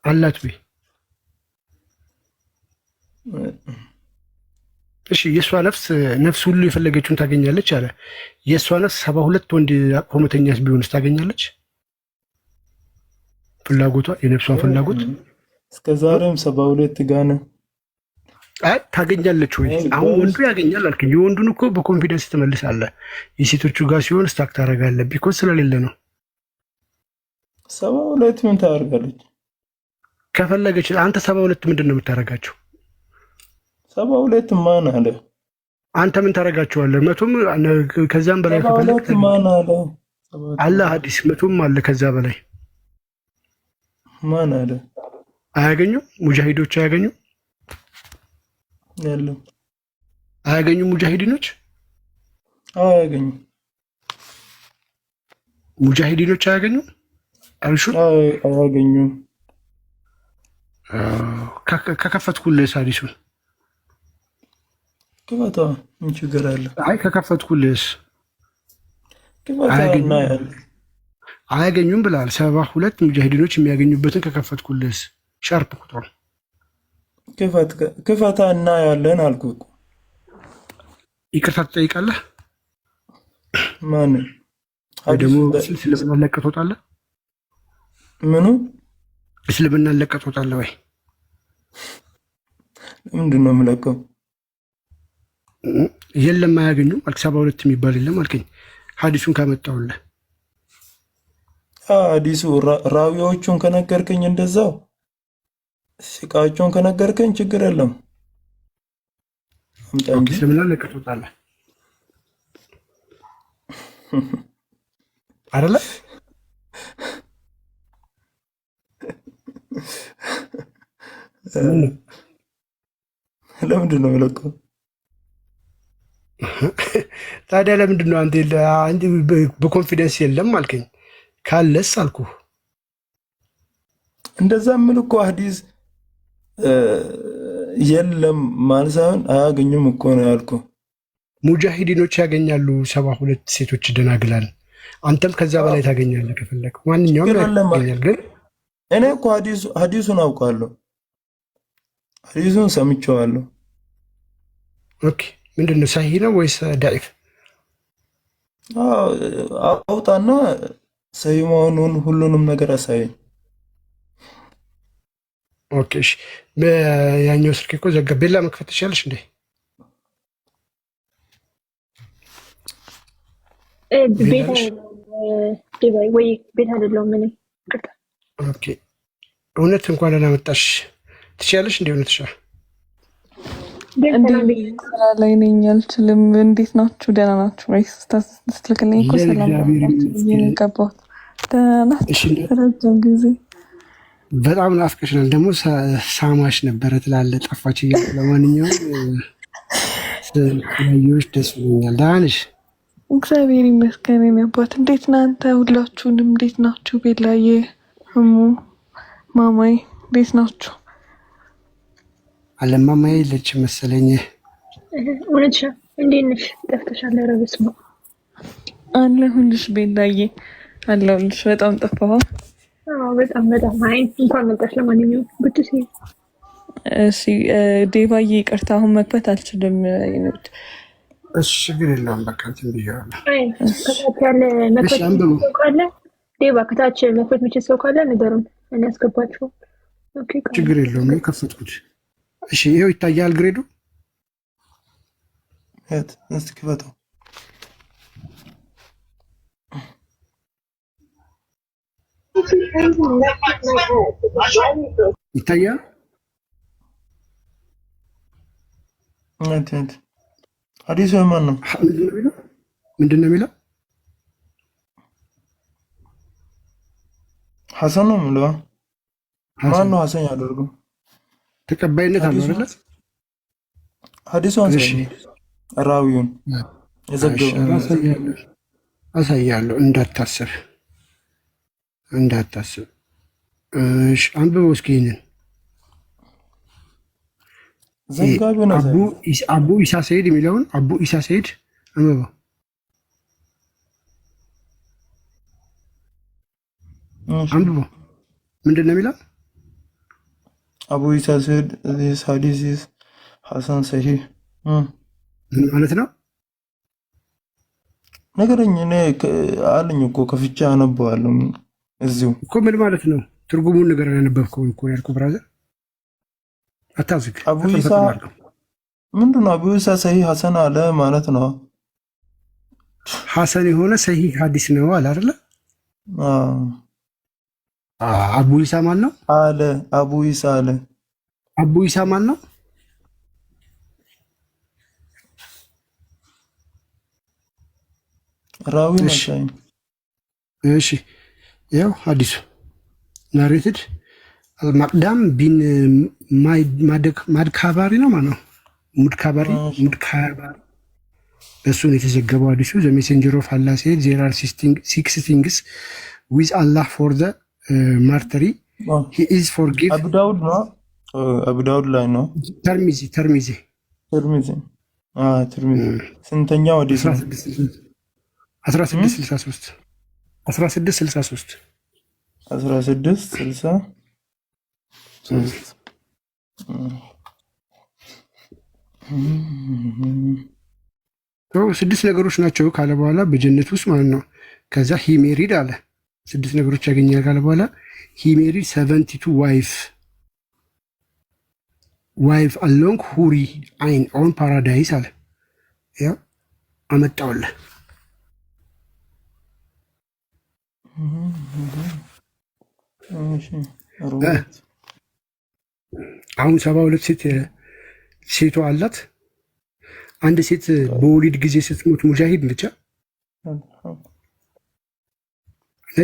አላት ወይ? እሺ የእሷ ነፍስ ሁሉ የፈለገችውን ታገኛለች አለ። የእሷ ነፍስ 72 ወንድ አቆመተኛስ ቢሆንስ ታገኛለች? ፍላጎቷ የነፍሷን ፍላጎት እስከ ዛሬም 72 ጋነ ታገኛለች ወይ? አሁን ወንዱ ያገኛል አልከኝ። የወንዱን እኮ በኮንፊደንስ ትመልሳለህ። የሴቶቹ ጋር ሲሆን ስታክ ታደርጋለህ። ቢኮዝ ስለሌለ ነው። 72 ምን ታደርጋለች? ከፈለገች አንተ 72 ምንድን ነው የምታደርጋቸው? 72 ማን አለ? አንተ ምን ታደርጋቸዋለህ? መቶም ከዛም በላይ ከፈለግ ማን አለ? አለ ሐዲስ መቶም አለ ከዛ በላይ ማን አለ? አያገኙም? ሙጃሂዶች አያገኙም? የለም አያገኙም። ሙጃሂዲኖች አያገኙም። ሙጃሂዲኖች አያገኙም። አልሹ አያገኙም። ከከፈትኩልህ ሐዲሱን ክፈታ። ምን ችግር አለ? አይ ከከፈትኩልህ ክፈታ። አያገኙም ብለሃል። 72 ሙጃሂዲኖች የሚያገኙበትን ከከፈትኩልህ ሻርፕ ቁጥሩ ክፈታ እና ያለን አልኩህ። ይቅርታ ትጠይቃለህ? ማን ደግሞ እስልምና ለቀህ ትወጣለህ? ምኑ እስልምና ለቀህ ትወጣለህ ወይ? ምንድን ነው የምለቀው? የለም አያገኙም አልክ። 72 የሚባል የለም አልከኝ። ሐዲሱን ካመጣሁልህ ሐዲሱ ራዊዎቹን ከነገርከኝ እንደዛው ሲቃቸውን ከነገርከኝ ችግር የለም። ኦኬ ስለምን ለቀህ ትወጣለህ አይደለ? ለምንድን ነው የምለቀው? ታዲያ ለምንድን ነው አንተ በኮንፊደንስ የለም አልከኝ? ካለስ አልኩህ። እንደዛ ምን እኮ ሐዲስ የለም ማለት ሳይሆን አያገኙም እኮ ነው ያልኩህ። ሙጃሂዲኖች ያገኛሉ 72 ሴቶች ደናግላል። አንተም ከዛ በላይ ታገኛለህ ከፈለክ። ማንኛውም ያገኛል። ግን እኔ እኮ ሐዲሱን አውቃለሁ። ሐዲሱን ሰምቼዋለሁ። ኦኬ ምንድን ነው ሰሂህ ነው ወይስ ዳኢፍ? አውጣና ሰሂህ መሆኑን ሁሉንም ነገር አሳየኝ። ኦኬ እሺ። በያኛው ስልክ እኮ ዘጋ። ቤላ መክፈት ትችላለሽ እንዴ? ወይ ቤት አይደለም ምን ኦኬ እውነት እንኳን አላመጣሽ ትችላለሽ እንዴ? እውነት ሻ ስራ ላይ ነኝ አልችልም። እንዴት ናችሁ? ደህና ናችሁ ወይስ? ስትልክልኝ እኮ ሰላም ገባሁት። ደህና ናችሁ? ረጅም ጊዜ በጣም ናፍቀሽናል። ደግሞ ሳማሽ ነበረ ትላለህ ጠፋች እያለ። ለማንኛውም ስለያየሁሽ ደስ ብሎኛል። ደህና ነሽ? እግዚአብሔር ይመስገን። የእኔ አባት እንዴት ነህ አንተ? ሁላችሁንም እንዴት ናችሁ? ቤላዬ፣ እሙ፣ ማማይ እንዴት ናችሁ? አለማማዬ የለችም መሰለኝ። እውነትሽ እንዴት ነሽ? ጠፍተሻል። ኧረ በስመ አብ አለሁልሽ ቤላዬ፣ አለሁልሽ። በጣም ጠፋሁ። በጣም አይ እንኳን መጣሽ። ለማንኛውም ብትሲ እሺ ዴቫዬ ይቅርታ አሁን መክፈት አልችልም። እሺ ችግር የለውም። በቃ እንትን ብያለሁ። ከታች ያለ መክፈት ዴባ ከታች መክፈት የሚችል ሰው ካለ ንገሩን፣ እኔ አስገባቸው። ኦኬ ችግር የለውም ነው ከፈትኩት። እሺ ይሄው ይታያል ግሬዱ እስቲ ክፈተው። ይታያል። ሐዲሱ ማን ነው? ምንድን ነው የሚለው? ሐሰን ነው የሚለው። ማን ነው ሐሰን ያደርገው? ተቀባይነት አለው አይደል? ሐዲሱ አንሰኝ ራዊውን የዘገበው አሳያለሁ። እንዳታስብ። እሺ አንብበው እስኪ ይሄንን ዘጋቢውን አቡ ኢሳ ሰይድ የሚለውን አቡ ኢሳ ሰይድ አንብበው። አንብበው ምንድን ነው የሚለው? አቡ ኢሳ ሰይድ ሐዲስ ሐሰን ሰሂህ ማለት ነው። ነገረኝ እኔ አለኝ እኮ ከፍቻ አነበዋለሁ እዚሁ እኮ ምን ማለት ነው? ትርጉሙን ነገር ያነበብከው እኮ ያልኩህ ብራዘር፣ አታዝግ። አቡ ኢሳ ምንድን ነው? አቡ ኢሳ ሰሂህ ሐሰን አለ ማለት ነው። ሐሰን የሆነ ሰሂህ ሐዲስ ነው አለ አይደለ? አቡ ኢሳ ማን ነው አለ? አቡ ኢሳ አለ። አቡ ኢሳ ማን ነው? ራዊ ነው። እሺ ያው ሐዲሱ ናሬትድ አልማቅዳም ቢን ማድካባሪ ነው ማለት ነው። ሙድካባሪ እሱ ነው የተዘገበው ሐዲሱ። ዘ ሜሴንጀር ኦፍ አላህ ሴድ ዜር አር ሲክስ ቲንግስ ዊዝ አላህ ፎር ዘ ማርተሪ ሂ ኢዝ ፎርጊቭ። አቡ ዳውድ ነው። አቡ ዳውድ ላይ ነው። ተርሚዚ ስንተኛው ሐዲስ ነው? 1663 ስድስት ነገሮች ናቸው ካለ በኋላ በጀነት ውስጥ ማለት ነው። ከዛ ሂሜሪድ አለ 6 ነገሮች ያገኛል ካለ በኋላ ሂሜሪድ 72 ዋይፍ አሎንግ ሁሪ አይን ኦን ፓራዳይስ አለ። ያ አመጣውልህ። አሁን 72 ሴቷ አላት። አንድ ሴት በወሊድ ጊዜ ስትሞት ሙጃሂድ ነች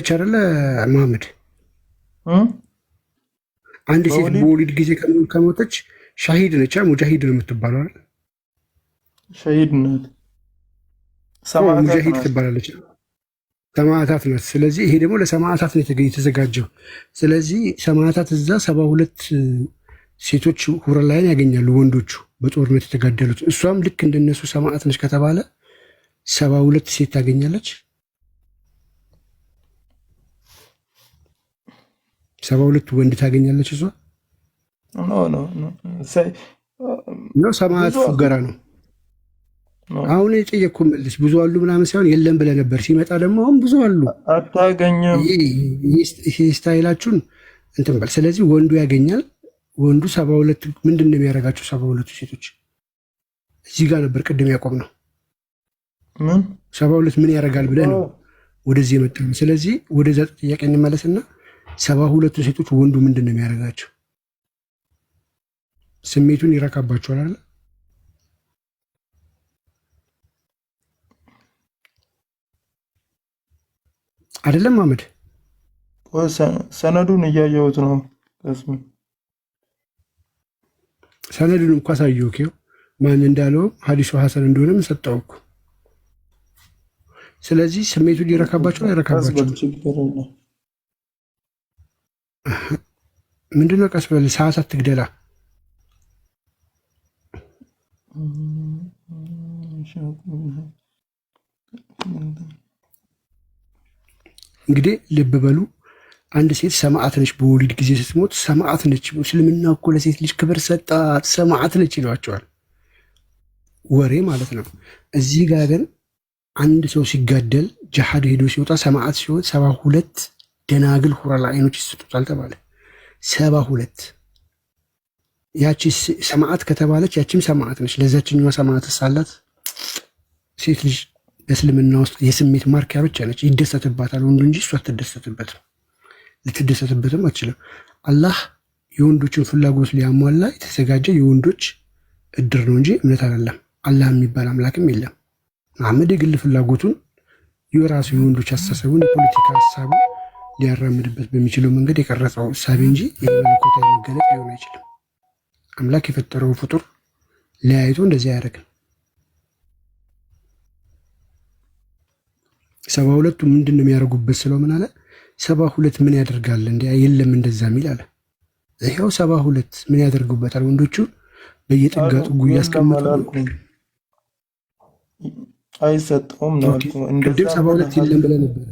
አይደለ መሐመድ? አንድ ሴት በወሊድ ጊዜ ከሞተች ሻሂድ ነች፣ ሙጃሂድ ነው የምትባለው አይደል? ሻሂድ ናት፣ ሙጃሂድ ትባላለች፣ ሰማዕታት ናት። ስለዚህ ይሄ ደግሞ ለሰማዕታት ነው የተዘጋጀው። ስለዚህ ሰማዕታት እዛ 72 ሴቶች ሁረል ላይን ያገኛሉ፣ ወንዶቹ በጦርነት የተጋደሉት። እሷም ልክ እንደነሱ ሰማዕት ነች ከተባለ 72 ሴት ታገኛለች። 72 ወንድ ታገኛለች እሷ። ነው ሰማዕት ፉገራ ነው። አሁን የጠየቅኩህ መልስ ብዙ አሉ ምናምን ሳይሆን የለም ብለህ ነበር። ሲመጣ ደግሞ አሁን ብዙ አሉ አታገኝም። ይሄ ስታይላችሁን እንትን በል። ስለዚህ ወንዱ ያገኛል። ወንዱ 72 ምንድን ነው የሚያደርጋቸው? 72 ሴቶች እዚህ ጋር ነበር ቅድም ያቆም ነው። 72 ምን ያደርጋል ብለህ ነው ወደዚህ የመጣ ነው። ስለዚህ ወደዛ ጥያቄ እንመለስና 72 ሴቶች ወንዱ ምንድን ነው የሚያደርጋቸው? ስሜቱን ይረካባቸዋል አይደል? አይደለም አህመድ? ሰነዱን እያየሁት ነው። ሰነዱን እንኳ ሳየው እኮ ማን እንዳለው ሐዲሱ ሐሰን እንደሆነም ሰጠው እኮ። ስለዚህ ስሜቱን ሊረካባቸው አይረካባቸው ምንድነው? ቀስ በል ሰዓት አትግደላ። እንግዲህ ልብ በሉ፣ አንድ ሴት ሰማዕት ነች። በወሊድ ጊዜ ስትሞት ሰማዕት ነች። እስልምና እኮ ለሴት ልጅ ክብር ሰጣት፣ ሰማዕት ነች ይሏቸዋል። ወሬ ማለት ነው። እዚህ ጋር ግን አንድ ሰው ሲጋደል ጅሃድ ሄዶ ሲወጣ ሰማዕት ሲሆን 72 ደናግል ሁረል ዐይኖች ይሰጡታል ተባለ። 72 ያቺ ሰማዕት ከተባለች ያቺም ሰማዕት ነች። ለዛችኛዋ ሰማዕት ሳላት ሴት ልጅ በእስልምና ውስጥ የስሜት ማርኪያ ብቻ ነች። ይደሰትባታል ወንዱ እንጂ እሷ አትደሰትበትም፣ ልትደሰትበትም አትችልም። አላህ የወንዶችን ፍላጎት ሊያሟላ የተዘጋጀ የወንዶች እድር ነው እንጂ እምነት አይደለም። አላህ የሚባል አምላክም የለም። መሐመድ የግል ፍላጎቱን የራሱ የወንዶች አስተሳሰቡን የፖለቲካ ሀሳቡ ሊያራምድበት በሚችለው መንገድ የቀረጸው እሳቤ እንጂ የመለኮታዊ መገለጥ ሊሆን አይችልም። አምላክ የፈጠረው ፍጡር ለያይቶ እንደዚህ አያደርግም። 72ቱ ምንድን ነው የሚያደርጉበት ስለው ምን አለ? 72 ምን ያደርጋል እንዴ? የለም እንደዛ የሚል አለ። ይሄው 72 ምን ያደርጉበታል? ወንዶቹ በየጥጋጡ እያስቀመጡ አይሰጠውም ነው አልኩ። ቅድም 72 የለም ብለህ ነበር።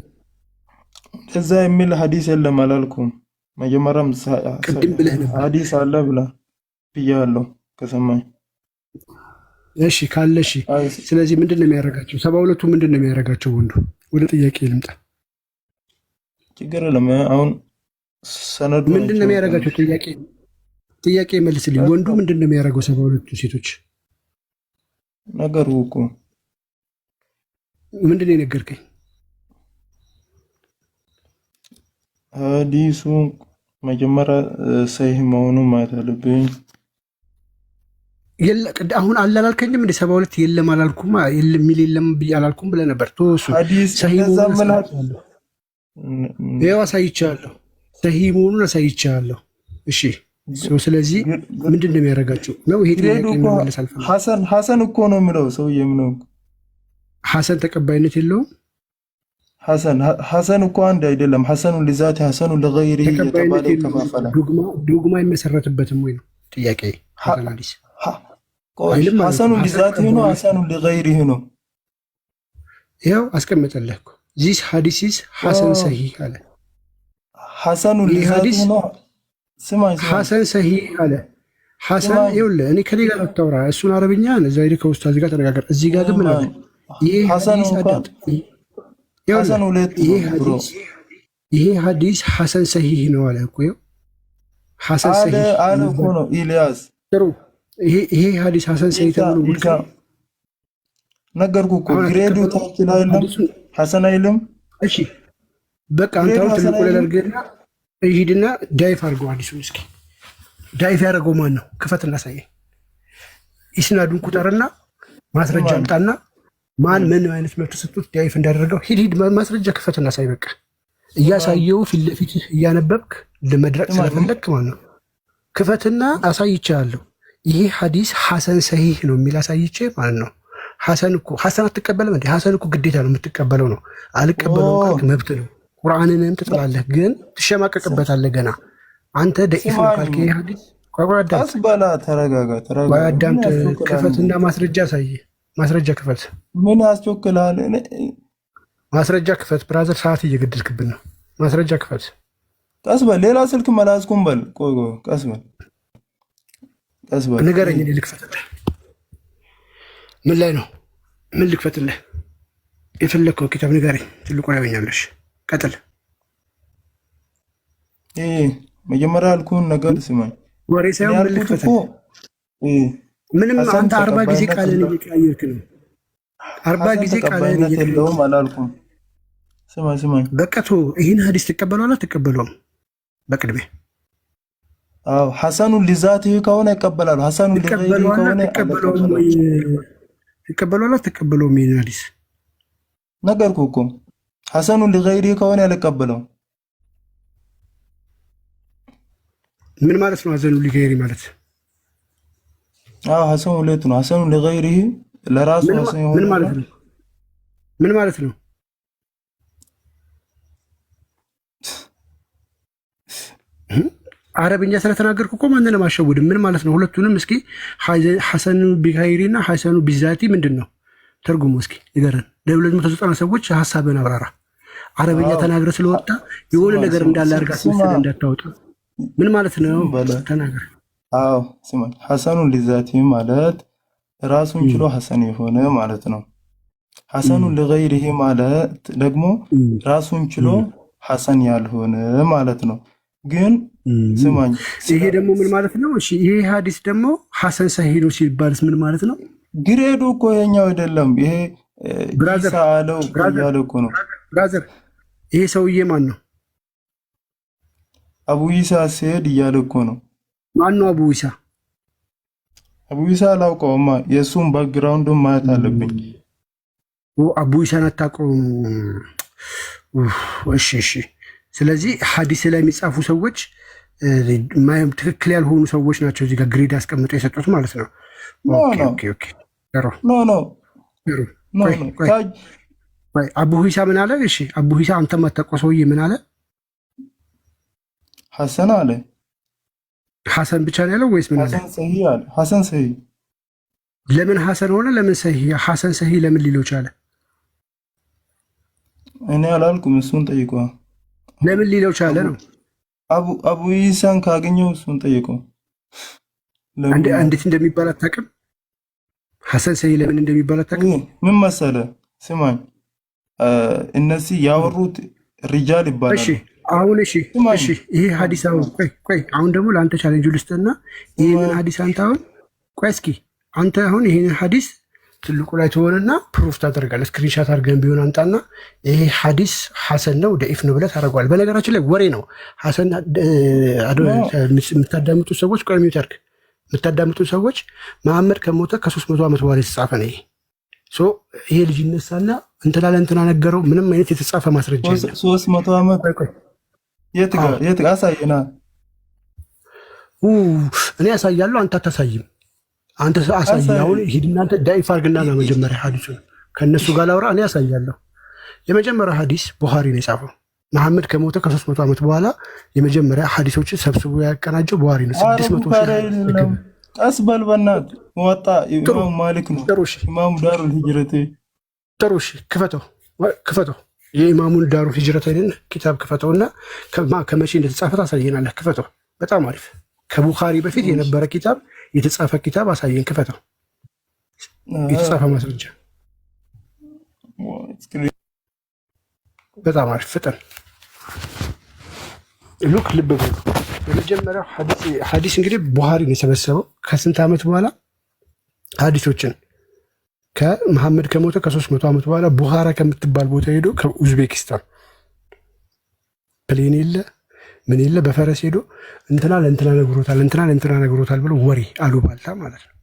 እንደዛ የሚል ሐዲስ የለም አላልኩም። መጀመሪያም ቅድም ብለህ ነበር ሐዲስ አለ ብያለሁ ከሰማኝ። እሺ ካለ እሺ። ስለዚህ ምንድን ነው የሚያደርጋቸው? 72ቱ ምንድን ነው የሚያደርጋቸው? ወንዱ ወደ ጥያቄ ልምጣ። ችግር የለም። አሁን ሰነዱ ምንድን ነው የሚያደርጋቸው? ጥያቄ መልስልኝ። ወንዱ ምንድን ነው የሚያደርገው? 72ቱ ሴቶች ነገሩ እኮ ምንድን ነው የነገርከኝ? ሐዲሱ መጀመሪያ ሰሂህ መሆኑን ማየት አለብኝ። አሁን አላልከኝም እንደ 72 የለም አላልኩም። የለም የሚል የለም ብዬ አላልኩም ብለህ ነበር። ተወሱ ሰሂህ መሆኑን አሳይቻለሁ። ሰሂህ መሆኑን አሳይቻለሁ። እሺ ስለዚህ ምንድን ነው የሚያደርጋቸው ነው? ይሄ ጥያቄ መመለስ አልፈልግም። ሐሰን እኮ ነው የሚለው ሰውዬ ነው። ሐሰን ተቀባይነት የለውም። ሐሰን እኮ አንድ አይደለም። ሐሰኑ ለዛት ሐሰኑ ለገይሪ የተባለ ይከፋፈላል። ዶግማ አይመሰረትበትም ወይ ነው ጥያቄ? ሐሰኑ ለዛት ነው፣ ሐሰኑ ለገይሪ ነው። ያው አስቀመጠልህ እኮ ዚስ ሐዲስ ሐሰን ሰሂህ አለ። ሐሰኑ ለዛት ነው። ስማኝ ሐሰን ሰሂህ አለ። ሐሰን ይኸውልህ፣ እኔ ከኔ ጋር አታውራ። እሱን አረብኛ እዛ ሄደህ ከኡስታዝ ጋር ተነጋገር። እዚህ ጋር ግን ምን አለ? ይሄ ሐዲስ አዳም ይሄ ሐዲስ ሐሰን ሰሂህ ነው አለ እኮ። ሐሰን ሰሂህ አለ እኮ ነው ኢልያስ። ጥሩ ይሄ ሐዲስ ሐሰን ሰሂህ ተብሎ ጉድ ነገርኩ እኮ ግሬዱ ታች ላይ አይደለም ሐሰን አይልም። እሺ በቃ አንተ አሁን ትልቁ ለደርገና ይሄድና ዳይፍ አድርገው ሐዲሱን። እስኪ ዳይፍ ያደረገው ማን ነው? ክፈትና ሳይ ኢስናዱን ቁጠርና ማስረጃ አምጣና ማን ምን አይነት መብት ሰጥቶት ዳይፍ እንዳደረገው ሂድ ማስረጃ ክፈትና ሳይ። በቃ እያሳየው ፊት ለፊት እያነበብክ ለመድረቅ ስለፈለክ ማለት ነው። ክፈትና አሳይቻለሁ። ይሄ ሐዲስ ሐሰን ሰሂህ ነው የሚል አሳይቼ ማለት ነው። ሐሰን እኮ ሐሰን አትቀበልም እንዴ? ሐሰን እኮ ግዴታ ነው የምትቀበለው ነው። አልቀበለውም ካልክ መብት ነው። ቁርአንንም ትጥላለህ ግን ትሸማቀቅበታለህ ገና። አንተ ደኢፍ ነው ካልክ ይሄ ሐዲስ አስበላ። ተረጋጋ። አዳምጥ። ክፈትና ማስረጃ አሳይ። ማስረጃ ክፈት። ምን ያስቸኩላል? ማስረጃ ክፈት ብራዘር፣ ሰዓት እየገደልክብን ነው። ማስረጃ ክፈት። ቀስ በል። ሌላ ስልክ መላስኩም በል። ቆይ ቀስ በል ንገረኝ። እኔ ልክፈትልህ። ምን ላይ ነው? ምን ልክፈትልህ? የፈለግከው ኪታብ ንገረኝ። ትልቁ ያገኛለሽ። ቀጥል። መጀመሪያ ያልኩህን ነገር ስማኝ። ወሬ ሳይሆን ምን ልክፈትልህ? ምንም አንተ 40 ጊዜ ቃልን እየቀያየርክ ነው። 40 ጊዜ ቃልን የለውም አላልኩም። ስማኝ በቀቶ ይህን ሐዲስ ትቀበለዋለህ አትቀበለውም? በቅድሜ አዎ ሐሰኑ ለዛቲሁ ከሆነ ይቀበላሉ። ሐሰኑ ለገይሪ ከሆነ ትቀበለዋለህ አትቀበለውም? ይህን ሐዲስ ነገርኩህ እኮ። ሐሰኑ ለገይሪ ከሆነ አልቀበለውም። ምን ማለት ነው? ሐሰኑ ለገይሪ ማለት ሐሰኑ ሁለት ነው። ሐሰኑ ለገይሪ ለራሱ ሐሰን ምን ማለት ነው? ምን ማለት ነው? አረብኛ ስለተናገርኩ እኮ ማንንም አሸውድም። ምን ማለት ነው? ሁለቱንም እስኪ ሐሰኑ ቢገይሪና ሐሰኑ ቢዛቲ ምንድን ነው ተርጉሙ? እስኪ ንገረን። ለ290 ሰዎች ሐሳብን አብራራ። አረብኛ ተናግረ ስለወጣ የሆነ ነገር እንዳለ አድርጋ ስለሰለ እንዳታወጣ። ምን ማለት ነው? ተናገር። አዎ ስማኝ፣ ሐሰኑ ለዛቲ ማለት ራሱን ችሎ ሐሰን የሆነ ማለት ነው። ሐሰኑ ለገይሪሂ ማለት ደግሞ ራሱን ችሎ ሐሰን ያልሆነ ማለት ነው። ግን ስማኝ ይሄ ደግሞ ምን ማለት ነው? እሺ ይሄ ሐዲስ ደግሞ ሐሰን ሰሂህ ነው ሲባልስ ምን ማለት ነው? ግሬዱ እኮ የኛው አይደለም። ይሄ ኢሳ አለው ያለ እኮ ነው። ብራዘር ይሄ ሰውዬ ማን ነው? አቡ ኢሳ ሰይድ እያለ እኮ ነው። ማን ነው አቡ ኢሳ? አቡ ኢሳ አላውቀውማ። የእሱን ባክግራውንዱን ማየት አለብኝ። አቡ ኢሳን አታውቀውም? እሺ። ስለዚህ ሐዲስ ላይ የሚጻፉ ሰዎች ትክክል ያልሆኑ ሰዎች ናቸው እዚህ ጋር ግሬድ አስቀምጠው የሰጡት ማለት ነው። ኦኬ። አቡ ኢሳ ምን አለ? እሺ አቡ ኢሳ አንተ የማታውቀው ሰውዬ ምን አለ? ሐሰን አለ። ሐሰን ብቻ ነው ያለው ወይስ ምን አለ? ሐሰን ሰሂህ አለ። ሐሰን ሰሂህ ለምን ሐሰን ሆነ? ለምን ሰሂህ? ሐሰን ሰሂህ ለምን ሊለው ቻለ? እኔ አላልኩም፣ እሱን ጠይቆ ለምን ሊለው ቻለ ነው። አቡ ኢሳን ካገኘው እሱን ጠይቆ እንዴት እንደሚባል አታውቅም? ሐሰን ሰሂህ ለምን እንደሚባል አታውቅም? ምን መሰለህ፣ ስማኝ፣ እነዚህ ያወሩት ሪጃል ይባላል። እሺ አሁን እሺ ይሄ ሐዲስ አሁን ቆይ አሁን ደግሞ ለአንተ ቻሌንጅ ልስጥና ይሄንን ሐዲስ አንተ አሁን ቆይ እስኪ አንተ አሁን ይሄንን ሐዲስ ትልቁ ላይ ትሆንና ፕሩፍ ታደርጋለህ። ስክሪንሻት አድርገን ቢሆን አንጣና ይሄ ሐዲስ ሐሰን ነው ደኢፍ ነው ብለህ ታደርገዋለህ። በነገራችን ላይ ወሬ ነው ሐሰን የምታዳምጡ ሰዎች ቆይ ሚውት አድርግ። የምታዳምጡ ሰዎች መሐመድ ከሞተ ከ300 ዓመት በኋላ የተጻፈ ነው ይሄ ይሄ ልጅ ይነሳና እንትና ለእንትና ነገረው። ምንም አይነት የተጻፈ ማስረጃ የለም። 300 ዓመት የት ጋር አሳየና? እኔ ያሳያለሁ፣ አንተ አታሳይም። አንተ አሳይ። አሁን ሂድና አንተ ዳኢፍ አድርግና ነው መጀመሪያ ሐዲሱን ከነሱ ጋር ላውራ። እኔ ያሳያለሁ። የመጀመሪያ ሐዲስ ቡኻሪ ነው የጻፈው። መሐመድ ከሞተ ከ300 ዓመት በኋላ የመጀመሪያ ሐዲሶችን ሰብስቦ ያቀናጀው ቡኻሪ ነው። 600 ቀስ በል በእናትህ ወጣ። ኢማም ማሊክ ነው። ኢማሙ ዳሩል ሂጅረቴ ጥሩሽ ክፈተው የኢማሙን ዳሩል ሂጅረተን ኪታብ ክፈተውና ከመቼ እንደተጻፈ ታሳየናለህ። ክፈተው። በጣም አሪፍ። ከቡኻሪ በፊት የነበረ ኪታብ የተጻፈ ኪታብ አሳየን። ክፈተው። የተጻፈ ማስረጃ። በጣም አሪፍ። ፍጠን። ሉክ ልብ በሉ። የመጀመሪያው ሐዲስ እንግዲህ ቡኻሪ ነው የሰበሰበው ከስንት ዓመት በኋላ ሐዲሶችን ከመሐመድ ከሞተ ከ300 ዓመት በኋላ ቡኻራ ከምትባል ቦታ ሄዶ ከኡዝቤኪስታን ፕሌን የለ ምን የለ በፈረስ ሄዶ እንትና ለእንትና ነግሮታል ብሎ ወሬ አሉባልታ ማለት ነው።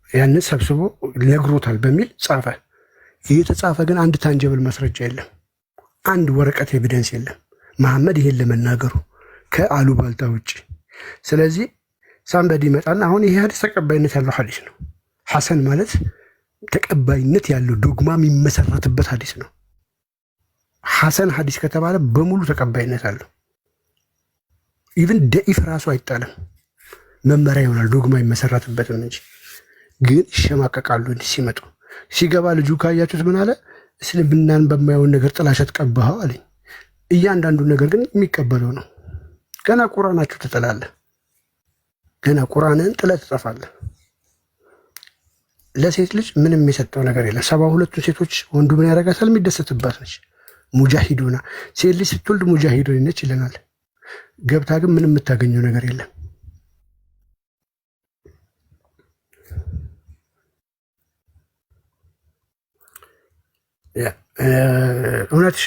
ያንን ሰብስቦ ነግሮታል በሚል ጻፈ። ይህ የተጻፈ ግን አንድ ታንጀብል ማስረጃ የለም። አንድ ወረቀት ኤቪደንስ የለም መሐመድ ይሄን ለመናገሩ ከአሉባልታ ውጭ። ስለዚህ ሳምበዲ ይመጣና አሁን ይሄ ሐዲስ ተቀባይነት ያለው ሐዲስ ነው። ሐሰን ማለት ተቀባይነት ያለው ዶግማ የሚመሰረትበት ሐዲስ ነው። ሐሰን ሐዲስ ከተባለ በሙሉ ተቀባይነት አለው። ኢቭን ደኢፍ ራሱ አይጣልም፣ መመሪያ ይሆናል ዶግማ የሚመሰረትበትም እንጂ። ግን ይሸማቀቃሉ እንዲህ ሲመጡ። ሲገባ ልጁ ካያችሁት ምን አለ? እስልምናን በማየውን ነገር ጥላሸት ቀባኸው አለኝ። እያንዳንዱ ነገር ግን የሚቀበለው ነው። ገና ቁርአናችሁ ትጥላለህ፣ ገና ቁርአንን ጥለህ ትጠፋለህ። ለሴት ልጅ ምንም የሰጠው ነገር የለም። 72ቱን ሴቶች ወንዱ ምን ያደርጋታል? የሚደሰትባት ነች። ሙጃሂዶና ሴት ልጅ ስትወልድ ሙጃሂዶን ነች ይለናል። ገብታ ግን ምንም የምታገኘው ነገር የለም። እውነትሻ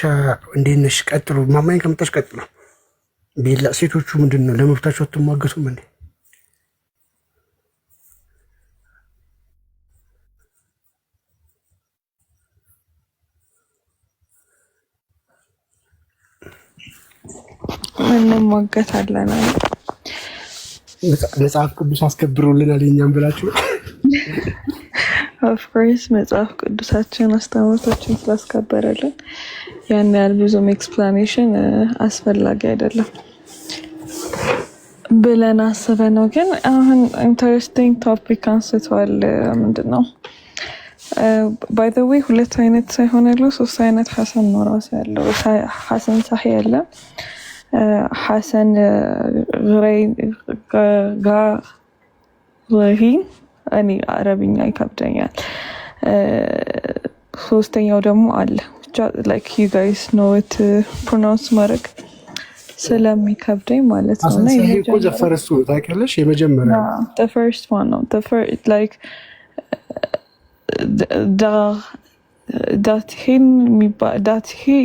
እንዴት ነሽ? ቀጥሉ። ማማኝ ከመጣሽ ቀጥሉ። ቤላ ሴቶቹ ምንድን ነው ለመብታቸው አትሟገቱም እንዴ? እንሟገታለን። መጽሐፍ ቅዱስ አስከብሮልናል የኛም ብላችሁ ኦፍኮርስ መጽሐፍ ቅዱሳችን አስተምህሮታችን ስላስከበረልን ያን ያህል ብዙም ኤክስፕላኔሽን አስፈላጊ አይደለም ብለን አስበ ነው። ግን አሁን ኢንተረስቲንግ ቶፒክ አንስተዋል። ምንድን ነው ባይ ዘ ዌይ ሁለት አይነት ሳይሆን ያለው 3 አይነት ሐሰን ነው ራሱ ያለው። ሐሰን ሰሂህ ያለ ሐሰን ጋሪን እኔ አረብኛ ይከብደኛል። ሶስተኛው ደግሞ አለ ብቻ like you guys know it pronounce ማድረግ ስለሚከብደኝ ማለት ነው። እና ይሄ እኮ ዘፈረሱ ታውቂያለሽ የመጀመሪያ the first one ነው the first like that he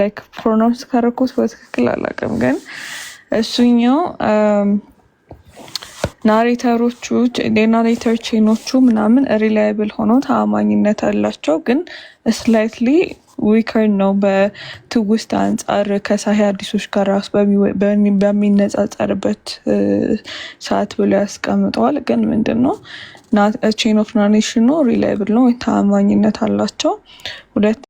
like pronounce ካረኩት በትክክል አላውቅም ግን እሱኛው ናሬተሮቹ ናሬተር ቼኖቹ ምናምን ሪላያብል ሆኖ ተአማኝነት አላቸው ግን ስላይትሊ ዊከር ነው በትውስት አንጻር ከሳሂህ ሐዲሶች ጋር ራሱ በሚነጻጸርበት ሰዓት ብሎ ያስቀምጠዋል። ግን ምንድነው ቼን ኦፍ ናሬሽኑ ሪላያብል ነው ተአማኝነት አላቸው። ሁለት